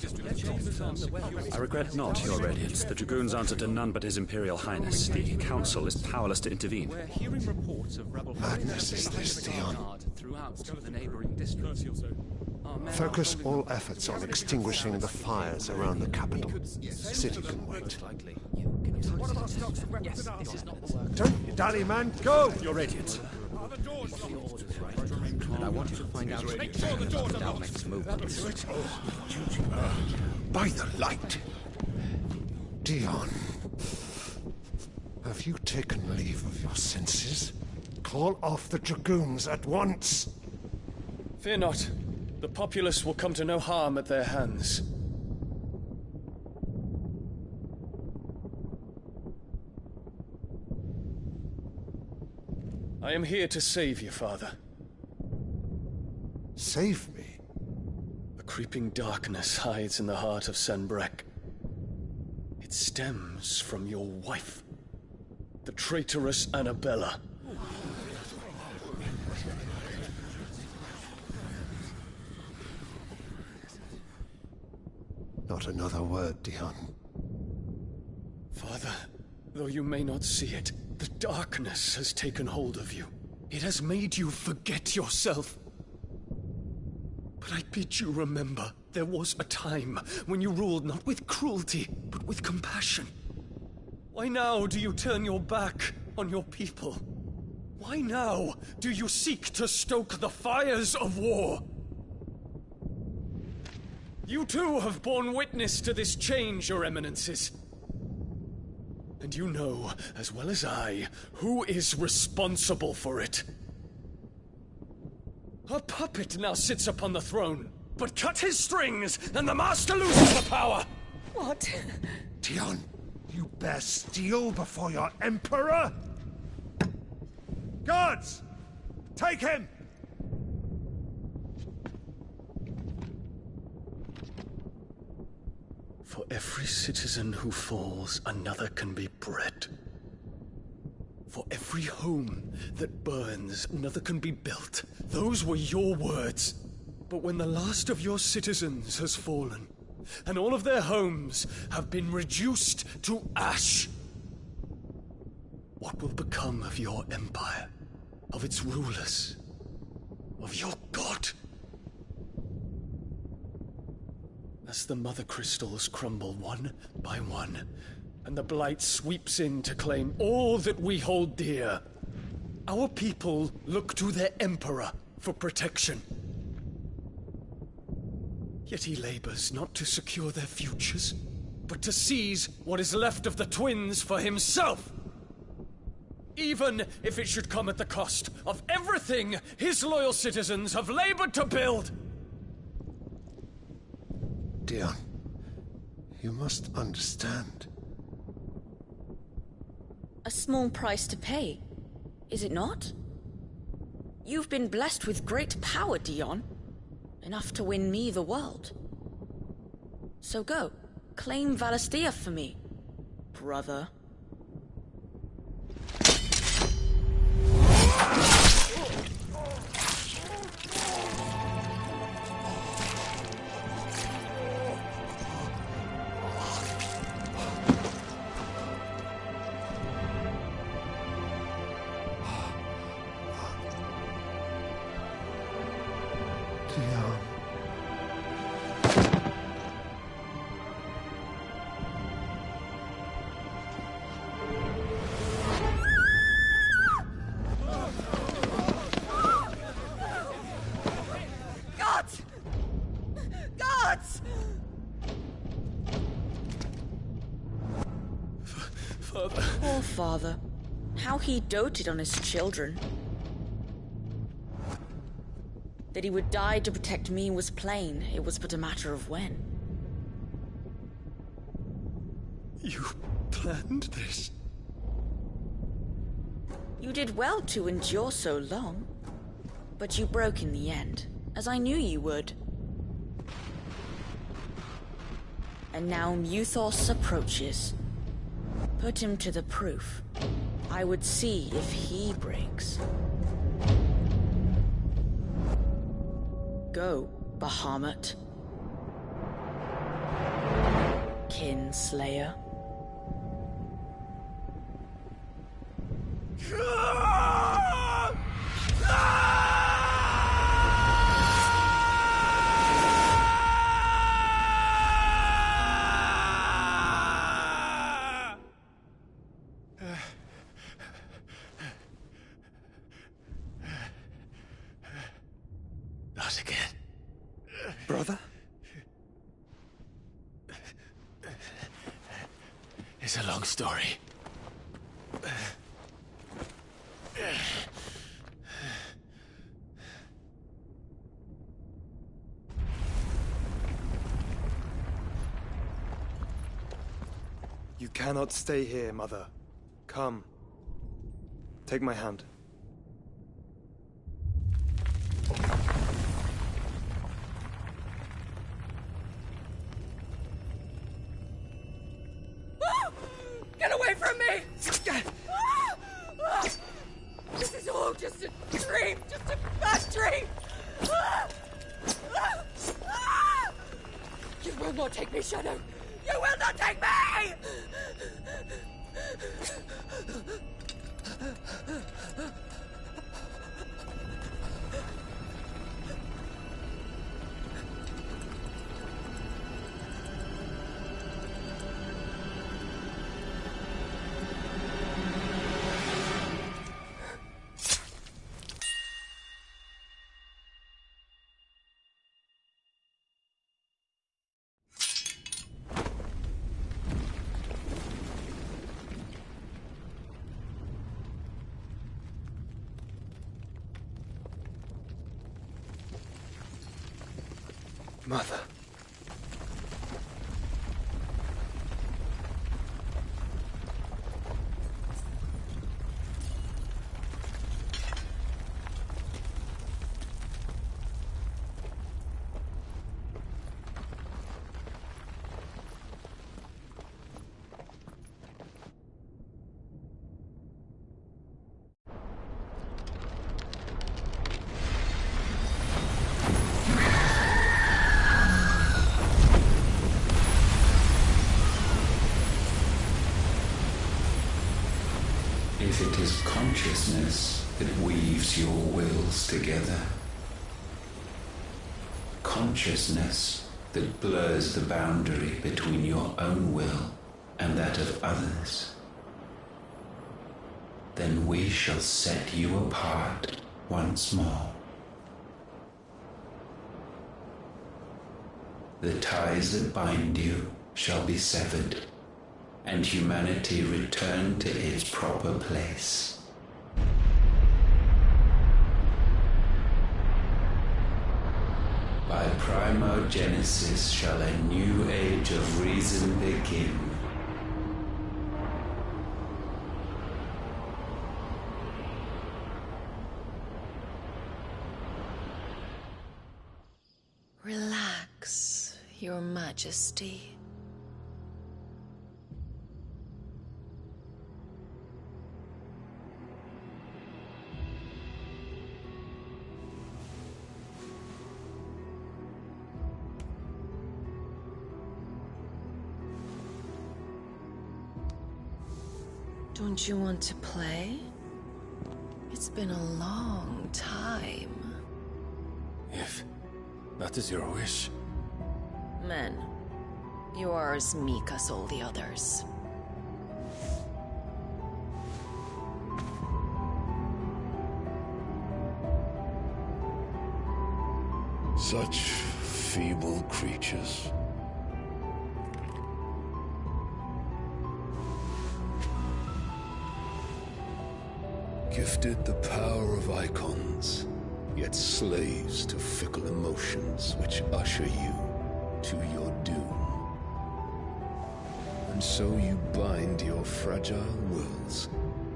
I regret not, Your Radiance. The Dragoons answer to none but His Imperial Highness. The Council is powerless to intervene. We're hearing reports of rebel Madness is this, Dion. throughout the neighboring districts. Focus all efforts on extinguishing the fires around the capital. City can wait. One of our stocks of weapons and armor. Don't you dally, man. Go! Your Radiance. Are the doors locked? And I want you to find out Make sure the doors are locked. Dalmec's movements. By the light. Dion. Have you taken leave of your senses? Call off the Dragoons at once. Fear not. The populace will come to no harm at their hands. I am here to save you, Father. Save me? A creeping darkness hides in the heart of Sanbreque. It stems from your wife, the traitorous Annabella. Not another word, Dion. Father, though you may not see it, the darkness has taken hold of you. It has made you forget yourself. But I bid you remember, there was a time when you ruled not with cruelty, but with compassion. Why now do you turn your back on your people? Why now do you seek to stoke the fires of war? You too have borne witness to this change, Your Eminences. And you know, as well as I, who is responsible for it. A puppet now sits upon the throne, but cut his strings, and the master loses the power! What? Dion, you bear steel before your Emperor? Guards! Take him! For every citizen who falls, another can be bred. For every home that burns, another can be built. Those were your words. But when the last of your citizens has fallen, and all of their homes have been reduced to ash, what will become of your empire, of its rulers, of your god? As the Mother Crystals crumble one by one, and the Blight sweeps in to claim all that we hold dear, our people look to their Emperor for protection. Yet he labors not to secure their futures, but to seize what is left of the twins for himself! Even if it should come at the cost of everything his loyal citizens have labored to build! Dion, you must understand. A small price to pay, is it not? You've been blessed with great power, Dion. Enough to win me the world. So go, claim Valisthea for me, brother. gods! Father. Poor father. How he doted on his children. That he would die to protect me was plain. It was but a matter of when. You planned this? You did well to endure so long. But you broke in the end, as I knew you would. And now Muthos approaches. Put him to the proof. I would see if he breaks. Go, Bahamut. Kinslayer. Not again. Brother? It's a long story. You cannot stay here, Mother. Come. Take my hand. Get away from me! This is all just a dream, just a bad dream! You will not take me, Shadow! You will not take me! Mother. If it is consciousness that weaves your wills together, consciousness that blurs the boundary between your own will and that of others, then we shall set you apart once more. The ties that bind you shall be severed, and humanity return to its proper place. By primogenesis shall a new age of reason begin. Relax, Your Majesty. Don't you want to play? It's been a long time. If that is your wish. Men, you are as meek as all the others. Such feeble creatures. Gifted the power of icons, yet slaves to fickle emotions which usher you to your doom. And so you bind your fragile wills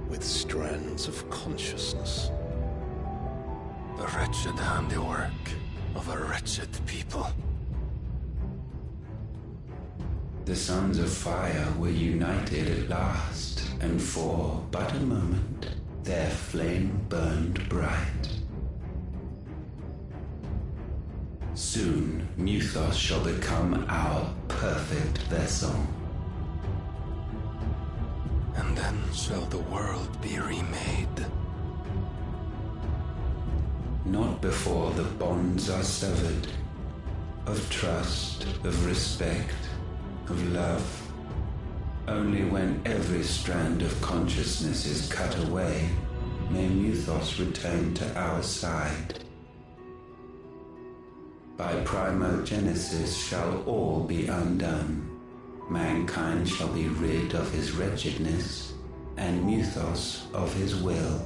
with strands of consciousness. The wretched handiwork of a wretched people. The Sons of Fire were united at last, and for but a moment, their flame burned bright. Soon, Muthos shall become our perfect vessel. And then shall the world be remade. Not before the bonds are severed, of trust, of respect, of love. Only when every strand of consciousness is cut away, may Muthos return to our side. By primogenesis shall all be undone. Mankind shall be rid of his wretchedness, and Muthos of his will.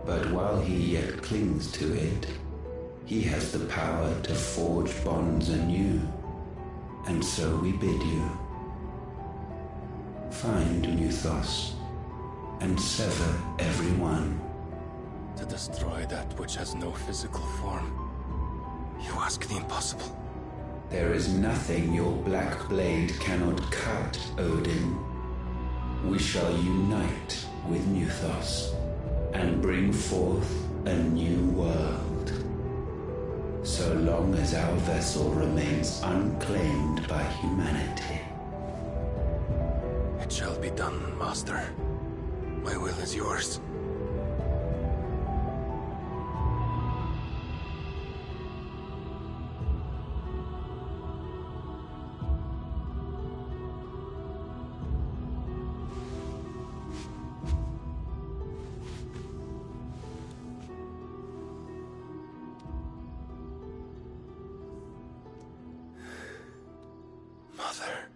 But while he yet clings to it, he has the power to forge bonds anew, and so we bid you. Find Muthos, and sever every one. To destroy that which has no physical form, you ask the impossible. There is nothing your black blade cannot cut, Odin. We shall unite with Muthos, and bring forth a new world. So long as our vessel remains unclaimed by humanity. It shall be done, Master. My will is yours. Mother.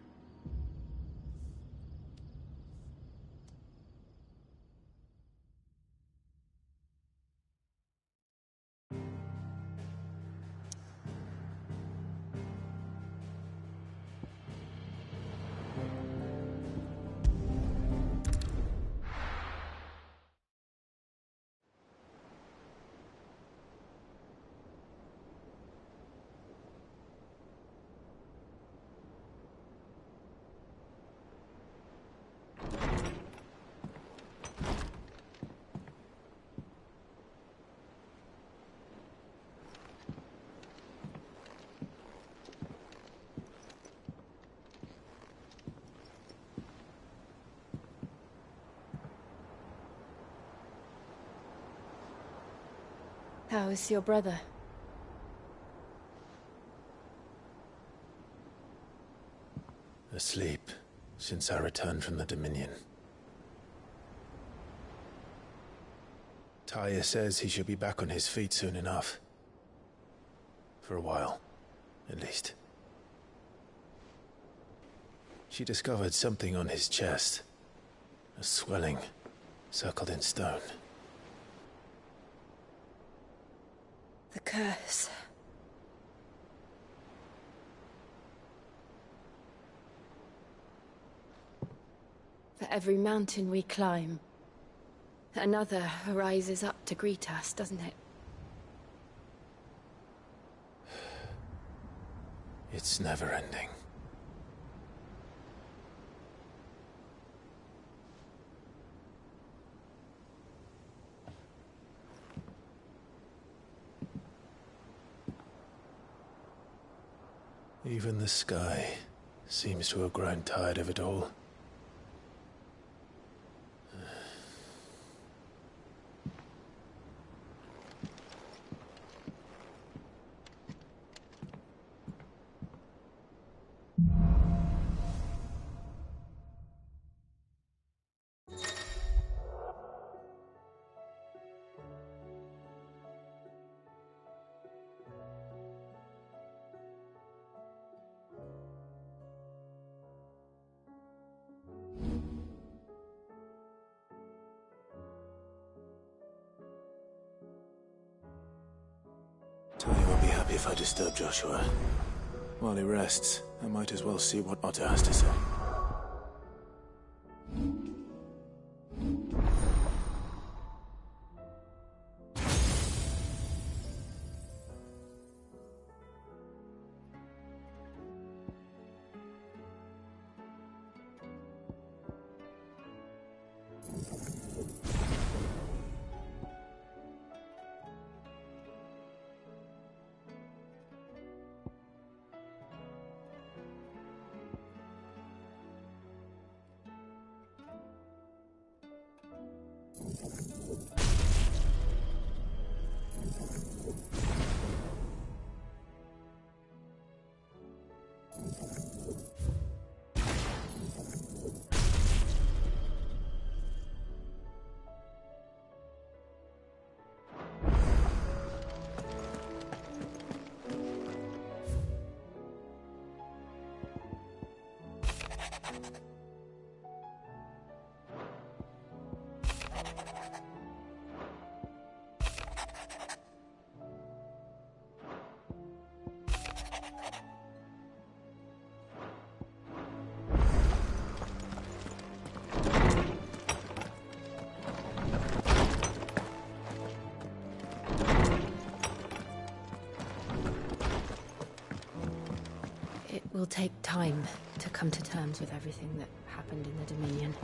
How is your brother? Asleep, since I returned from the Dominion. Taya says he should be back on his feet soon enough. For a while, at least. She discovered something on his chest. A swelling, circled in stone. The curse. For every mountain we climb, another rises up to greet us, doesn't it? It's never ending. Even the sky seems to have grown tired of it all. If I disturb Joshua, while he rests, I might as well see what Otter has to say. It will take time to come to terms with everything that happened in the Dominion.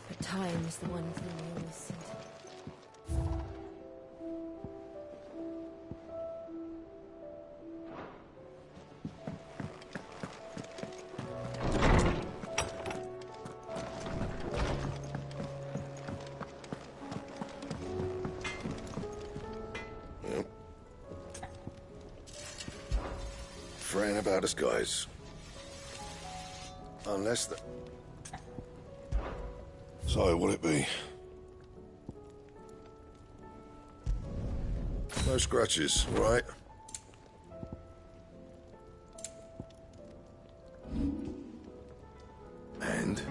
But time is the one thing we always seem to... Fraying about us, guys. Unless the... So, will it be? No scratches, right? And?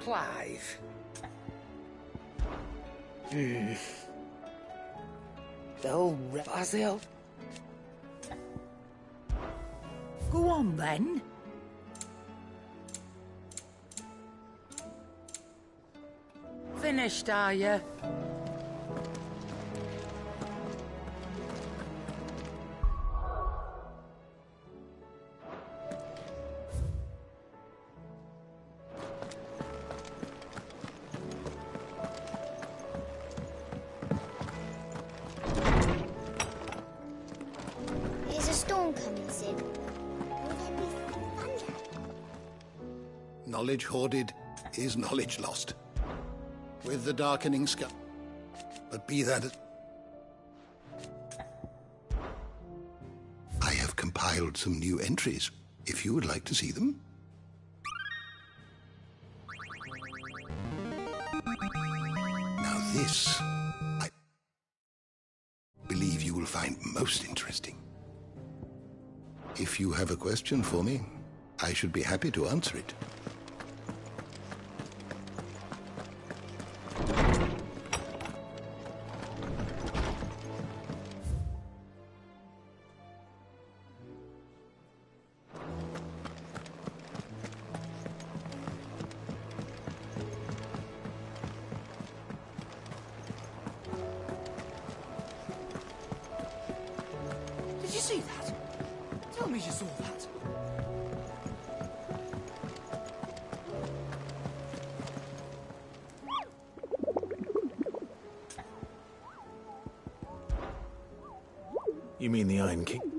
Clive. They'll Basil. Go on then. Finished, are you? Is a storm coming soon? Will there be thunder? Knowledge hoarded is knowledge lost. With the darkening sky. But be that as... I have compiled some new entries, if you would like to see them. Now this, I believe you will find most interesting. If you have a question for me, I should be happy to answer it. Did you see that? Tell me you saw that. You mean the Iron King?